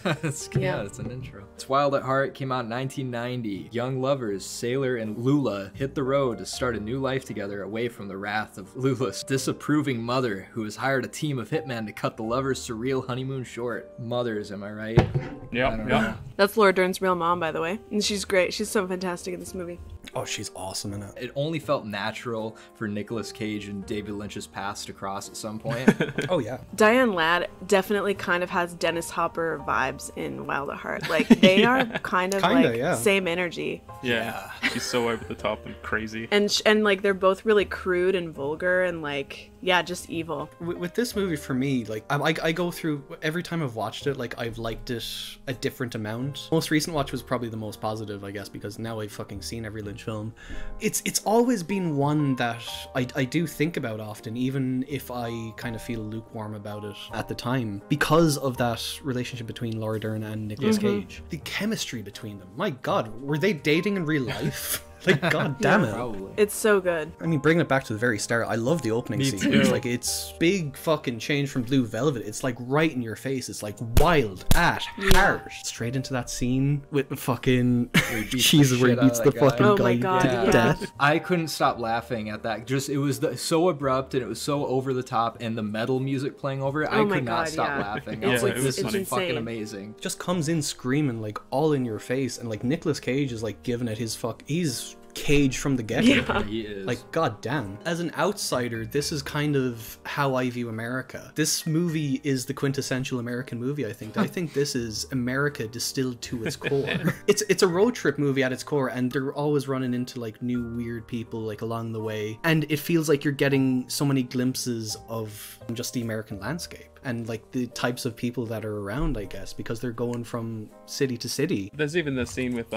Yeah, it's an intro. It's Wild at Heart, came out in 1990. Young lovers, Sailor and Lula, hit the road to start a new life together away from the wrath of Lula's disapproving mother, who has hired a team of hitmen to cut the lovers' surreal honeymoon short. Mothers, am I right? I Yeah. don't Yeah. know. That's Laura Dern's real mom, by the way. And she's great. She's so fantastic in this movie. Oh, she's awesome in it. It only felt natural for Nicolas Cage and David Lynch's paths to cross at some point. Oh, yeah. Diane Ladd definitely kind of has Dennis Hopper vibes in Wild at Heart. Like, they are kind of Kinda, like yeah. same energy. Yeah. She's so over the top and crazy. And like, they're both really crude and vulgar and like, yeah, just evil. With this movie, for me, like, I go through, every time I've watched it, like, I've liked it a different amount. Most recent watch was probably the most positive, I guess, because now I've fucking seen every Lynch film. It's always been one that I do think about often, even if I kind of feel lukewarm about it at the time, because of that relationship between Laura Dern and Nicolas Cage. The chemistry between them, my god, were they dating in real life? Like, god damn it. Probably. It's so good. I mean, bringing it back to the very start, I love the opening Me scene. too. It's like, it's big fucking change from Blue Velvet. It's like right in your face. It's like wild at heart. Straight into that scene with the fucking beats Jesus, the where he shit out beats of the that guy. fucking Oh guy my God, to yeah. death. I couldn't stop laughing at that. Just it was so abrupt and it was so over the top, and the metal music playing over it. I Oh my could not God, stop yeah. laughing. Yeah, I was like, it was this is funny. fucking insane. amazing. Just comes in screaming like all in your face, and like Nicolas Cage is like giving it his fuck. He's Cage from the get-go. Yeah. He is. Like, god damn. As an outsider, this is kind of how I view America. This movie is the quintessential American movie, I think. I think this is America distilled to its core. It's a road trip movie at its core, and they're always running into like new weird people like along the way. And it feels like you're getting so many glimpses of just the American landscape and like the types of people that are around, I guess, because they're going from city to city. There's even the scene with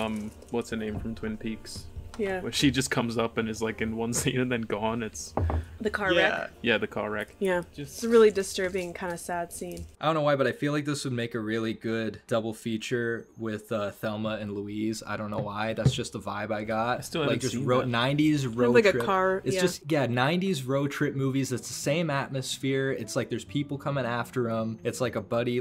what's her name from Twin Peaks, Yeah. where she just comes up and is like in one scene and then gone. It's The car wreck. yeah, the car wreck. Yeah. Just- It's a really disturbing, kind of sad scene. I don't know why, but I feel like this would make a really good double feature with Thelma and Louise. I don't know why. That's just the vibe I got. I still like haven't just seen that. 90s road like a trip. car- It's yeah. just 90s road trip movies. It's the same atmosphere. It's like there's people coming after them. It's like a buddy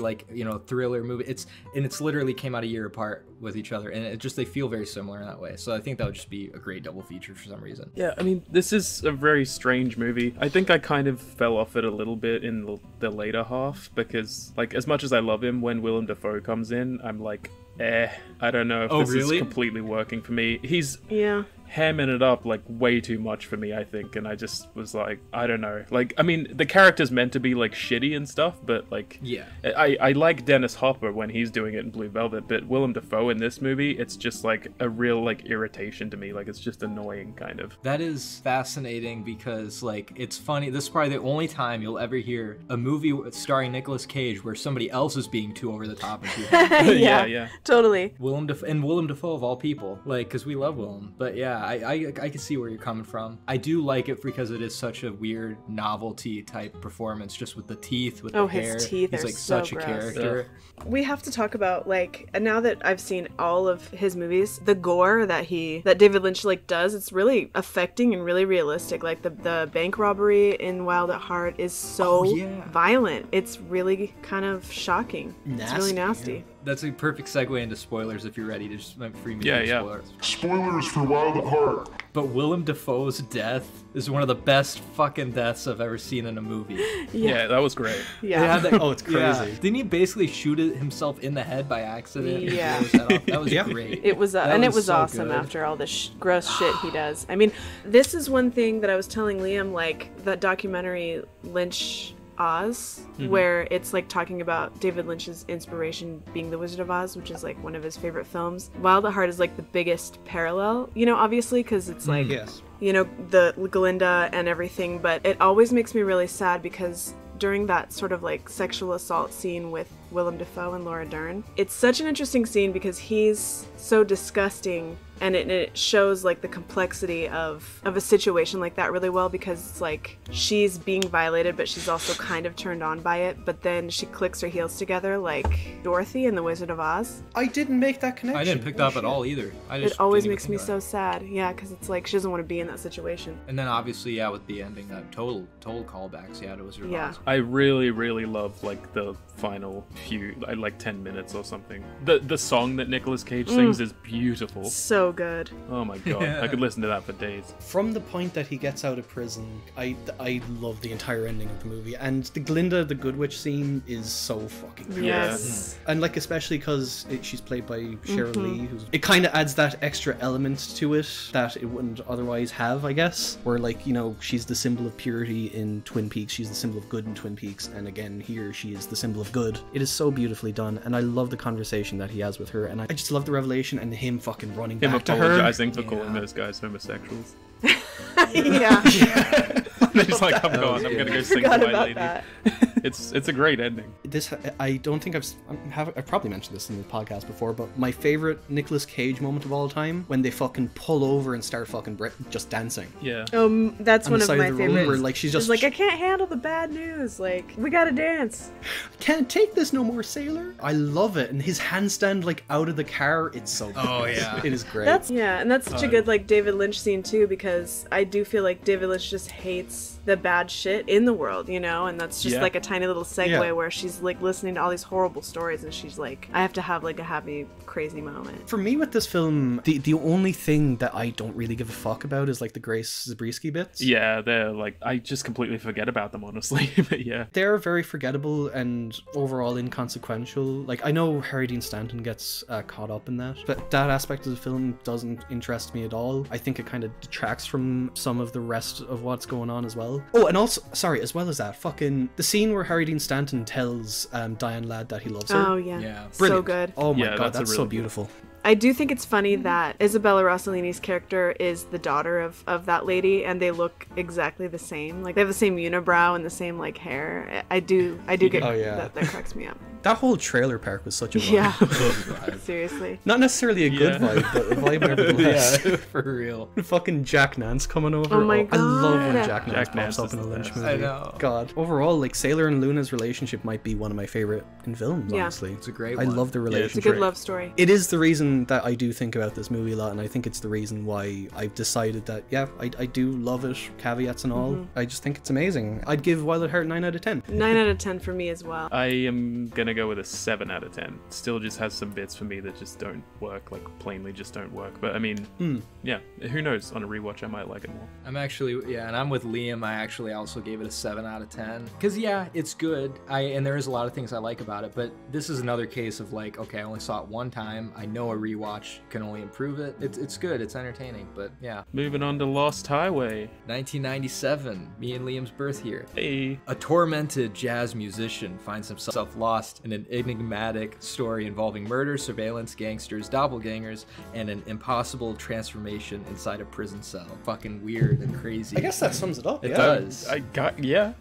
thriller movie. It's literally came out a year apart with each other, and it just they feel very similar in that way. So I think that would just be a great double feature for some reason. Yeah, I mean, this is a very strange movie. I think I kind of fell off it a little bit in the later half because, like, as much as I love him, when Willem Dafoe comes in, I'm like, I don't know if Oh, this really? is completely working for me. He's Yeah. hamming it up like way too much for me, I think, and I just was like, I don't know. Like, I mean, the character's meant to be like shitty and stuff, but like, Yeah. I like Dennis Hopper when he's doing it in Blue Velvet, but Willem Dafoe in this movie, it's just like a real like irritation to me. Like, it's just annoying, kind of. That is fascinating because, like, it's funny. This is probably the only time you'll ever hear a movie starring Nicolas Cage where somebody else is being too over the top and too Yeah, yeah. Totally. Willem Dafoe of all people, like, because we love Willem. But yeah, Yeah, I can see where you're coming from. I do like it because it is such a weird novelty type performance, just with the teeth, with the hair. His teeth He's are like so such gross. a character. We have to talk about, like, now that I've seen all of his movies, the gore that David Lynch like does, it's really affecting and really realistic. Like the bank robbery in Wild at Heart is so violent. It's really kind of shocking. It's really nasty. Yeah. That's a perfect segue into spoilers if you're ready to just free me Yeah, from yeah. spoilers. Spoilers for Wild at Heart. But Willem Dafoe's death is one of the best fucking deaths I've ever seen in a movie. Yeah, that was great. They had that- Oh, it's crazy. Didn't he basically shoot himself in the head by accident? and Yeah. blow his head off? That was Yeah. great. It was, That and it was so awesome good. after all this gross shit he does. I mean, this is one thing that I was telling Liam, like that documentary Lynch Oz, where it's like talking about David Lynch's inspiration being The Wizard of Oz, which is like one of his favorite films. Wild at Heart is like the biggest parallel, you know, obviously, because it's like, Yes. you know, the Glinda and everything, but it always makes me really sad because during that sort of like sexual assault scene with Willem Dafoe and Laura Dern, it's such an interesting scene because he's so disgusting, and it shows like the complexity of a situation like that really well, because it's like she's being violated but she's also kind of turned on by it, but then she clicks her heels together like Dorothy in The Wizard of Oz. I didn't make that connection. I didn't pick that up at all either. I just It always didn't even makes me think so of sad, yeah, because it's like she doesn't want to be in that situation. it. And then obviously, yeah, with the ending, that total callbacks, yeah, to Wizard of Yeah. Oz. I really, really love like the final few, like 10 minutes or something. The song that Nicolas Cage sings is beautiful. So good. Oh my god, I could listen to that for days. From the point that he gets out of prison, I love the entire ending of the movie, and the Glinda the Good Witch scene is so fucking good. Yes. And like especially because she's played by Cheryl Lee, it kind of adds that extra element to it that it wouldn't otherwise have, I guess. Where like, you know, she's the symbol of purity in Twin Peaks, she's the symbol of good in Twin Peaks, and again here she is the symbol of good. It is so beautifully done, and I love the conversation that he has with her, and I just love the revelation and him fucking running Him back to her. apologizing for calling those guys homosexuals. Yeah. And he's like, I'm gone, I'm gonna go sing to Forgot my about lady. that. It's a great ending. This, I don't think I've probably mentioned this in the podcast before, but my favorite Nicolas Cage moment of all time, when they fucking pull over and start fucking just dancing. Yeah. That's On one the of side my of the road favorites. where, like, she's She's just- like, I can't handle the bad news. Like, we gotta dance. Can't take this no more, sailor. I love it, and his handstand like out of the car, it's so good. Oh, yeah. It is great. And that's such a good like David Lynch scene too, because I do feel like David Lynch just hates the bad shit in the world, you know, and that's just Yeah. like a tiny little segue Yeah. where she's like listening to all these horrible stories and she's like, I have to have like a happy, crazy moment. For me with this film, the only thing that I don't really give a fuck about is like the Grace Zabriskie bits. Yeah, they're like, I just completely forget about them, honestly. But yeah. They're very forgettable and overall inconsequential. Like, I know Harry Dean Stanton gets caught up in that, but that aspect of the film doesn't interest me at all. I think it kind of detracts from some of the rest of what's going on as well. Oh, and also, sorry, as well as that, fucking the scene where Harry Dean Stanton tells Diane Ladd that he loves her. Oh yeah. Yeah. So Brilliant. good. Oh my Yeah, god, that's a that's so really good- beautiful. I do think it's funny that Isabella Rossellini's character is the daughter of that lady, and they look exactly the same. Like they have the same unibrow and the same like hair. I do get Oh, yeah. that cracks me up. That whole trailer park was such a vibe. Yeah. Seriously. Not necessarily a good Yeah. vibe, but a vibe nevertheless. Yeah, for real. Fucking Jack Nance coming over. Oh my I love when God. Jack Nance Jack Nance pops up is in a the Lynch best. movie. I know. God. Overall, like Sailor and Luna's relationship might be one of my favorite in films, Yeah. honestly. It's a great I one. love the it's a relationship. It's a good love story. It is the reason that I do think about this movie a lot, and I think it's the reason why I've decided that, yeah, I do love it, caveats and all. I just think it's amazing. I'd give Wild at Heart 9 out of 10. 9 out of 10 for me as well. I am gonna go with a 7 out of 10. Still just has some bits for me that just don't work, like plainly just don't work. But I mean, yeah, who knows? On a rewatch, I might like it more. I'm actually, yeah, and I'm with Liam. I actually also gave it a 7 out of 10. Because, yeah, it's good. And there is a lot of things I like about it, but this is another case of like, okay, I only saw it one time. I know a rewatch can only improve it. It's good. It's entertaining, but yeah. Moving on to Lost Highway. 1997, me and Liam's birth year. Hey. A tormented jazz musician finds himself lost in an enigmatic story involving murder, surveillance, gangsters, doppelgangers, and an impossible transformation inside a prison cell. Fucking weird and crazy. I guess that sums it up. It yeah. does. I got yeah.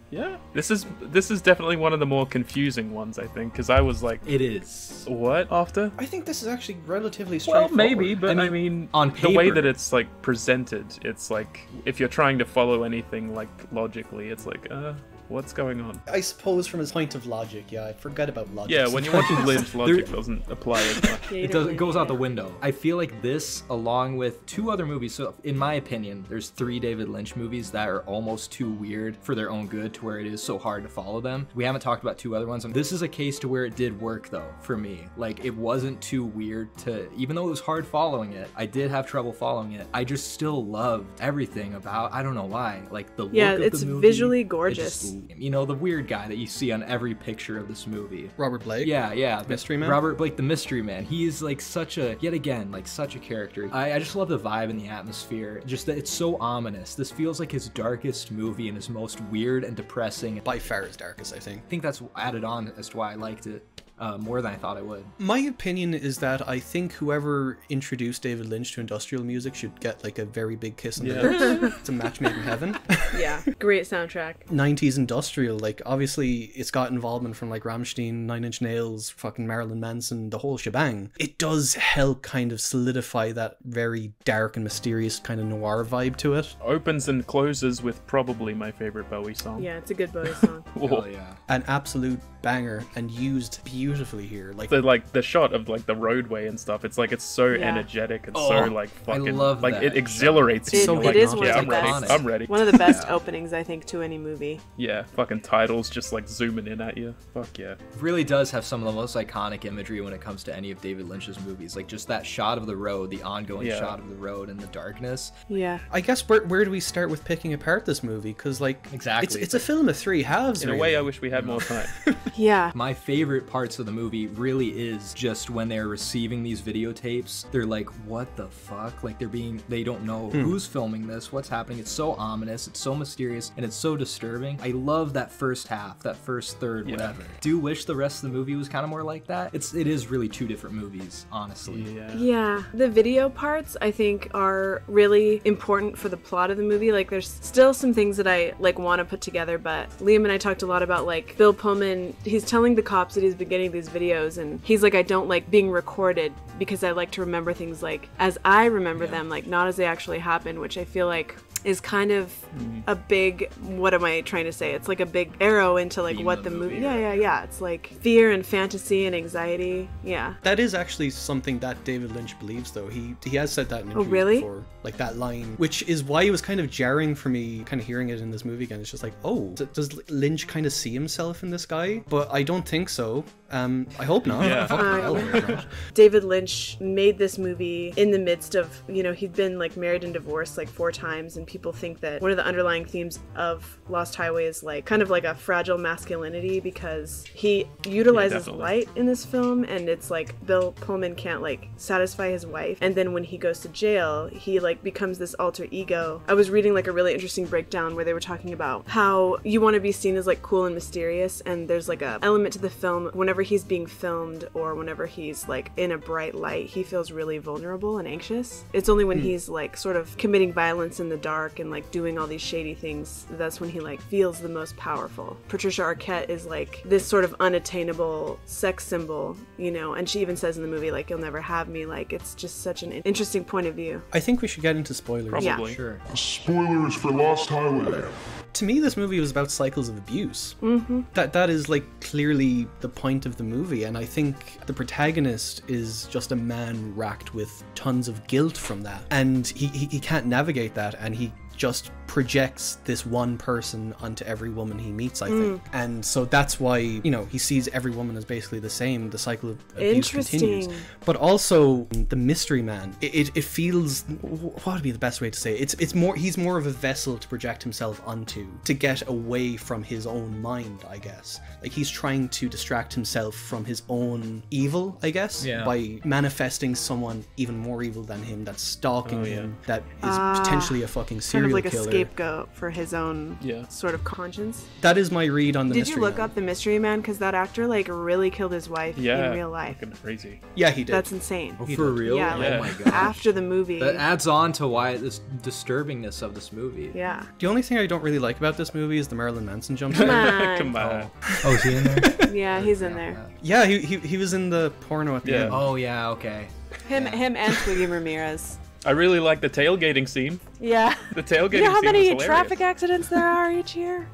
This is definitely one of the more confusing ones, I think, because I was like, It is. what after? I think this is actually relatively Well, straightforward. maybe, but I I mean, mean, on the way paper. that it's like presented, it's like if you're trying to follow anything like logically, it's like, what's going on? I suppose from his point of logic, yeah, I forget about logic. Yeah, when you're watching Lynch, logic doesn't apply as much. Yeah, you It don't does. really It goes need out the window. I feel like this, along with two other movies. So, in my opinion, there's 3 David Lynch movies that are almost too weird for their own good, to where it is so hard to follow them. We haven't talked about 2 other ones. And this is a case to where it did work, though, for me. Like, it wasn't too weird to, even though it was hard following it, I did have trouble following it. I just still loved everything about. I don't know why. Like the Yeah, look of it's the movie, visually it gorgeous. just- you know, the weird guy that you see on every picture of this movie. Robert Blake. Yeah. Mystery Man? Robert Blake, the Mystery Man. He is like such a, yet again, like such a character. I just love the vibe and the atmosphere. Just that it's so ominous. This feels like his darkest movie and his most weird and depressing. By far his darkest, I think. I think that's added on as to why I liked it more than I thought I would. My opinion is that I think whoever introduced David Lynch to industrial music should get like a very big kiss on the lips. It's a match made in heaven. Yeah, great soundtrack. 90s industrial, like obviously it's got involvement from like Rammstein, Nine Inch Nails, fucking Marilyn Manson, the whole shebang. It does help kind of solidify that very dark and mysterious kind of noir vibe to it. Opens and closes with probably my favorite Bowie song. Yeah, it's a good Bowie song. Oh yeah. An absolute banger and used beautifully here. Like The shot of like the roadway and stuff, it's like it's so Yeah. energetic and Oh, so like fucking love like that it exhilarates you. It, so You're it like, is one yeah, of the I'm ready. best. I'm ready. One of the best openings, I think, to any movie. Yeah, fucking titles just like zooming in at you. Fuck yeah. It really does have some of the most iconic imagery when it comes to any of David Lynch's movies. Like just that shot of the road, the ongoing Yeah. shot of the road in the darkness. Yeah. I guess where do we start with picking apart this movie? Because like Exactly. it's a film of 3 halves. In a really. way, I wish we had more time. Yeah. My favorite parts of the movie really is just when they're receiving these videotapes. They're like, what the fuck? Like they don't know who's filming this, what's happening. It's so ominous, it's so mysterious, and it's so disturbing. I love that first half, that first third, whatever. Do wish the rest of the movie was kind of more like that. It is really 2 different movies, honestly. Yeah. Yeah, the video parts I think are really important for the plot of the movie. Like there's still some things that I like want to put together, but Liam and I talked a lot about like Bill Pullman, he's telling the cops that he's been getting these videos and he's like, I don't like being recorded because I like to remember things like as I remember them, like not as they actually happen, which I feel like is kind of a big, what am I trying to say? It's like a big arrow into like Theme what of the the movie, movie, yeah. It's like fear and fantasy and anxiety. Yeah. That is actually something that David Lynch believes, though. He has said that in Oh, interviews really? before, like that line, which is why it was kind of jarring for me, kind of hearing it in this movie again. It's just like, oh, does Lynch kind of see himself in this guy? But I don't think so. I hope not. Yeah. Fucking hell, I hope not. David Lynch made this movie in the midst of, you know, he'd been like married and divorced like 4 times, and people think that one of the underlying themes of Lost Highway is like kind of like a fragile masculinity because he utilizes definitely. light in this film, and it's like Bill Pullman can't like satisfy his wife, and then when he goes to jail, he like becomes this alter ego. I was reading like a really interesting breakdown where they were talking about how you want to be seen as like cool and mysterious, and there's like a element to the film whenever he's being filmed or whenever he's like in a bright light, he feels really vulnerable and anxious. It's only when he's like sort of committing violence in the dark and like doing all these shady things, that's when he like feels the most powerful. Patricia Arquette is like this sort of unattainable sex symbol, you know, and she even says in the movie like, you'll never have me. Like it's just such an interesting point of view. I think we should get into spoilers. Yeah. Probably. Sure. Spoilers for Lost Highway. To me, this movie was about cycles of abuse. Mm-hmm. That is like clearly the point of the movie, and I think the protagonist is just a man racked with tons of guilt from that, and he can't navigate that, and he just projects this one person onto every woman he meets, I think. And so that's why, you know, he sees every woman as basically the same. The cycle of abuse continues. Interesting. But also the mystery man, it feels, what would be the best way to say it? He's more of a vessel to project himself onto, to get away from his own mind, I guess. Like he's trying to distract himself from his own evil, I guess, Yeah. by manifesting someone even more evil than him, that's stalking him, that is potentially a fucking Kind serial of like a killer. scapegoat for his own Yeah. sort of conscience. That is my read on the Did mystery you look man. up the mystery man? Because that actor like really killed his wife Yeah. in real life. Fucking crazy. Yeah, he did. That's insane. Oh, for real? Yeah, Oh like, my god. after the movie. That adds on to why this disturbingness of this movie. Yeah. The only thing I don't really like about this movie is the Marilyn Manson jump Come scare. on. Come on. Oh, is he in there? Yeah, he's in there. Yeah, he was in the porno at the Yeah. end. Oh yeah, okay. Him and Twiggy Ramirez. I really like the tailgating scene. Yeah. The tailgating You know how scene was many hilarious. traffic accidents there are each year?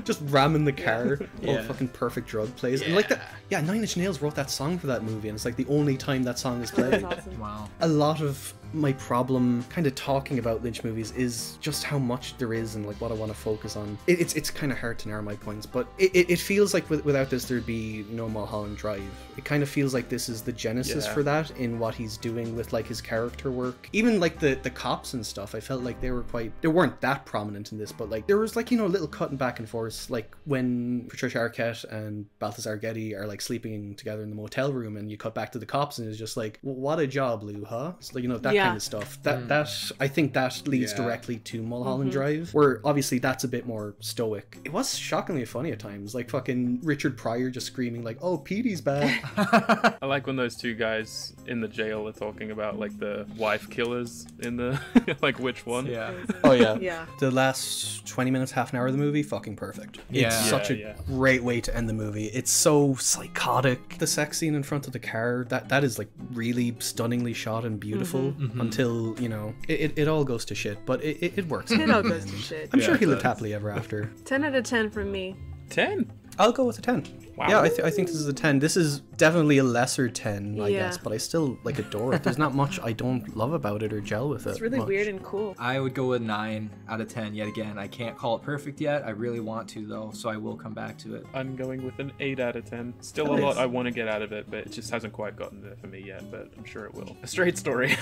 Just ramming the car. Yeah. All fucking perfect drug plays. And like that, yeah, Nine Inch Nails wrote that song for that movie, and it's like the only time that song is That's played. awesome. Wow. A lot of my problem kind of talking about Lynch movies is just how much there is and like what I want to focus on. It's kind of hard to narrow my points, but it feels like without this there'd be no Mulholland Drive. It kind of feels like this is the genesis Yeah. for that in what he's doing with like his character work. Even like the cops and stuff, I felt like they weren't that prominent in this, but like there was like, you know, little cutting back and forth, like when Patricia Arquette and Balthazar Getty are like sleeping together in the motel room, and you cut back to the cops and it's just like, what a job, Lou, huh? It's like, you know, that Yeah. kind of stuff. That I think that leads Yeah. directly to Mulholland Drive, where obviously that's a bit more stoic. It was shockingly funny at times, like fucking Richard Pryor just screaming like, "Oh, Petey's back!" I like when those two guys in the jail are talking about like the wife killers in the like which one. Yeah. Oh yeah, Yeah. The last 20 minutes, half an hour of the movie, fucking perfect. Yeah. It's such a Yeah. great way to end the movie. It's so psychotic. The sex scene in front of the car, that is like really stunningly shot and beautiful until, you know, it all goes to shit, but it works. It all goes to shit. I'm sure Yeah, he it lived does. happily ever after. 10 out of 10 from me. 10. I'll go with a 10. Wow. Yeah, I think this is a 10. This is definitely a lesser 10, I Yeah. guess, but I still like adore it. There's not much I don't love about it or gel with it. It's really much. weird and cool. I would go with 9 out of 10 yet again. I can't call it perfect yet. I really want to though, so I will come back to it. I'm going with an 8 out of 10. Still a lot I want to get out of it, but it just hasn't quite gotten there for me yet, but I'm sure it will. A straight story.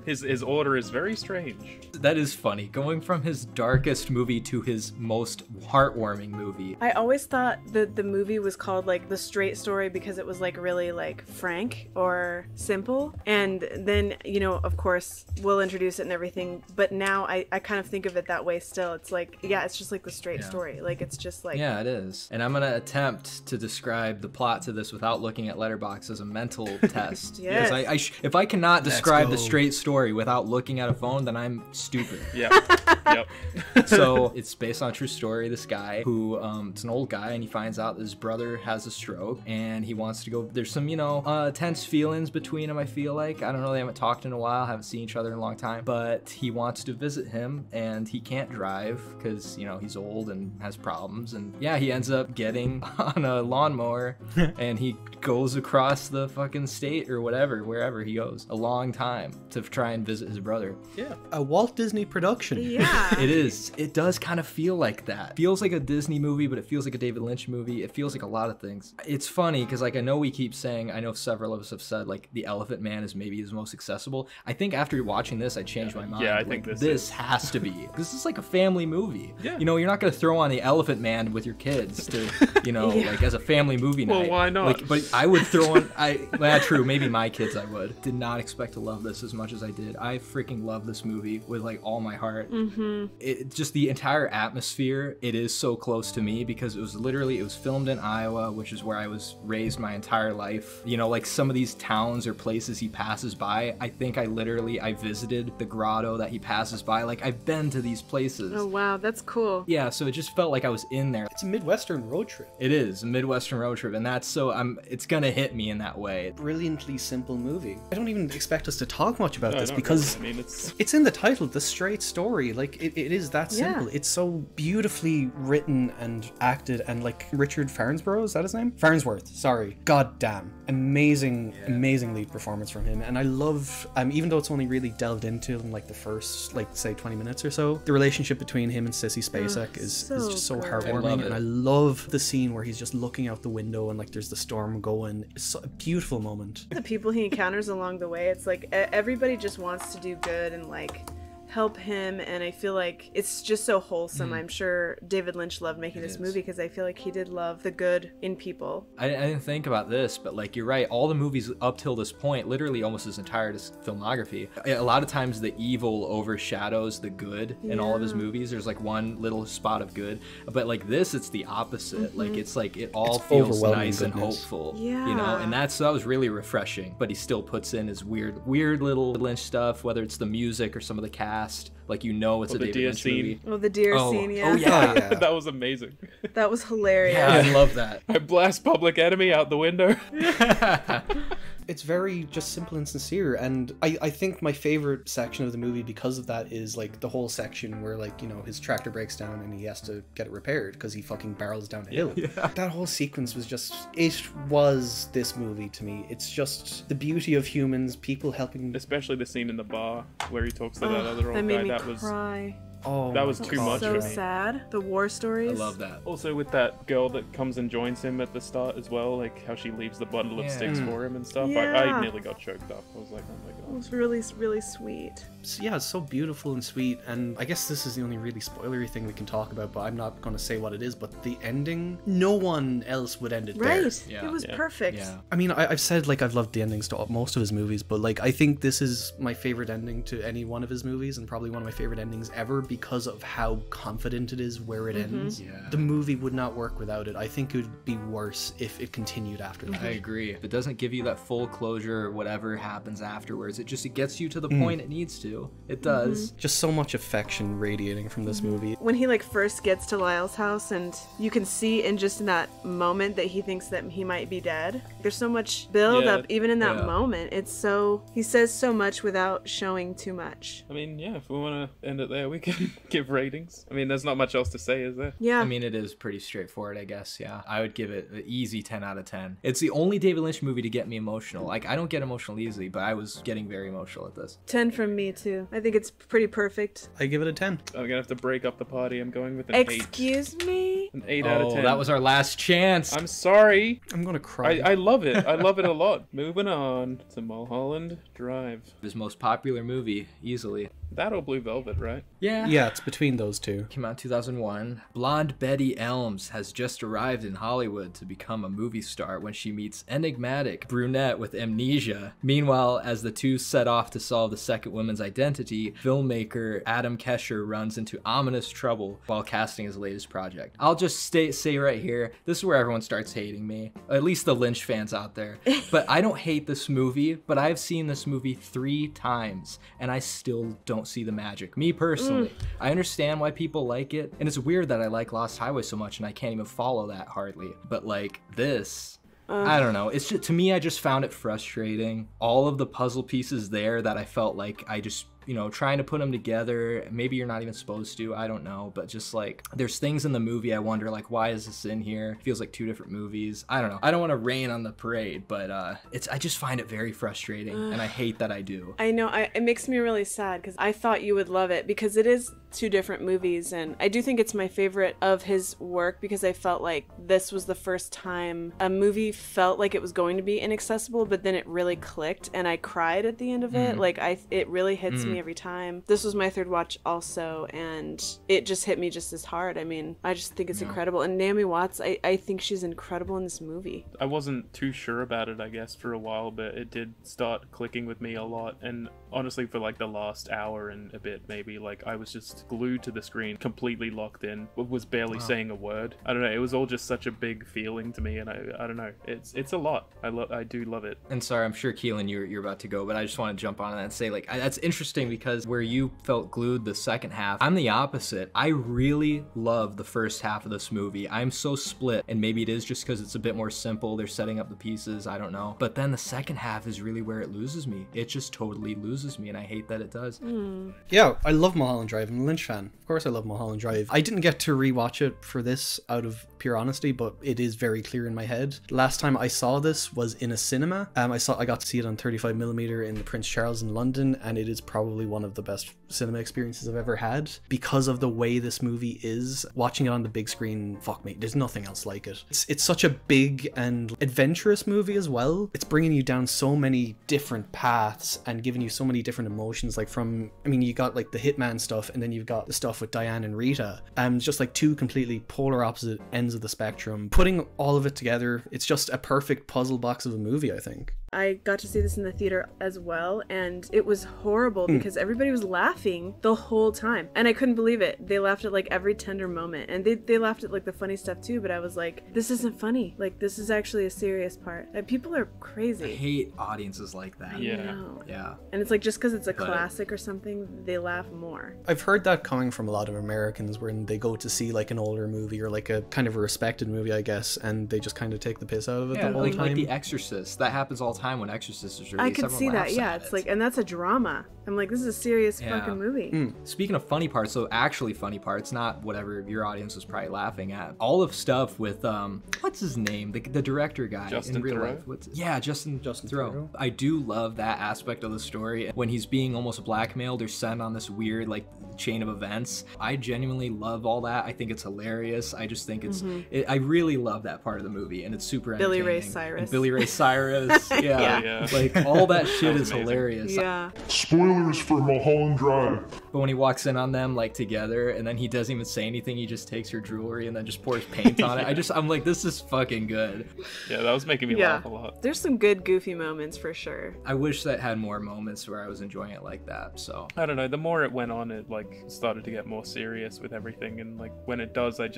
His order is very strange. That is funny. Going from his darkest movie to his most heartwarming movie. I always thought that the movie was called like The Straight Story because it was like really like frank or simple. And then, you know, of course, we'll introduce it and everything. But now I kind of think of it that way still. It's like, yeah, it's just like the straight story. Like it's just like, Yeah, it is. And I'm going to attempt to describe the plot to this without looking at Letterboxd as a mental test. Yes. Because if I cannot describe the go. straight story without looking at a phone, then I'm stupid. Yep. Yep. So it's based on a true story. This guy who it's an old guy, and he finds out that his brother has a stroke, and he wants to go. There's some, you know, tense feelings between them. I feel like, I don't know, they haven't talked in a while, haven't seen each other in a long time, but he wants to visit him, and he can't drive because, you know, he's old and has problems. And yeah, he ends up getting on a lawnmower and he goes across the fucking state or whatever, wherever he goes, a long time to try and visit his brother. Yeah. A Walt Disney production. yeah. It is. It does kind of feel like that. Feels like a Disney movie, but it feels like a David Lynch movie. It feels like a lot of things. It's funny because, like, I know we keep saying, I know several of us have said, like, The Elephant Man is maybe his most accessible. I think after watching this, I changed my mind. Yeah, I Like, think this this is. has to be. This is like a family movie. Yeah. You know, you're not going to throw on The Elephant Man with your kids to, you know, Yeah. like, as a family movie Well, night. why not? Like, but I would throw on, well, true, maybe my kids I would. Did not expect to love this as much as I did. I freaking love this movie with, like, all my heart. It just the entire atmosphere, it is so close to me because it was filmed in Iowa, which is where I was raised my entire life. You know, like some of these towns or places he passes by, I think I visited the grotto that he passes by. Like, I've been to these places. Oh, wow. That's cool. Yeah, so it just felt like I was in there. It's a Midwestern road trip. It is a Midwestern road trip, and that's so it's gonna hit me in that way. Brilliantly simple movie. I don't even expect us to talk much about No, this not because really. I mean, it's it's in the title, The Straight Story. Like, it is that simple. Yeah. It's so beautifully written and acted, and like Richard Farnsborough, is that his name? Farnsworth, sorry. God damn. Amazing lead performance from him. And I love, even though it's only really delved into in like the first, like, say 20 minutes or so, the relationship between him and Sissy Spacek is so just so good. heartwarming. I love it. And I love the scene where he's just looking out the window and like there's the storm going. It's so, a beautiful moment. The people he encounters along the way, it's like everybody just wants to do good and like help him, and I feel like it's just so wholesome. I'm sure David Lynch loved making this is. movie because I feel like he did love the good in people. I didn't think about this, but like you're right, all the movies up till this point, literally almost his entire filmography, a lot of times the evil overshadows the good in all of his movies. There's like one little spot of good, but like this, it's the opposite. Like it's like it all It's feels overwhelming nice and goodness. hopeful. Yeah. You know, and that was really refreshing. But he still puts in his weird little Lynch stuff, whether it's the music or some of the cast. Like, you know, it's Or a the David deer Lynch scene. movie. Oh, the deer Oh, scene, yeah. oh, yeah. Oh, yeah. that was amazing. That was hilarious. Yeah, I love that. I blast Public Enemy out the window. It's very just simple and sincere, and I think my favorite section of the movie because of that is like the whole section where like, you know, his tractor breaks down and he has to get it repaired because he fucking barrels down a hill. That whole sequence was just, it was this movie to me. It's just the beauty of humans, people helping. Especially the scene in the bar where he talks to that other That old made guy. me That was cry. Oh, that was my too God. much So for me. sad. The war stories. I love that. Also with that girl that comes and joins him at the start as well, like how she leaves the bundle of Yeah. sticks for him and stuff. Yeah. I nearly got choked up. I was like, oh my It god. was really, really sweet. Yeah, it's so beautiful and sweet, and I guess this is the only really spoilery thing we can talk about, but I'm not going to say what it is, but the ending, no one else would end it there. Right. Yeah. It was Yeah. perfect. Yeah. I mean, I've said like I've loved the endings to most of his movies, but like I think this is my favorite ending to any one of his movies, and probably one of my favorite endings ever because of how confident it is where it ends. Yeah. The movie would not work without it. I think it would be worse if it continued after that. I agree. If it doesn't give you that full closure or whatever happens afterwards, it gets you to the point it needs to. It does. Just so much affection radiating from this movie. When he like first gets to Lyle's house and you can see in just in that moment that he thinks that he might be dead. There's so much build Yeah. up even in that Yeah. moment. It's so he says so much without showing too much. I mean, yeah, if we want to end it there, we can give ratings. I mean, there's not much else to say, is there? Yeah. I mean, it is pretty straightforward, I guess. Yeah. I would give it an easy 10 out of 10. It's the only David Lynch movie to get me emotional. Like, I don't get emotional easily, but I was getting very emotional at this. 10 from me too. I think it's pretty perfect. I give it a 10. I'm gonna have to break up the party. I'm going with an 8. Excuse me? An 8 out of 10. that was our last chance. I'm sorry. I'm gonna cry. I love it. I love it a lot. Moving on to Mulholland Drive. His most popular movie, easily. That or Blue Velvet, right? Yeah. Yeah, it's between those two. Came out in 2001. Blonde Betty Elms has just arrived in Hollywood to become a movie star when she meets enigmatic brunette with amnesia. Meanwhile, as the two set off to solve the second woman's identity, filmmaker Adam Kesher runs into ominous trouble while casting his latest project. I'll just say right here, this is where everyone starts hating me. At least the Lynch fans out there. But I don't hate this movie, but I've seen this movie 3 times, and I still don't see the magic. Me personally, I understand why people like it, and it's weird that I like Lost Highway so much and I can't even follow that hardly. But like this, I don't know. It's just, to me, I just found it frustrating. All of the puzzle pieces there that I felt like I just, you know, trying to put them together. Maybe you're not even supposed to, I don't know, but just like there's things in the movie I wonder like, why is this in here? It feels like 2 different movies. I don't know. I don't want to rain on the parade, but I just find it very frustrating, and I hate that I do. I know, it makes me really sad because I thought you would love it because it is 2 different movies, and I do think it's my favorite of his work because I felt like this was the first time a movie felt like it was going to be inaccessible, but then it really clicked and I cried at the end of it. Like it really hits me every time. This was my 3rd watch also, and it just hit me just as hard. I mean, I just think it's incredible, and Naomi Watts, I think she's incredible in this movie. I wasn't too sure about it, I guess, for a while, but it did start clicking with me a lot. And honestly, for like the last hour and a bit, maybe, like I was just glued to the screen, completely locked in, was barely saying a word. I don't know. It was all just such a big feeling to me, and I don't know. It's a lot. I do love it. And sorry, I'm sure Keelan, you're about to go, but I just want to jump on that and say, like, that's interesting because where you felt glued the second half, I'm the opposite. I really love the first half of this movie. I'm so split, and maybe it is just because it's a bit more simple. They're setting up the pieces. I don't know. But then the second half is really where it loses me. It just totally loses me, and I hate that it does. Yeah, I love Mulholland Drive. I'm a Lynch fan. Of course I love Mulholland Drive. I didn't get to rewatch it for this out of pure honesty, but it is very clear in my head. Last time I saw this was in a cinema. I got to see it on 35mm in the Prince Charles in London, and it is probably one of the best cinema experiences I've ever had because of the way this movie is. Watching it on the big screen, fuck me, there's nothing else like it. It's such a big and adventurous movie as well. It's bringing you down so many different paths and giving you so many different emotions. Like you got like the hitman stuff, and then you've got the stuff with Diane and Rita. Just like 2 completely polar opposite ends of the spectrum. Putting all of it together, it's just a perfect puzzle box of a movie, I think. I got to see this in the theater as well, and it was horrible because everybody was laughing the whole time, and I couldn't believe it. They laughed at like every tender moment, and they laughed at like the funny stuff too, but I was like, this isn't funny. Like, this is actually a serious part. And people are I crazy. hate audiences like that. Yeah. No. Yeah. And it's like just because it's a But- classic or something, they laugh more. I've heard that coming from a lot of Americans when they go to see like an older movie or like a kind of a respected movie, I guess, and they just kind of take the piss out of it Yeah, the whole like time. The Exorcist. That happens all time when Exorcist is released. I could Everyone see that. laughs Yeah, at it's it. like, and that's a drama. I'm like, this is a serious Yeah. fucking movie. Speaking of funny parts, so actually funny parts, not whatever your audience was probably laughing at. All of stuff with what's his name, the director guy Justin in real Theroux? life. Yeah, Justin Theroux. Theroux. I do love that aspect of the story when he's being almost blackmailed or sent on this weird like chain of events. I genuinely love all that. I think it's hilarious. I just think it's I really love that part of the movie, and it's super Billy Ray entertaining. Cyrus. And Billy Ray Cyrus. Yeah. Yeah. Like all that shit was is amazing. hilarious. Yeah. Spoilers for Mulholland Drive. But when he walks in on them like together and then he doesn't even say anything, he just takes her jewelry and then just pours paint on it. I'm like, this is fucking good. Yeah, that was making me Yeah. laugh a lot. There's some good goofy moments for sure. I wish that had more moments where I was enjoying it like that. So I don't know, the more it went on, it like started to get more serious with everything, and like when it does, I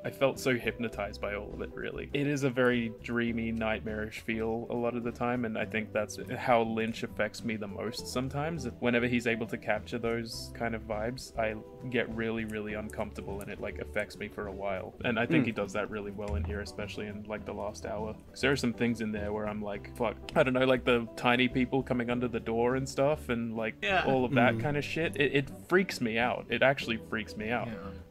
felt so hypnotized by all of it, really. It is a very dreamy, nightmarish feel a lot of the time, and I think that's how Lynch affects me the most sometimes. Whenever he's able to capture those kind of vibes, I get really, really uncomfortable, and it like affects me for a while. And I think he does that really well in here, especially in like the last hour. 'Cause there are some things in there where I'm like, fuck, I don't know, like the tiny people coming under the door and stuff, and like all of that kind of shit. It freaks me out. It actually freaks me out.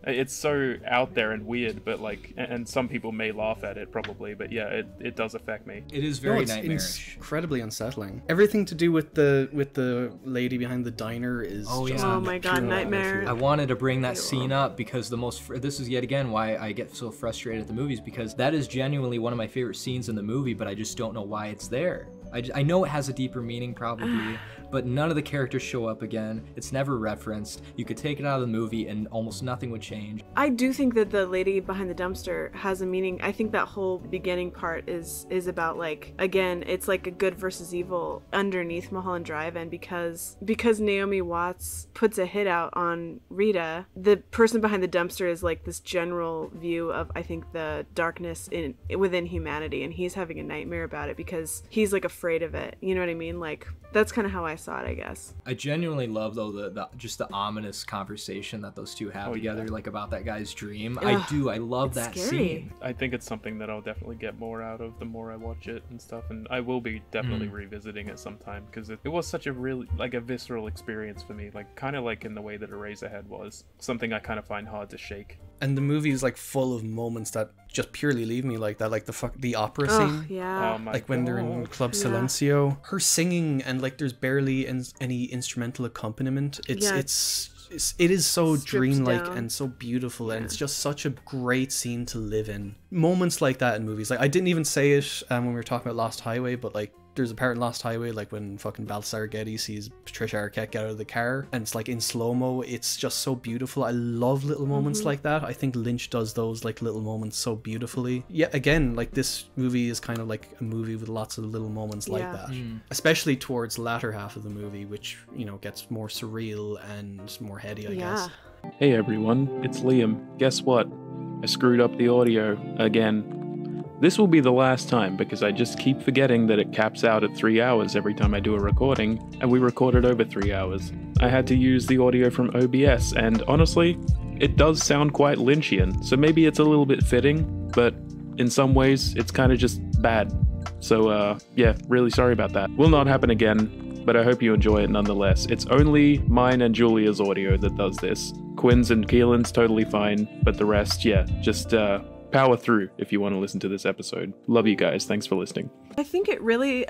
It's so out there and weird, but like, and some people may laugh at it probably, but yeah, it does affect me. it is No, very it's nightmarish. incredibly unsettling. Everything to do with the lady behind the diner is Oh, just yeah. Oh my god, pure nightmare. awful. I wanted to bring that scene up because this is yet again why I get so frustrated at the movies, because that is genuinely one of my favorite scenes in the movie, but I just don't know why it's there. I know it has a deeper meaning probably, but none of the characters show up again. It's never referenced. You could take it out of the movie and almost nothing would change. I do think that the lady behind the dumpster has a meaning. I think that whole beginning part is about like, again, it's like a good versus evil underneath Mulholland Drive, and because Naomi Watts puts a hit out on Rita, the person behind the dumpster is like this general view of, I think, the darkness within humanity, and he's having a nightmare about it because he's like afraid of it. You know what I mean? Like, that's kind of how I saw it, I guess. I genuinely love though the just the ominous conversation that those two have together, like about that guy's dream. Ugh, I love it's that scary. scene. I think it's something that I'll definitely get more out of the more I watch it and stuff, and I will be definitely revisiting it sometime, because it was such a really like a visceral experience for me, like kind of like in the way that Eraserhead was, something I kind of find hard to shake. And the movie is like full of moments that just purely leave me like that, like the opera Oh, scene. yeah. Oh my Like when they're in God. Club Yeah. Silencio, her singing, and like there's barely any instrumental accompaniment. It is so Stripped dreamlike down. and so beautiful, and it's just such a great scene to live in. Moments like that in movies, like I didn't even say it when we were talking about Lost Highway, but like there's a part in Lost Highway like when fucking Balthazar Getty sees Patricia Arquette get out of the car, and it's like in slow-mo. It's just so beautiful. I love little moments like that. I think Lynch does those like little moments so beautifully. Yeah, again, like this movie is kind of like a movie with lots of little moments like Yeah. that, especially towards the latter half of the movie, which, you know, gets more surreal and more heady, I Yeah. guess. Hey everyone, it's Liam. Guess what? I screwed up the audio again. This will be the last time because I just keep forgetting that it caps out at 3 hours every time I do a recording, and we recorded over 3 hours. I had to use the audio from OBS, and honestly, it does sound quite Lynchian, so maybe it's a little bit fitting, but in some ways, it's kind of just bad. So, yeah, really sorry about that. Will not happen again, but I hope you enjoy it nonetheless. It's only mine and Julia's audio that does this. Quinn's and Keelan's totally fine, but the rest, yeah, just power through if you want to listen to this episode. Love you guys. Thanks for listening. I think it really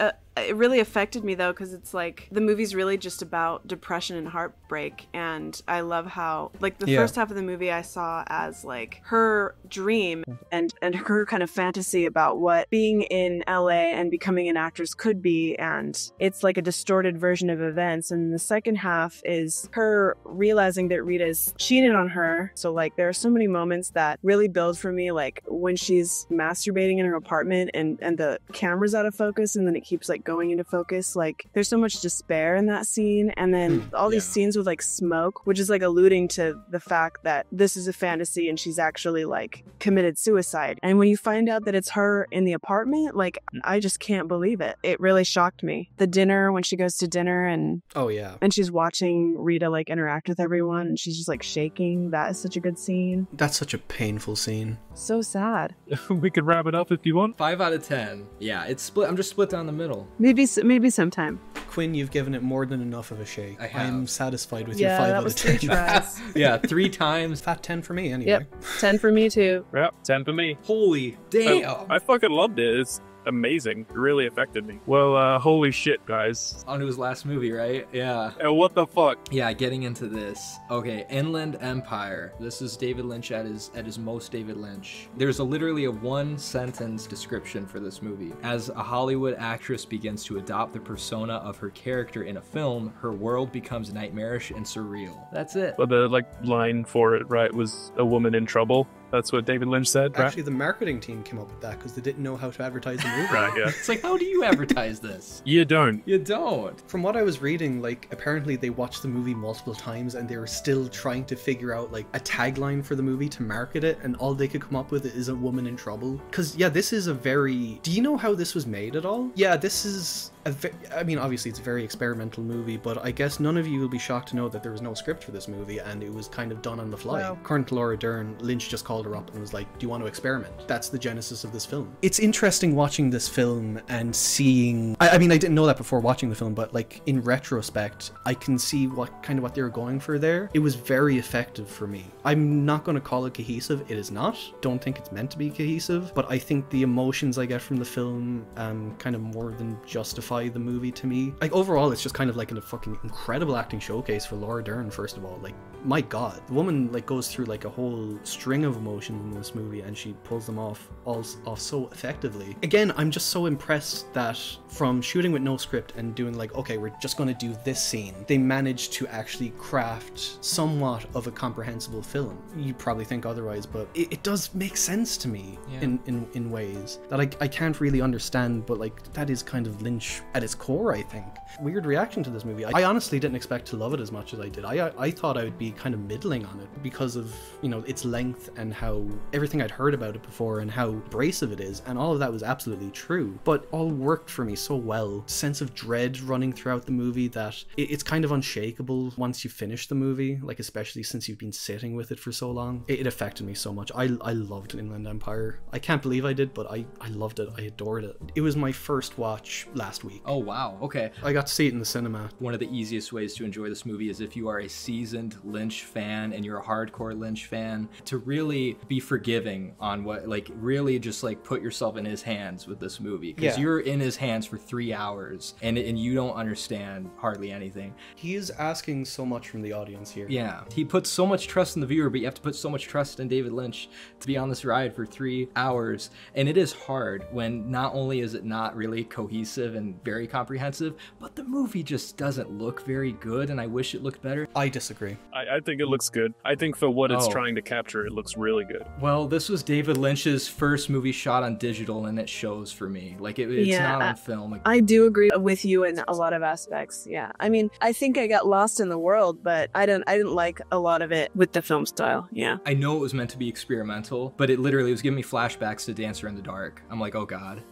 affected me though, because it's like the movie's really just about depression and heartbreak, and I love how like the first half of the movie I saw as like her dream and her kind of fantasy about what being in LA and becoming an actress could be, and it's like a distorted version of events. And the second half is her realizing that Rita's cheated on her. So like there are so many moments that really build for me, like when she's masturbating in her apartment and the camera's out of focus and then it keeps like going into focus. Like there's so much despair in that scene, and then all these scenes with like smoke, which is like alluding to the fact that this is a fantasy and she's actually like committed suicide. And when you find out that it's her in the apartment, like I just can't believe it. It really shocked me. The dinner, when she goes to dinner and she's watching Rita like interact with everyone and she's just like shaking. That is such a good scene. That's such a painful scene. So sad. We could wrap it up if you want. 5 out of 10. Yeah, it's split. I'm just split down the middle. Maybe sometime. Quinn, you've given it more than enough of a shake. I have. I'm satisfied with your Yeah, 5 that out was of 3 10. tries. Yeah, 3 times. Fat 10 for me, anyway. Yep, 10 for me too. Yeah, 10 for me. Holy damn. I fucking loved it. It's amazing. It really affected me. Well, holy shit, guys. On to his last movie, right? Yeah. What the fuck? Yeah, getting into this. Okay, Inland Empire. This is David Lynch at his most David Lynch. There's literally a 1-sentence description for this movie. As a Hollywood actress begins to adopt the persona of her character in a film, her world becomes nightmarish and surreal. That's it. Well, the line for it, right, was a woman in trouble. That's what David Lynch said, right? Actually, the marketing team came up with that because they didn't know how to advertise the movie. Right, yeah. It's like, how do you advertise this? You don't. You don't. From what I was reading, like, apparently they watched the movie multiple times and they were still trying to figure out, like, a tagline for the movie to market it, and all they could come up with is a woman in trouble. Because, yeah, this is a very... Do you know how this was made at all? Yeah, this is... I mean, obviously it's a very experimental movie, but I guess none of you will be shocked to know that there was no script for this movie and it was kind of done on the fly. Wow. According to Laura Dern, Lynch just called her up and was like, do you want to experiment? That's the genesis of this film. It's interesting watching this film and seeing... I mean, I didn't know that before watching the film, but like in retrospect, I can see what they were going for there. It was very effective for me. I'm not going to call it cohesive. It is not. Don't think it's meant to be cohesive, but I think the emotions I get from the film kind of more than justify the movie to me. Like, overall, it's just kind of like a fucking incredible acting showcase for Laura Dern, first of all. Like, my god, the woman like goes through like a whole string of emotions in this movie and she pulls them off so effectively. Again, I'm just so impressed that from shooting with no script and doing like, okay, we're just going to do this scene, they managed to actually craft somewhat of a comprehensible film. You probably think otherwise, but it does make sense to me in ways that I can't really understand, but like that is kind of Lynch at its core, I think. Weird reaction to this movie. I honestly didn't expect to love it as much as I did. I thought I would be kind of middling on it because of, you know, its length and how everything I'd heard about it before and how abrasive it is, and all of that was absolutely true, but all worked for me so well. Sense of dread running throughout the movie that it's kind of unshakable once you finish the movie, like especially since you've been sitting with it for so long. It affected me so much. I loved Inland Empire. I can't believe I did, but I loved it. I adored it. It was my first watch last week. Oh, wow. Okay. I got to see it in the cinema. One of the easiest ways to enjoy this movie is if you are a seasoned Lynch fan and you're a hardcore Lynch fan, to really be forgiving on what, like, really just like put yourself in his hands with this movie, because you're in his hands for 3 hours and you don't understand hardly anything. He is asking so much from the audience here. Yeah, he puts so much trust in the viewer, but you have to put so much trust in David Lynch to be on this ride for 3 hours, and it is hard when not only is it not really cohesive and very comprehensive, but the movie just doesn't look very good, and I wish it looked better. I disagree. I think it looks good. I think for what it's trying to capture, it looks really good. Well, this was David Lynch's first movie shot on digital, and it shows for me. Like, it's not on film. Like, I do agree with you in a lot of aspects. Yeah, I mean, I think I got lost in the world, but I didn't like a lot of it with the film style. Yeah, I know it was meant to be experimental, but it literally was giving me flashbacks to Dancer in the Dark. I'm like, oh god.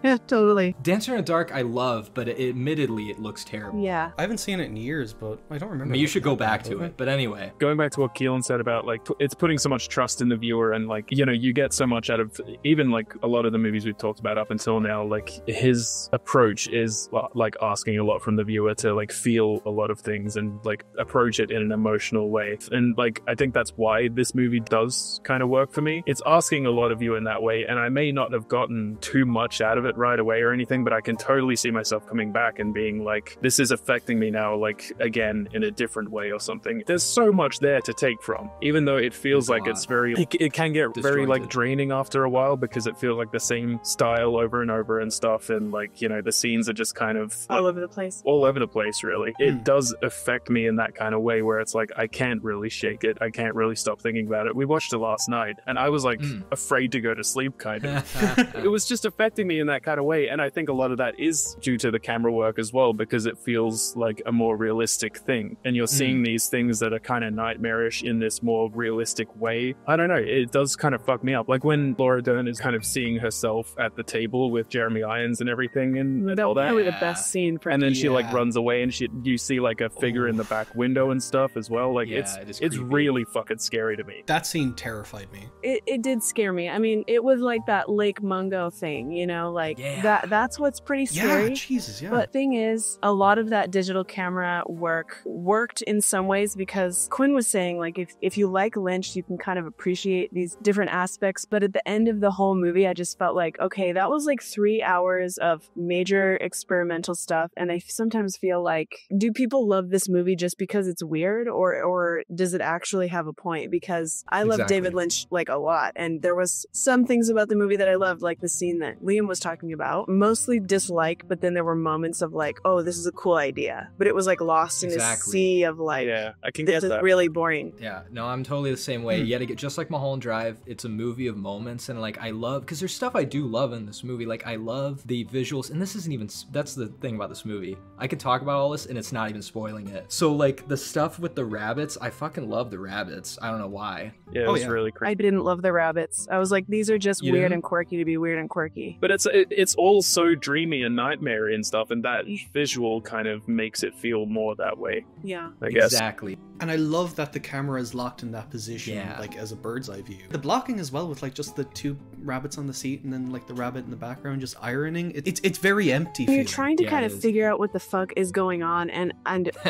Yeah, totally. Dancer in the Dark I love, but admittedly it looks terrible. Yeah. I haven't seen it in years, but I don't remember. I mean, you should go back to it. But anyway, going back to what Keelan said about like it's putting so much trust in the viewer, and like, you know, you get so much out of even like a lot of the movies we've talked about up until now. Like, his approach is like asking a lot from the viewer to like feel a lot of things and like approach it in an emotional way. And like, I think that's why this movie does kind of work for me. It's asking a lot of you in that way, and I may not have gotten too much out of it right away or anything, but I can totally see myself coming back and being like, this is affecting me now, like, again, in a different way or something. There's so much there to take from, even though it feels like it's very, it can get very like draining after a while because it feels like the same style over and over and stuff, and like, you know, the scenes are just kind of all over the place. All over the place, really. It does affect me in that kind of way where it's like, I can't really shake it. I can't really stop thinking about it. We watched it last night and I was like afraid to go to sleep, kind of. It was just affecting me in that kind of way, and I think a lot of that is due to the camera work as well, because it feels like a more realistic thing, and you're seeing these things that are kind of nightmarish in this more realistic way. I don't know, it does kind of fuck me up. Like when Laura Dern is kind of seeing herself at the table with Jeremy Irons and everything, and all that. Probably the best scene for. And then she like runs away, and you see like a figure in the back window and stuff as well. Like, it's really fucking scary to me. That scene terrified me. It did scare me. I mean, it was like that Lake Mungo thing, you know, like that's what's pretty scary scary. Jesus, yeah. But thing is, a lot of that digital camera work worked in some ways because Quinn was saying, like, if you like Lynch, you can kind of appreciate these different aspects. But at the end of the whole movie, I just felt like, okay, that was like 3 hours of major experimental stuff. And I sometimes feel like, do people love this movie just because it's weird, or does it actually have a point? Because I love Exactly. David Lynch like a lot, and there was some things about the movie that I loved, like the scene that Liam was talking about. Mostly dislike, but then there were moments of like, oh, this is a cool idea. But it was like lost in a Exactly. sea of like, Yeah, I can this get is that. really boring. Yeah, no, I'm totally the same way. Yet again, just like Mulholland Drive, it's a movie of moments, and like I love, because there's stuff I do love in this movie. Like I love the visuals, and this isn't even, that's the thing about this movie. I could talk about all this, and it's not even spoiling it. So like the stuff with the rabbits, I fucking love the rabbits. I don't know why. Yeah, it Oh, was yeah. really creepy. I didn't love the rabbits. I was like, these are just You weird didn't? and quirky to be weird and quirky. But it's all so dreamy and nightmare and stuff, and that visual kind of makes it feel more that way, Yeah. I guess. Exactly. And I love that the camera is locked in that position, Yeah. like as a bird's eye view. The blocking as well, with like just the 2 rabbits on the seat and then like the rabbit in the background just ironing. It's very empty. You're feeling. trying to Yeah, kind it of is. figure out what the fuck is going on, and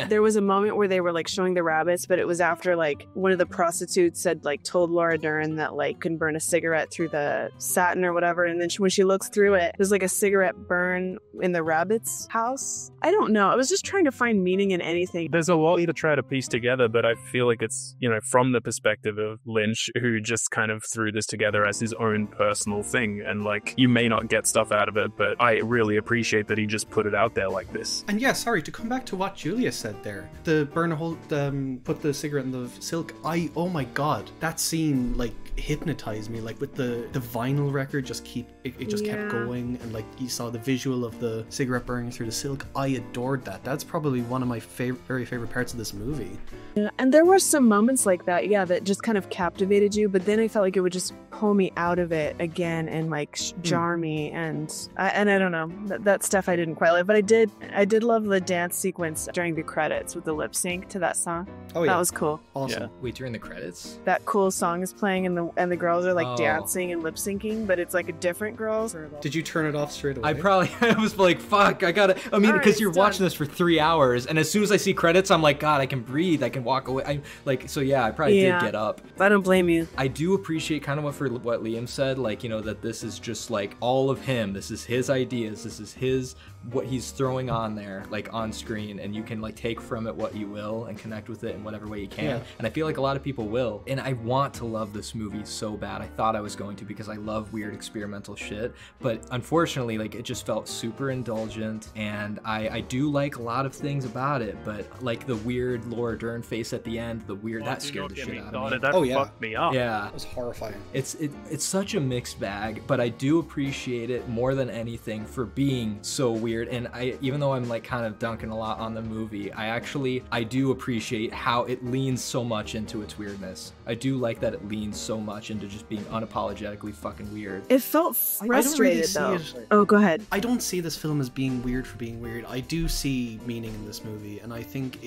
there was a moment where they were like showing the rabbits, but it was after like one of the prostitutes had like told Laura Dern that like couldn't burn a cigarette through the satin or whatever, and then when she looks through it, there's like a cigarette burn in the rabbit's house. I don't know. I was just trying to find meaning in anything. There's a lot to try to piece together, but I feel like it's, you know, from the perspective of Lynch, who just kind of threw this together as his own personal thing. And like, you may not get stuff out of it, but I really appreciate that he just put it out there like this. And yeah, sorry, to come back to what Julia said there, the burn a hole, put the cigarette in the silk. Oh my god, that scene like hypnotized me. Like with the vinyl record, just it just kept Yeah. going, and like you saw the visual of the cigarette burning through the silk. I adored that. That's probably one of my very favorite parts of this movie. Yeah, and there were some moments like that, yeah, that just kind of captivated you, but then I felt like it would just pull me out of it again and like jar me, and I don't know, that stuff I didn't quite like, but I did love the dance sequence during the credits with the lip sync to that song. Oh yeah, That was cool. awesome. Yeah. Wait, during the credits? That cool song is playing, and the girls are like Oh. dancing and lip syncing, but it's like a different girls. Did you turn it off straight away? I was like, fuck, I gotta, I mean, All right, because you're it's watching done. this for 3 hours, and as soon as I see credits, I'm like, God, I can breathe, I can walk away. I like, so yeah, I probably Yeah. did get up. I don't blame you. I do appreciate kind of what Liam said, like, you know, that this is just like all of him. This is his ideas. This is what he's throwing on there, like on screen, and you can like take from it what you will and connect with it in whatever way you can. Yeah. And I feel like a lot of people will. And I want to love this movie so bad. I thought I was going to, because I love weird experimental shit. But unfortunately, like, it just felt super indulgent, and I do like a lot of things about it, but like the weird Laura Dern face at the end, that scared the shit out of me. That Oh, yeah. fucked me up. Yeah. That was horrifying. It's such a mixed bag, but I do appreciate it more than anything for being so weird. And even though I'm like kind of dunking a lot on the movie, I do appreciate how it leans so much into its weirdness. I do like that it leans so much into just being unapologetically fucking weird. It felt I don't really frustrated see though. it- Oh, go ahead. I don't see this film as being weird for being weird. I do see meaning in this movie, and I think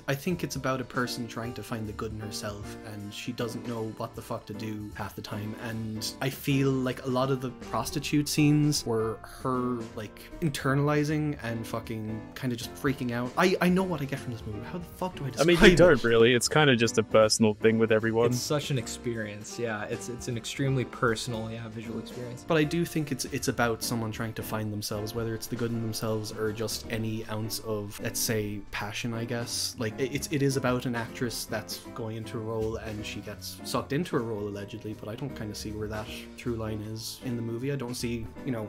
I think it's about a person trying to find the good in herself, and she doesn't know what the fuck to do half the time. And I feel like a lot of the prostitute scenes were her like internalizing and fucking kind of just freaking out. I know what I get from this movie. How the fuck do I I describe mean, you it? don't really. It's kind of just a personal thing with everyone. It's such an experience. Yeah, it's an extremely personal, visual experience. But I do think it's about someone trying to find themselves, whether it's the good in themselves or just any ounce of, let's say, passion, I guess. Like, it is about an actress that's going into a role and she gets sucked into a role, allegedly, but I don't kind of see where that through line is in the movie. I don't see,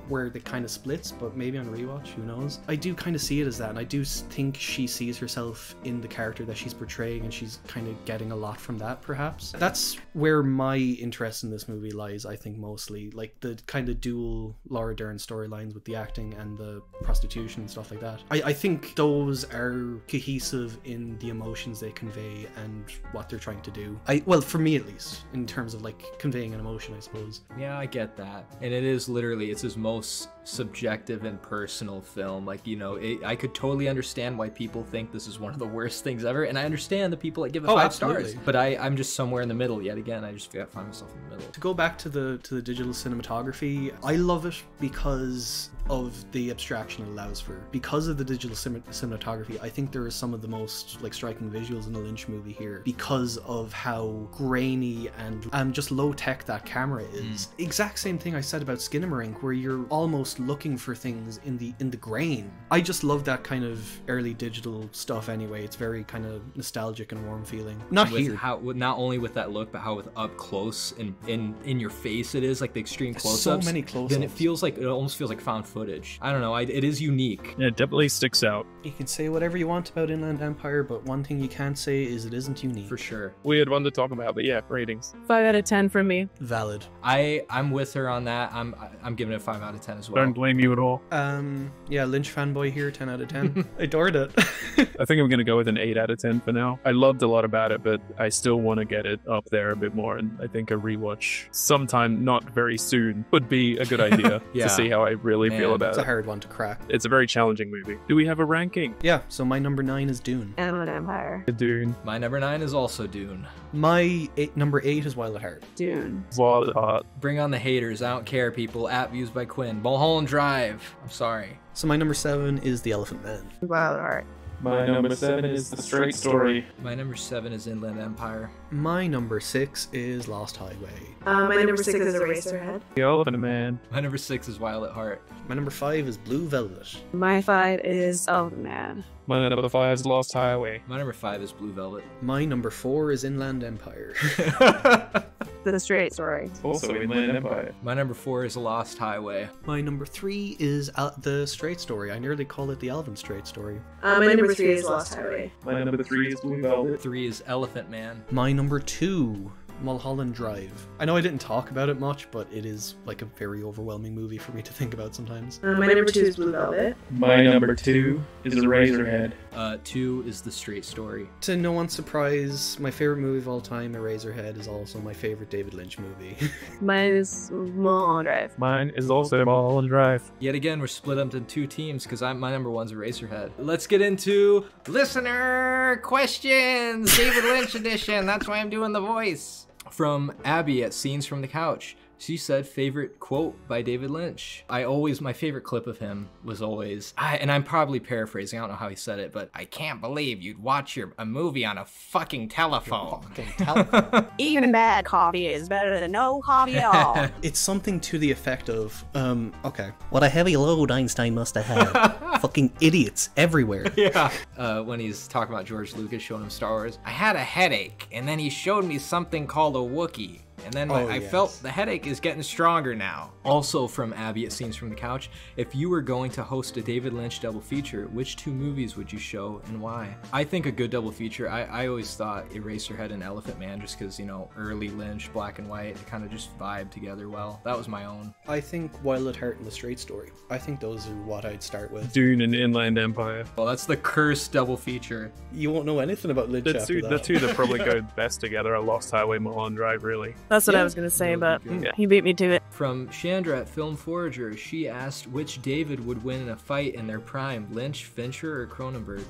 where it kind of splits, but maybe on rewatch, who knows? I do kind of see it as that, and I do think she sees herself in the character that she's portraying, and she's kind of getting a lot from that, perhaps. That's where my interest in this movie lies, I think, mostly. Like, the kind of dual Laura Dern storylines with the acting and the prostitution and stuff like that. I think those are cohesive in the emotions they convey and what they're trying to do. Well, for me at least, in terms of like like conveying an emotion, I suppose. Yeah, I get that. And it is literally, it's his most subjective and personal film. Like, you know, I could totally understand why people think this is one of the worst things ever. And I understand the people that give it 5 absolutely. stars. But I'm just somewhere in the middle yet again. I just find myself in the middle. To go back to the digital cinematography, I love it because of the abstraction it allows for. Because of the digital cinematography, I think there are some of the most like striking visuals in a Lynch movie here because of how grainy and just low tech that camera is. Exact same thing I said about Skinamarink, where you're almost looking for things in the grain. I just love that kind of early digital stuff anyway. It's very kind of nostalgic and warm feeling. Not with here. how not only with that look, but how with up close and in your face it is, like the extreme close-ups. So many close-ups. Then it almost feels like found footage. I don't know. It is unique. Yeah, it definitely sticks out. You can say whatever you want about Inland Empire, but one thing you can't say is it isn't unique. For sure. Weird one to talk about, but yeah, ratings. 5 out of 10 from me. Valid. I'm with her on that. I'm giving it a 5 out of 10 as well. Don't blame you at all. Yeah, Lynch fanboy here, 10 out of 10. I adored it. I think I'm going to go with an 8 out of 10 for now. I loved a lot about it, but I still want to get it up there a bit more. And I think a rewatch sometime, not very soon, would be a good idea Yeah. to see how I really feel It's about a it. hard one to crack. It's a very challenging movie. Do we have a ranking? Yeah, so my number 9 is Dune. Inland Empire. Dune. My number 9 is also Dune. My number 8 is Wild at Heart. Dune. Wild at Heart. Bring on the haters. I don't care, people. At Views by Quinn. Mulholland Drive. I'm sorry. So my number 7 is The Elephant Man. Wild Heart. My number 7 is The Straight Story. My number 7 is Inland Empire. My number 6 is Lost Highway. My number 6 is Eraserhead. The Elephant Man. My number 6 is Violet Heart. My number 5 is Blue Velvet. My 5 is Elephant Man. My number 5 is Lost Highway. My number 5 is Blue Velvet. My number 4 is Inland Empire. The Straight Story. Also Inland Empire. My number 4 is Lost Highway. My number 3 is The Straight Story. I nearly call it the Alvin Straight Story. My number 3 is Lost Highway. My number 3 is Blue Velvet. 3 is Elephant Man. My number 2, Mulholland Drive. I know I didn't talk about it much, but it is like a very overwhelming movie for me to think about sometimes. My number 2 is Blue Velvet. My number 2 is Eraserhead. 2 is The Straight Story. To no one's surprise, my favorite movie of all time, Eraserhead, is also my favorite David Lynch movie. Mine is Mulholland Drive. Mine is also Mulholland Drive. Yet again, we're split up into 2 teams because my number 1's Eraserhead. Let's get into listener questions, David Lynch edition. That's why I'm doing the voice. From Abby at Scenes from the Couch. She said, favorite quote by David Lynch. My favorite clip of him was always, and I'm probably paraphrasing, I don't know how he said it, but I can't believe you'd watch a movie on a fucking telephone. Even bad coffee is better than no coffee at all. It's something to the effect of, okay. What a heavy load Einstein must have had. Fucking idiots everywhere. Yeah. When he's talking about George Lucas showing him Star Wars. I had a headache, and then he showed me something called a Wookiee. And then I felt the headache is getting stronger now. Also from Abby at Scenes from the Couch, if you were going to host a David Lynch double feature, which 2 movies would you show and why? I think a good double feature, I always thought Eraserhead and Elephant Man, just because, you know, early Lynch, black and white, it kind of just vibe together well. That was my own. I think Wild at Heart and The Straight Story. I think those are what I'd start with. Dune and Inland Empire. Well, that's the cursed double feature. You won't know anything about Lynch The after two that. that probably go best together are Lost Highway, Mulholland Drive, really. That's what Yeah. I was going to say, Really but good. he beat me to it. From Chandra at Film Forager, she asked which David would win in a fight in their prime, Lynch, Fincher, or Cronenberg?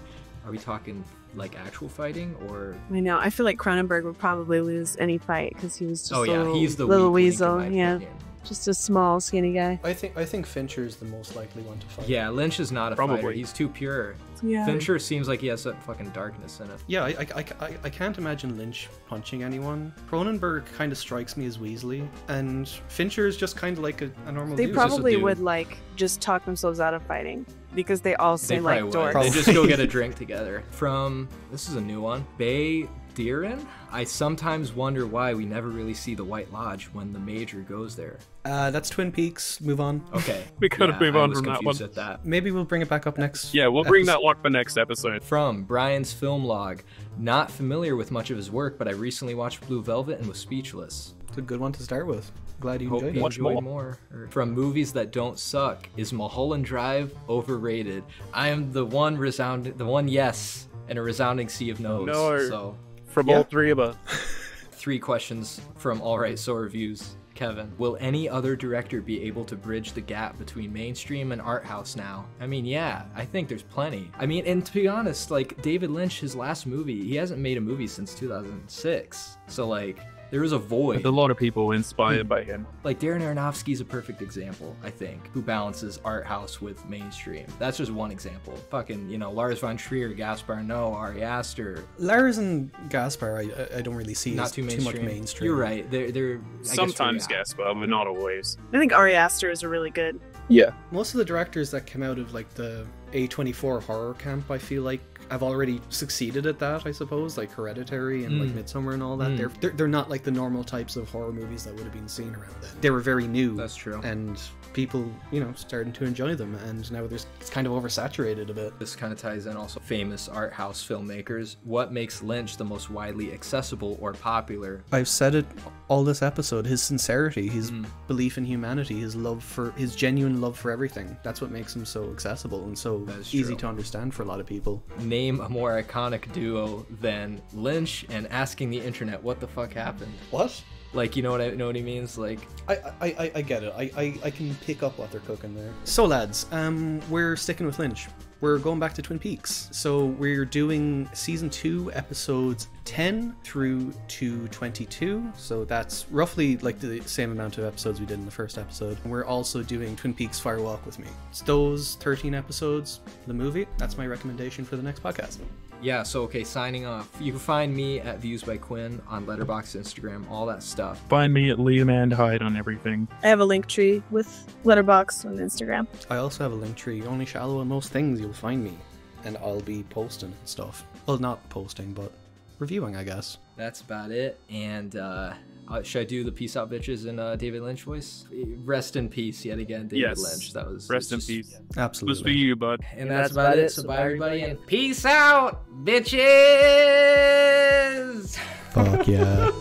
Are we talking like actual fighting or? I know. I feel like Cronenberg would probably lose any fight because he was just He's the little weak link, weasel. in my Yeah, opinion. just a small, skinny guy. I think Fincher's the most likely one to fight. Yeah, Lynch is not a Probably. fighter. He's too pure. Yeah. Fincher seems like he has that fucking darkness in it. Yeah, I can't imagine Lynch punching anyone. Cronenberg kind of strikes me as Weasley, and Fincher is just kind of like a normal They dude. just a probably dude. would like just talk themselves out of fighting because they all They seem probably like would. dorks. They just go get a drink together. From, this is a new one, Bay Deeren? I sometimes wonder why we never really see the White Lodge when the Major goes there. That's Twin Peaks. Move on. Okay. We gotta Yeah, move I on was from that confused one. At that. Maybe we'll bring it back up next. Yeah, we'll bring episode. that one for next episode. From Brian's Film Log. Not familiar with much of his work, but I recently watched Blue Velvet and was speechless. It's a good one to start with. Glad you Hope enjoyed you it. Watch enjoyed more. more. From Movies That Don't Suck, is Mulholland Drive overrated? I am the one yes, and a resounding sea of no's. No. So From Yeah. all 3 of us. 3 questions from All Right So Reviews. Kevin, will any other director be able to bridge the gap between mainstream and art house now? I mean, yeah, I think there's plenty. I mean, and to be honest, like David Lynch, his last movie, he hasn't made a movie since 2006. So like, there is a void. A lot of people inspired by him. Like Darren Aronofsky's a perfect example, I think, who balances art house with mainstream. That's just one example. Fucking, you know, Lars von Trier, Gaspar Noé, Ari Aster. Lars and Gaspar, I don't really see Not as too much mainstream. mainstream. You're right. They're Sometimes Gaspar, but not always. I think Ari Aster is a really good. Yeah. Most of the directors that come out of like the A24 horror camp, I feel like I've already succeeded at that, I suppose, like Hereditary and like Midsommar and all that. They're not like the normal types of horror movies that would have been seen around then. They were very new. That's true. And people, you know, starting to enjoy them, and now it's kind of oversaturated a bit. This kind of ties in also famous art house filmmakers. What makes Lynch the most widely accessible or popular? I've said it all this episode, his sincerity, his belief in humanity, his genuine love for everything. That's what makes him so accessible and so easy true. to understand for a lot of people. Name a more iconic duo than Lynch and asking the internet what the fuck happened. What? Like, you know what he means? Like, I get it. I can pick up what they're cooking there. So lads, we're sticking with Lynch. We're going back to Twin Peaks. So we're doing season 2, episodes 10 through to 22. So that's roughly like the same amount of episodes we did in the first episode. And we're also doing Twin Peaks Fire Walk with Me. It's those 13 episodes, the movie. That's my recommendation for the next podcast. yeah, so okay, signing off. You can find me at Views by Quinn on Letterboxd, Instagram, all that stuff. Find me at Liam and Hyde on everything. I have a link tree with Letterboxd on Instagram. I also have a link tree. Only shallow on most things you'll find me. And I'll be posting stuff. Well, not posting, but reviewing, I guess. That's about it. And should I do the peace out bitches in David Lynch voice? Rest in peace yet again, David Yes. Lynch. That was Rest in just- peace. Absolutely. Was for you, bud. And that's about it. So bye everybody and peace out, bitches. Fuck yeah.